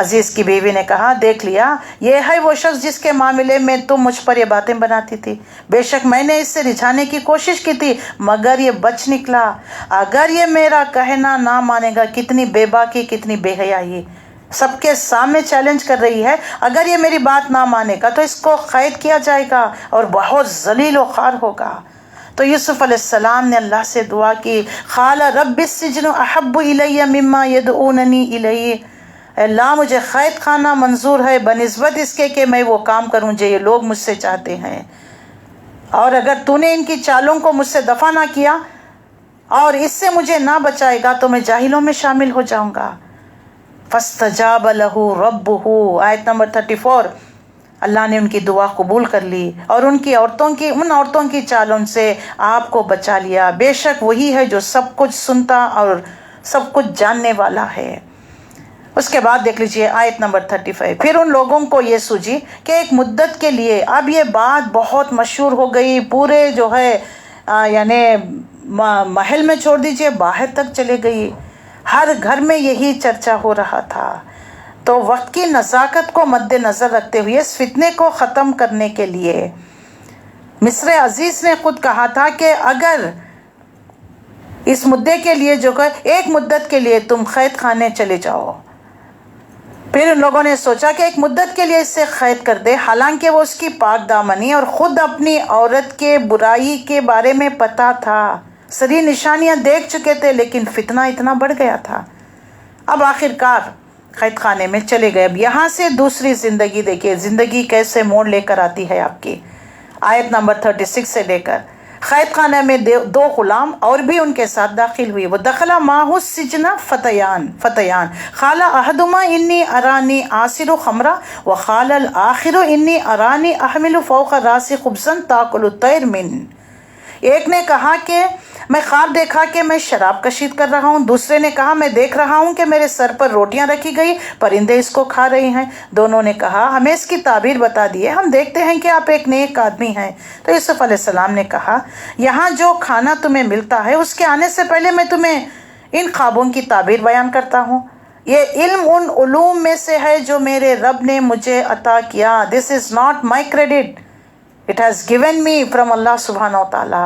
عزیز کی بیوی نے کہا، دیکھ لیا، یہ ہے وہ شخص جس کے معاملے میں تم مجھ پر یہ باتیں بناتی تھی، بے شک میں نے اس سے رجھانے کی کوشش کی تھی مگر یہ بچ نکلا، اگر یہ میرا کہنا نہ مانے گا، کتنی بے باکی، کتنی بے حیائی، سب کے سامنے چیلنج کر رہی ہے، اگر یہ میری بات نہ مانے گا تو اس کو قید کیا جائے گا اور بہت ذلیل و خوار ہوگا۔ تو یوسف علیہ السلام نے اللہ سے دعا کی، قال رب السجن احب الی مما یدعوننی الیہ، اللہ مجھے قید خانہ منظور ہے بنسبت اس کے کہ میں وہ کام کروں جو یہ لوگ مجھ سے چاہتے ہیں، اور اگر تو نے ان کی چالوں کو مجھ سے دفع نہ کیا اور اس سے مجھے نہ بچائے گا تو میں جاہلوں میں شامل ہو جاؤں گا۔ فاستجاب لہ ربہ، آیت نمبر 34۔ اللہ نے ان کی دعا قبول کر لی اور ان عورتوں کی چالوں سے آپ کو بچا لیا، بے شک وہی ہے جو سب کچھ سنتا اور سب کچھ جاننے والا ہے۔ اس کے بعد دیکھ لیجئے آیت نمبر 35۔ پھر ان لوگوں کو یہ سوجی کہ ایک مدت کے لیے، اب یہ بات بہت مشہور ہو گئی، پورے جو ہے یعنی محل میں چھوڑ دیجئے باہر تک چلے گئی، ہر گھر میں یہی چرچا ہو رہا تھا۔ تو وقت کی نزاکت کو مد نظر رکھتے ہوئے اس فتنے کو ختم کرنے کے لیے مصر عزیز نے خود کہا تھا کہ اگر اس مدعے کے لیے جو کہ ایک مدت کے لیے تم قید خانے چلے جاؤ، پھر ان لوگوں نے سوچا کہ ایک مدت کے لیے اس سے قید کر دے، حالانکہ وہ اس کی پاک دامنی اور خود اپنی عورت کے برائی کے بارے میں پتا تھا، سری نشانیاں دیکھ چکے تھے، لیکن فتنہ اتنا بڑھ گیا تھا۔ اب آخر کار قید خانے میں چلے گئے۔ اب یہاں سے دوسری زندگی دیکھیے، زندگی کیسے موڑ لے کر آتی ہے آپ کی۔ آیت نمبر 36 سے لے کر قید خانہ میں 2 غلام اور بھی ان کے ساتھ داخل ہوئی۔ وہ دخلا معہ السجن فتیان قال احدهما انی ارانی آصر خمرا وقال الاخر انی ارانی احمل فوق راسی خبزا تاکل الطیر من۔ ایک نے کہا کہ میں خواب دیکھا کہ میں شراب کشید کر رہا ہوں، دوسرے نے کہا میں دیکھ رہا ہوں کہ میرے سر پر روٹیاں رکھی گئی، پرندے اس کو کھا رہے ہیں۔ دونوں نے کہا ہمیں اس کی تعبیر بتا دیے، ہم دیکھتے ہیں کہ آپ ایک نیک آدمی ہیں۔ تو یوسف علیہ السلام نے کہا یہاں جو کھانا تمہیں ملتا ہے اس کے آنے سے پہلے میں تمہیں ان خوابوں کی تعبیر بیان کرتا ہوں۔ یہ علم ان علوم میں سے ہے جو میرے رب نے مجھے عطا کیا۔ This is not my credit, It has given me from Allah subhanahu wa ta'ala.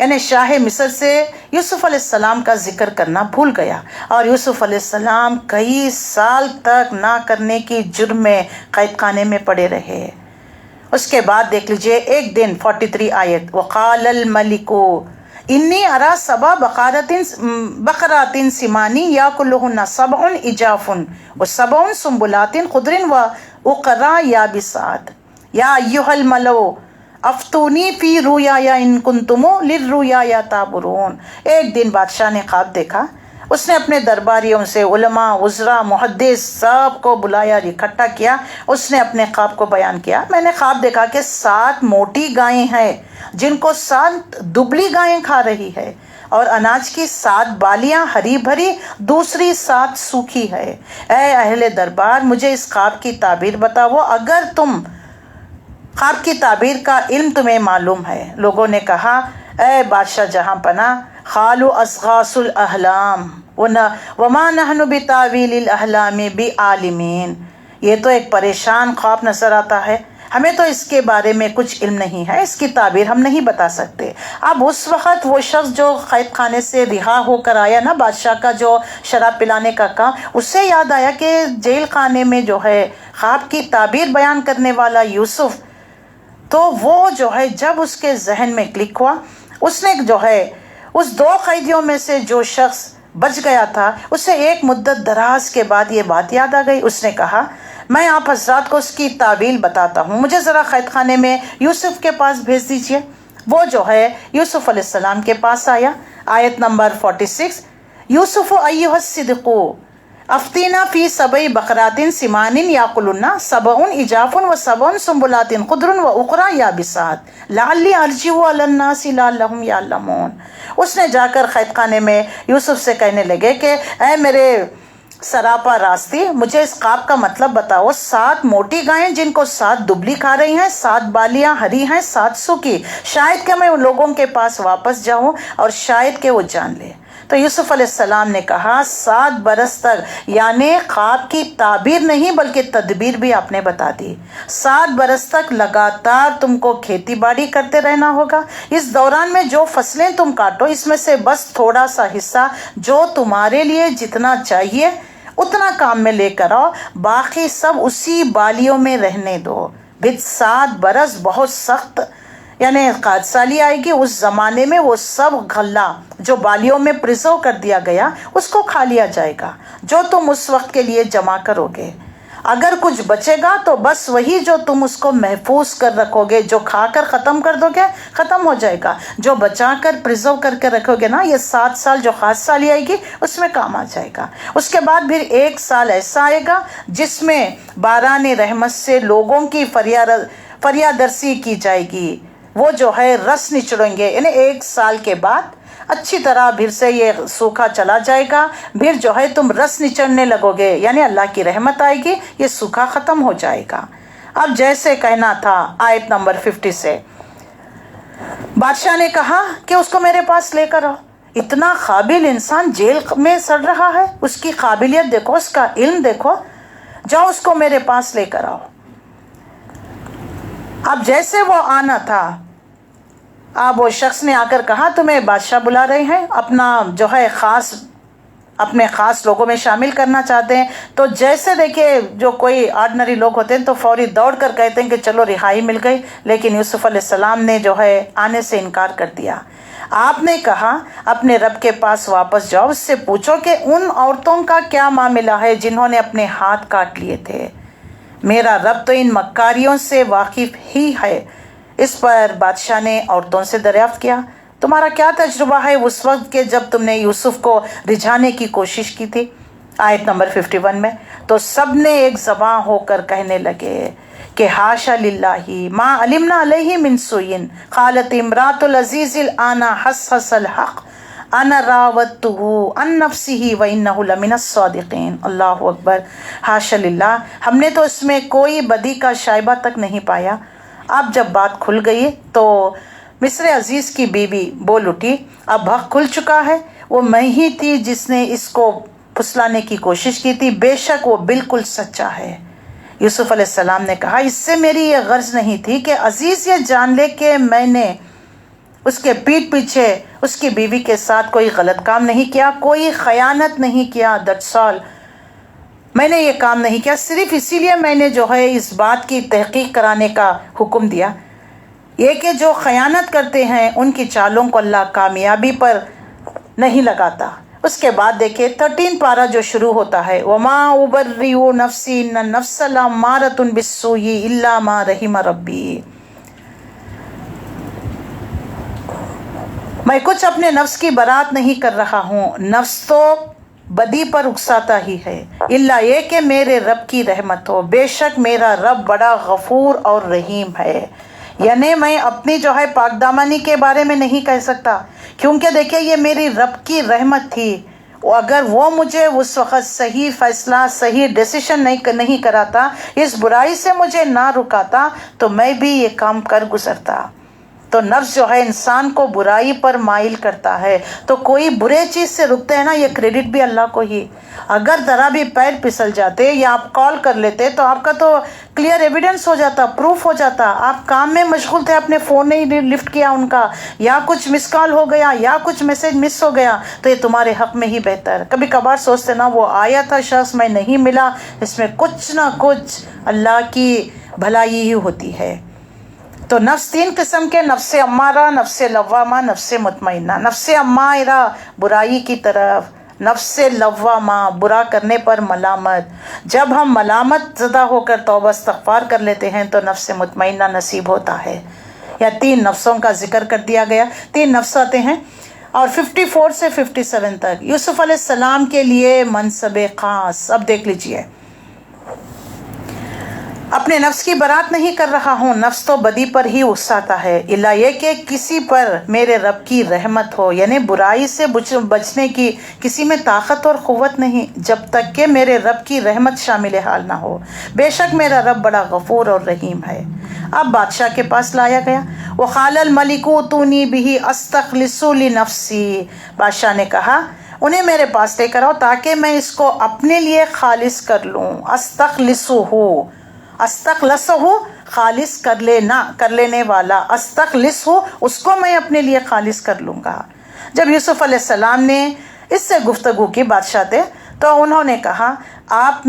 یعنی شاہ مصر سے یوسف علیہ السلام کا ذکر کرنا بھول گیا، اور یوسف علیہ السلام کئی سال تک نہ کرنے کی جرم میں قید خانے میں پڑے رہے۔ اس کے بعد دیکھ لیجئے ایک دن 43 آیت، وقال الملک انی ارا سبع بقرات سمان یاکلہن سبع عجاف وسبع سنبلات خضر واخر یابسات یا ایھا الملأ افتونی فی رؤیایا ان کنتم للرؤیا تعبرون۔ ایک دن بادشاہ نے خواب دیکھا، اس نے اپنے درباریوں سے علماء، وزراء، محدث سب کو بلایا، اکٹھا کیا، اس نے اپنے خواب کو بیان کیا۔ میں نے خواب دیکھا کہ 7 موٹی گائیں ہیں جن کو 7 دبلی گائیں کھا رہی ہے، اور اناج کی 7 بالیاں ہری بھری، دوسری 7 سوکھی ہے۔ اے اہل دربار، مجھے اس خواب کی تعبیر بتاؤ اگر تم خواب کی تعبیر کا علم تمہیں معلوم ہے۔ لوگوں نے کہا اے بادشاہ جہاں پناہ، قالوا اضغاث الاحلام وما نحن بتاویل الاحلام بعالمین، یہ تو ایک پریشان خواب نظر آتا ہے، ہمیں تو اس کے بارے میں کچھ علم نہیں ہے، اس کی تعبیر ہم نہیں بتا سکتے۔ اب اس وقت وہ شخص جو قید خانے سے رہا ہو کر آیا نا، بادشاہ کا جو شراب پلانے کا کام، اس سے یاد آیا کہ جیل خانے میں جو ہے خواب کی تعبیر بیان کرنے والا یوسف، تو وہ جو ہے جب اس کے ذہن میں کلک ہوا، اس نے جو ہے اس 2 قیدیوں میں سے جو شخص بچ گیا تھا، اسے ایک مدت دراز کے بعد یہ بات یاد آ گئی۔ اس نے کہا میں آپ حضرات کو اس کی تعبیر بتاتا ہوں، مجھے ذرا قید خانے میں یوسف کے پاس بھیج دیجئے۔ وہ جو ہے یوسف علیہ السلام کے پاس آیا۔ آیت نمبر 46، یوسف ایھا الصدیق افتینا فی 7 بقرات سمان یاکلن سبع عجاف وسبع سنبلات خضر واخر یابسات لعلی ارجع الی الناس لعلہم یعلمون۔ اس نے جا کر قید خانے میں یوسف سے کہنے لگے کہ اے میرے سراپا راستی، مجھے اس خواب کا مطلب بتاؤ۔ 7 موٹی گائیں جن کو 7 دبلی کھا رہی ہیں، 7 بالیاں ہری ہیں، 7 سوکھی، شاید کہ میں ان لوگوں کے پاس واپس جاؤں اور شاید کہ وہ جان لے۔ تو یوسف علیہ السلام نے کہا 7 برس تک، یعنی خواب کی تعبیر نہیں بلکہ تدبیر بھی آپ نے بتا دی۔ 7 برس تک لگاتار تم کو کھیتی باڑی کرتے رہنا ہوگا۔ اس دوران میں جو فصلیں تم کاٹو، اس میں سے بس تھوڑا سا حصہ جو تمہارے لیے جتنا چاہیے اتنا کام میں لے کر آؤ، باقی سب اسی بالیوں میں رہنے دو۔ 7 برس بہت سخت یعنی قحط سالی آئے گی، اس زمانے میں وہ سب غلہ جو بالیوں میں پرزرو کر دیا گیا اس کو کھا لیا جائے گا جو تم اس وقت کے لیے جمع کرو گے۔ اگر کچھ بچے گا تو بس وہی جو تم اس کو محفوظ کر رکھو گے، جو کھا کر ختم کر دو گے ختم ہو جائے گا، جو بچا کر پرزرو کر کے رکھو گے نا، یہ 7 سال جو قحط سالی آئے گی اس میں کام آ جائے گا۔ اس کے بعد پھر 1 سال ایسا آئے گا جس میں باران رحمت سے لوگوں کی فریادرسی کی جائے گی، وہ جو ہے رس نچڑیں گے، یعنی 1 سال کے بعد اچھی طرح پھر سے یہ سوکھا چلا جائے گا، پھر جو ہے تم رس نچڑنے لگو گے، یعنی اللہ کی رحمت آئے گی، یہ سوکھا ختم ہو جائے گا۔ اب جیسے کہنا تھا آیت نمبر 50 سے، بادشاہ نے کہا کہ اس کو میرے پاس لے کر آؤ۔ اتنا قابل انسان جیل میں سڑ رہا ہے، اس کی قابلیت دیکھو، اس کا علم دیکھو، جاؤ اس کو میرے پاس لے کر آؤ۔ اب جیسے وہ آنا تھا، اب وہ شخص نے آ کر کہا تمہیں بادشاہ بلا رہے ہیں، اپنا جو ہے اپنے خاص لوگوں میں شامل کرنا چاہتے ہیں۔ تو جیسے دیکھیے جو کوئی آرڈنری لوگ ہوتے ہیں تو فوری دوڑ کر کہتے ہیں کہ چلو رہائی مل گئی، لیکن یوسف علیہ السلام نے جو ہے آنے سے انکار کر دیا۔ آپ نے کہا اپنے رب کے پاس واپس جاؤ، اس سے پوچھو کہ ان عورتوں کا کیا معاملہ ہے جنہوں نے اپنے ہاتھ کاٹ لیے تھے، میرا رب تو ان مکاریوں سے واقف ہی ہے۔ اس پر بادشاہ نے عورتوں سے دریافت کیا تمہارا کیا تجربہ ہے اس وقت کے جب تم نے یوسف کو رجھانے کی کوشش کی تھی۔ آیت نمبر 51 میں تو سب نے ایک زباں ہو کر کہنے لگے کہ حاشا للہ ما علمنا علیہ من سوء، قالت امرأۃ العزیز الآن حصحص الحق انا راودته عن نفسه وانه لمن الصادقین۔ اللہ اکبر، حاشا للہ، ہم نے تو اس میں کوئی بدی کا شائبہ تک نہیں پایا۔ اب جب بات کھل گئی تو مصر عزیز کی بیوی بول اٹھی، اب حق کھل چکا ہے، وہ میں ہی تھی جس نے اس کو پھسلانے کی کوشش کی تھی، بے شک وہ بالکل سچا ہے۔ یوسف علیہ السلام نے کہا اس سے میری یہ غرض نہیں تھی کہ عزیز یہ جان لے کہ میں نے اس کے پیٹھ پیچھے اس کی بیوی کے ساتھ کوئی غلط کام نہیں کیا، کوئی خیانت نہیں کیا. That's all. میں نے یہ کام نہیں کیا، صرف اسی لیے میں نے جو ہے اس بات کی تحقیق کرانے کا حکم دیا یہ کہ جو خیانت کرتے ہیں ان کی چالوں کو اللہ کامیابی پر نہیں لگاتا. اس کے بعد دیکھیں 13 پارہ جو شروع ہوتا ہے وما ابرئ نفسی ان النفس لامارۃ بالسوء الا ما رحم ربی. میں کچھ اپنے نفس کی برات نہیں کر رہا ہوں، نفس تو بدی پر اکساتا ہی ہے، الا یہ کہ میرے رب کی رحمت ہو، بے شک میرا رب بڑا غفور اور رحیم ہے. یعنی میں اپنی جو ہے پاک دامنی کے بارے میں نہیں کہہ سکتا، کیونکہ دیکھیں یہ میری رب کی رحمت تھی. اگر وہ مجھے اس وقت صحیح فیصلہ صحیح ڈیسیشن نہیں کراتا، اس برائی سے مجھے نہ رکاتا تو میں بھی یہ کام کر گزرتا. تو نفس جو ہے انسان کو برائی پر مائل کرتا ہے، تو کوئی برے چیز سے رکتے ہیں نا، یہ کریڈٹ بھی اللہ کو ہی. اگر ذرا بھی پیر پھسل جاتے یا آپ کال کر لیتے تو آپ کا تو کلیئر ایویڈنس ہو جاتا، پروف ہو جاتا. آپ کام میں مشغول تھے، آپ نے فون نہیں لفٹ کیا ان کا، یا کچھ مس کال ہو گیا یا کچھ میسج مس ہو گیا، تو یہ تمہارے حق میں ہی بہتر. کبھی کبھار سوچتے نا وہ آیا تھا شخص میں نہیں ملا، اس میں کچھ نہ کچھ اللہ کی بھلائی ہی ہوتی ہے. تو نفس 3 قسم کے، نفس امارہ، نفس لوامہ، نفس مطمئنہ. نفس امارہ برائی کی طرف، نفس لوامہ برا کرنے پر ملامت. جب ہم ملامت زدہ ہو کر توبہ استغفار کر لیتے ہیں تو نفس مطمئنہ نصیب ہوتا ہے. یا 3 نفسوں کا ذکر کر دیا گیا. 3 نفس آتے ہیں اور 54 سے 57 تک یوسف علیہ السلام کے لیے منصب خاص. اب دیکھ لیجئے، اپنے نفس کی برات نہیں کر رہا ہوں، نفس تو بدی پر ہی اکساتا ہے، الا یہ کہ کسی پر میرے رب کی رحمت ہو. یعنی برائی سے بچنے کی کسی میں طاقت اور قوت نہیں جب تک کہ میرے رب کی رحمت شامل حال نہ ہو. بے شک میرا رب بڑا غفور اور رحیم ہے. اب بادشاہ کے پاس لایا گیا. وقال الملک اتونی بہ استخلص لنفسی. بادشاہ نے کہا انہیں میرے پاس لے کر آؤ تاکہ میں اس کو اپنے لیے خالص کر لوں. استخلصہ خالص کر لینے والا، استخلصہ اس کو میں اپنے لیے خالص کر لوں گا. جب یوسف علیہ السلام نے اس سے گفتگو کی بادشاہ تھے تو انہوں نے کہا آپ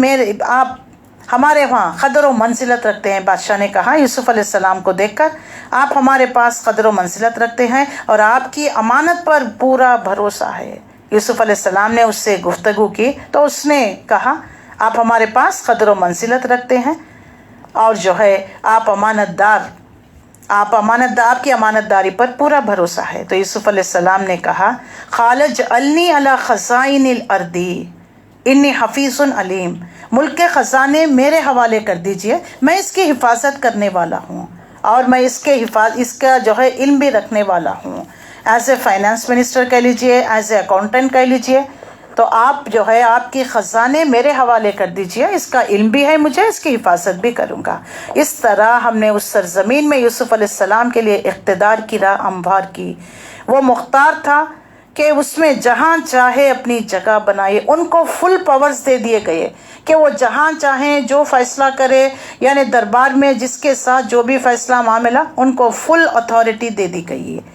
ہمارے وہاں قدر و منزلت رکھتے ہیں. بادشاہ نے کہا یوسف علیہ السلام کو دیکھ کر آپ ہمارے پاس قدر و منزلت رکھتے ہیں اور آپ کی امانت پر پورا بھروسہ ہے. یوسف علیہ السلام نے اس سے گفتگو کی تو اس نے کہا آپ ہمارے پاس قدر و منزلت رکھتے ہیں اور جو ہے آپ کی امانت داری پر پورا بھروسہ ہے. تو یوسف علیہ السلام نے کہا قال اجعلنی علی خزائن الارض انی حفیظ علیم. ملک کے خزانے میرے حوالے کر دیجئے، میں اس کی حفاظت کرنے والا ہوں اور میں اس کا جو ہے علم بھی رکھنے والا ہوں. ایز اے فائنانس منسٹر کہہ لیجئے، ایز اے اکاؤنٹنٹ کہہ لیجئے، تو آپ جو ہے آپ کی خزانے میرے حوالے کر دیجئے، اس کا علم بھی ہے مجھے، اس کی حفاظت بھی کروں گا. اس طرح ہم نے اس سرزمین میں یوسف علیہ السلام کے لیے اقتدار کی راہ ہموار کی. وہ مختار تھا کہ اس میں جہاں چاہے اپنی جگہ بنائے. ان کو فل پاورز دے دیے گئے کہ وہ جہاں چاہیں جو فیصلہ کرے، یعنی دربار میں جس کے ساتھ جو بھی فیصلہ معاملہ ان کو فل اتھارٹی دے دی گئی ہے.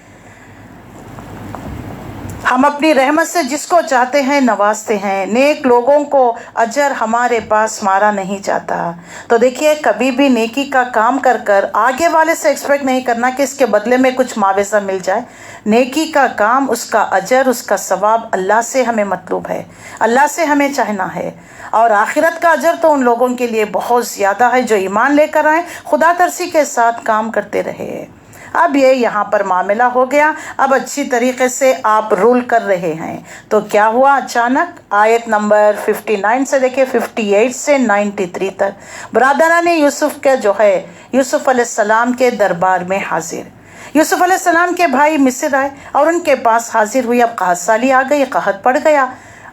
ہم اپنی رحمت سے جس کو چاہتے ہیں نوازتے ہیں. نیک لوگوں کو اجر ہمارے پاس مارا نہیں جاتا. تو دیکھیے کبھی بھی نیکی کا کام کر آگے والے سے ایکسپیکٹ نہیں کرنا کہ اس کے بدلے میں کچھ معاوضہ مل جائے. نیکی کا کام، اس کا اجر، اس کا ثواب اللہ سے ہمیں مطلوب ہے، اللہ سے ہمیں چاہنا ہے. اور آخرت کا اجر تو ان لوگوں کے لیے بہت زیادہ ہے جو ایمان لے کر آئیں، خدا ترسی کے ساتھ کام کرتے رہے. اب یہ یہاں پر معاملہ ہو گیا، اب اچھی طریقے سے آپ رول کر رہے ہیں. تو کیا ہوا اچانک؟ آیت نمبر 59 سے دیکھیں 58 سے 93 تک برادران یوسف کے جو ہے یوسف علیہ السلام کے دربار میں حاضر. یوسف علیہ السلام کے بھائی مصر آئے اور ان کے پاس حاضر ہوئی. اب قحط سالی آ گئی، قحط پڑ گیا.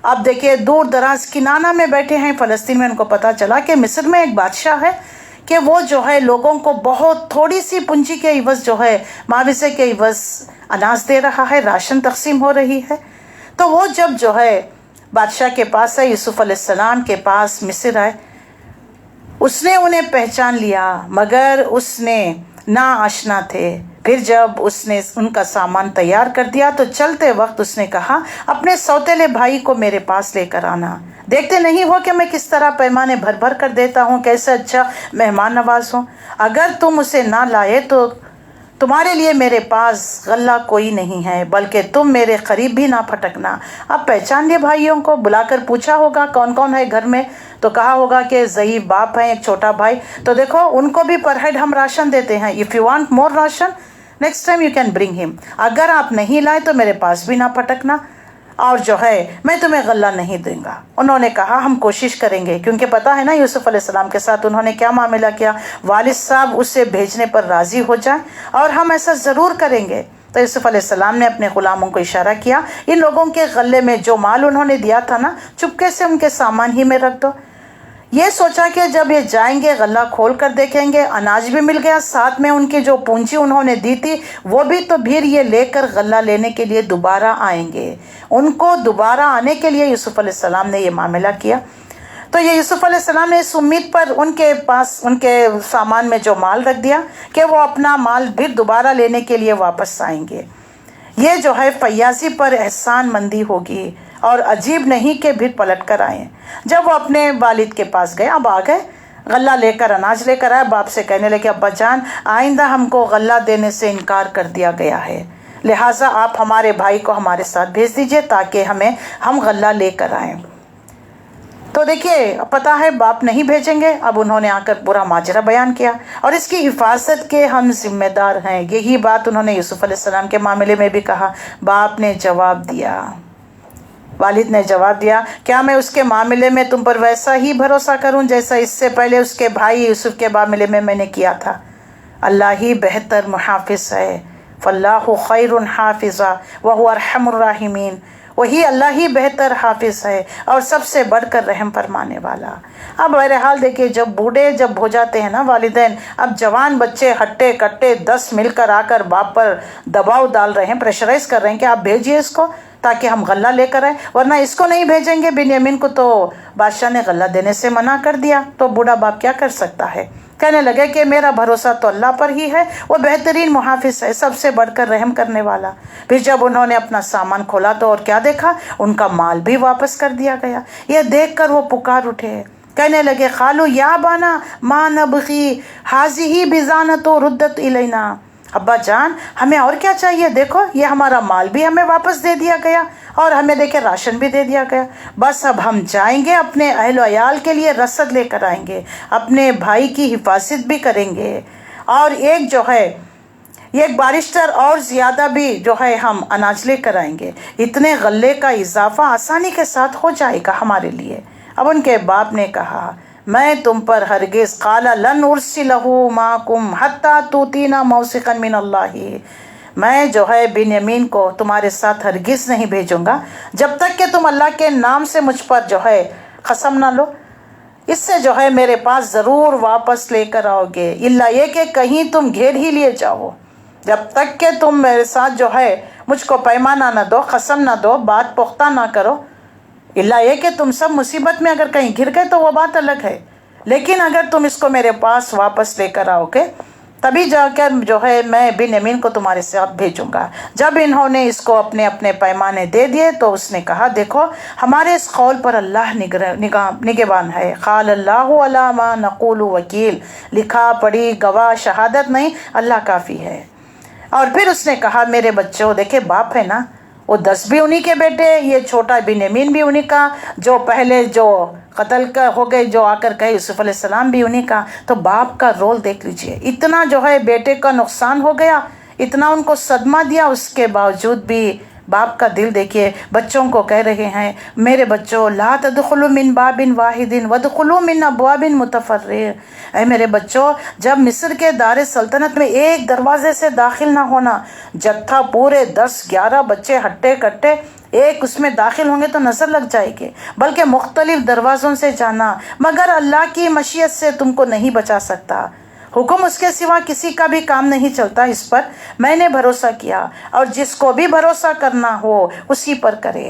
اب دیکھیں دور دراز کنانہ میں بیٹھے ہیں فلسطین میں. ان کو پتا چلا کہ مصر میں ایک بادشاہ ہے کہ وہ جو ہے لوگوں کو بہت تھوڑی سی پونجی کے عوض جو ہے معاوضے کے عوض اناج دے رہا ہے، راشن تقسیم ہو رہی ہے. تو وہ جب جو ہے بادشاہ کے پاس آئے، یوسف علیہ السلام کے پاس مصر آئے، اس نے انہیں پہچان لیا مگر اس نے نا آشنا تھے. پھر جب اس نے ان کا سامان تیار کر دیا تو چلتے وقت اس نے کہا اپنے سوتیلے بھائی کو میرے پاس لے کر آنا، دیکھتے نہیں ہو کہ میں کس طرح پیمانے بھر بھر کر دیتا ہوں، کیسے اچھا مہمان نواز ہوں، اگر تم اسے نہ لائے تو تمہارے لیے میرے پاس غلہ کوئی نہیں ہے، بلکہ تم میرے قریب بھی نہ پھٹکنا۔ اب پہچان لیے بھائیوں کو، بلا کر پوچھا ہوگا کون کون ہے گھر میں، تو کہا ہوگا کہ ضعیف باپ ہے، ایک چھوٹا بھائی، تو دیکھو ان کو بھی پر ہیڈ ہم راشن دیتے ہیں، if you want more ration next time you can bring ہم، اگر آپ نہیں لائے تو میرے پاس بھی نہ پھٹکنا، اور جو ہے میں تمہیں غلہ نہیں دوں گا۔ انہوں نے کہا ہم کوشش کریں گے، کیونکہ پتا ہے نا یوسف علیہ السلام کے ساتھ انہوں نے کیا معاملہ کیا، والد صاحب اسے بھیجنے پر راضی ہو جائیں اور ہم ایسا ضرور کریں گے۔ تو یوسف علیہ السلام نے اپنے غلاموں کو اشارہ کیا، ان لوگوں کے غلے میں جو مال انہوں نے دیا تھا نا، چپکے سے ان کے سامان ہی میں رکھ دو۔ یہ سوچا کہ جب یہ جائیں گے غلہ کھول کر دیکھیں گے، اناج بھی مل گیا، ساتھ میں ان کی جو پونجی انہوں نے دی تھی وہ بھی، تو پھر یہ لے کر غلہ لینے کے لیے دوبارہ آئیں گے۔ ان کو دوبارہ آنے کے لیے یوسف علیہ السلام نے یہ معاملہ کیا۔ تو یہ یوسف علیہ السلام نے اس امید پر ان کے پاس ان کے سامان میں جو مال رکھ دیا کہ وہ اپنا مال پھر دوبارہ لینے کے لیے واپس آئیں گے۔ یہ جو ہے فیاضی پر احسان مندی ہوگی، اور عجیب نہیں کہ پھر پلٹ کر آئے۔ جب وہ اپنے والد کے پاس گئے، اب آ گئے، غلہ لے کر اناج لے کر آئے، باپ سے کہنے لگے ابا جان آئندہ ہم کو غلہ دینے سے انکار کر دیا گیا ہے، لہٰذا آپ ہمارے بھائی کو ہمارے ساتھ بھیج دیجئے تاکہ ہم غلہ لے کر آئیں۔ تو دیکھیے پتا ہے باپ نہیں بھیجیں گے، اب انہوں نے آ کر پورا ماجرا بیان کیا، اور اس کی حفاظت کے ہم ذمہ دار ہیں۔ یہی بات انہوں نے یوسف علیہ السلام کے معاملے میں بھی کہا۔ باپ نے جواب دیا، والد نے جواب دیا، کیا میں اس کے معاملے میں تم پر ویسا ہی بھروسہ کروں جیسا اس سے پہلے اس کے بھائی یوسف کے معاملے میں نے کیا تھا؟ اللہ ہی بہتر محافظ ہے، فاللہ خیر حافظا وہو ارحم الراحمین، وہی اللہ ہی بہتر حافظ ہے اور سب سے بڑھ کر رحم فرمانے والا۔ اب بہرحال دیکھیے جب بوڑھے جب ہو جاتے ہیں نا والدین، اب جوان بچے ہٹے کٹے 10 مل کر آ کر باپ پر دباؤ ڈال رہے ہیں، پریشرائز کر رہے ہیں کہ آپ بھیجیے اس کو تاکہ ہم غلہ لے کر آئیں، ورنہ اس کو نہیں بھیجیں گے۔ بنیامین کو تو بادشاہ نے غلہ دینے سے منع کر دیا، تو بوڑھا باپ کیا کر سکتا ہے؟ کہنے لگے کہ میرا بھروسہ تو اللہ پر ہی ہے، وہ بہترین محافظ ہے، سب سے بڑھ کر رحم کرنے والا۔ پھر جب انہوں نے اپنا سامان کھولا تو اور کیا دیکھا، ان کا مال بھی واپس کر دیا گیا۔ یہ دیکھ کر وہ پکار اٹھے، کہنے لگے قالوا یا بانا ما نبغی ہذہ بزانۃ ردت الینا، ابا جان ہمیں اور کیا چاہیے، دیکھو یہ ہمارا مال بھی ہمیں واپس دے دیا گیا اور ہمیں دیکھے راشن بھی دے دیا گیا، بس اب ہم جائیں گے اپنے اہل و عیال کے لیے رسد لے کر آئیں گے، اپنے بھائی کی حفاظت بھی کریں گے، اور ایک جو ہے ایک بارشتر اور زیادہ بھی جو ہے ہم اناج لے کر آئیں گے، اتنے غلے کا اضافہ آسانی کے ساتھ ہو جائے گا ہمارے لیے۔ اب ان کے باپ نے کہا میں تم پر ہرگز قال لن ارسلہ معکم حتی توتینا موثقا من اللہ، میں جو ہے بنیامین کو تمہارے ساتھ ہرگز نہیں بھیجوں گا جب تک کہ تم اللہ کے نام سے مجھ پر جو ہے قسم نہ لو، اس سے جو ہے میرے پاس ضرور واپس لے کر آؤ گے، الا یہ کہ کہیں تم گھیر ہی لیے جاؤ، جب تک کہ تم میرے ساتھ جو ہے مجھ کو پیمانہ نہ دو، قسم نہ دو، بات پختہ نہ کرو، الا یہ کہ تم سب مصیبت میں اگر کہیں گر گئے تو وہ بات الگ ہے، لیکن اگر تم اس کو میرے پاس واپس لے کر آؤ گے تبھی جا کر جو ہے میں بنیامین کو تمہارے ساتھ بھیجوں گا۔ جب انہوں نے اس کو اپنے اپنے پیمانے دے دیے تو اس نے کہا دیکھو ہمارے اس قول پر اللہ نگہبان ہے، قال اللہ علی ما نقول وکیل، لکھا پڑھی گواہ شہادت نہیں، اللہ کافی ہے۔ اور پھر اس نے کہا میرے بچوں، دیکھے باپ ہے نا، وہ 10 بھی انہی کے بیٹے، یہ چھوٹا بنیامین بھی انہی کا، جو پہلے جو قتل کا ہو گئے جو آ کر کہے یوسف علیہ السلام بھی انہی کا، تو باپ کا رول دیکھ لیجئے، اتنا جو ہے بیٹے کا نقصان ہو گیا، اتنا ان کو صدمہ دیا، اس کے باوجود بھی باپ کا دل دیکھیے، بچوں کو کہہ رہے ہیں میرے بچوں لا تدخلوا من باب واحد وادخلوا من ابواب متفرق، اے میرے بچوں جب مصر کے دار سلطنت میں ایک دروازے سے داخل نہ ہونا، جتھا پورے 10-11 بچے ہٹے کٹے ایک اس میں داخل ہوں گے تو نظر لگ جائے گی، بلکہ مختلف دروازوں سے جانا، مگر اللہ کی مشیت سے تم کو نہیں بچا سکتا، حکم اس کے سوا کسی کا بھی کام نہیں چلتا، اس پر میں نے بھروسہ کیا اور جس کو بھی بھروسہ کرنا ہو اسی پر کرے۔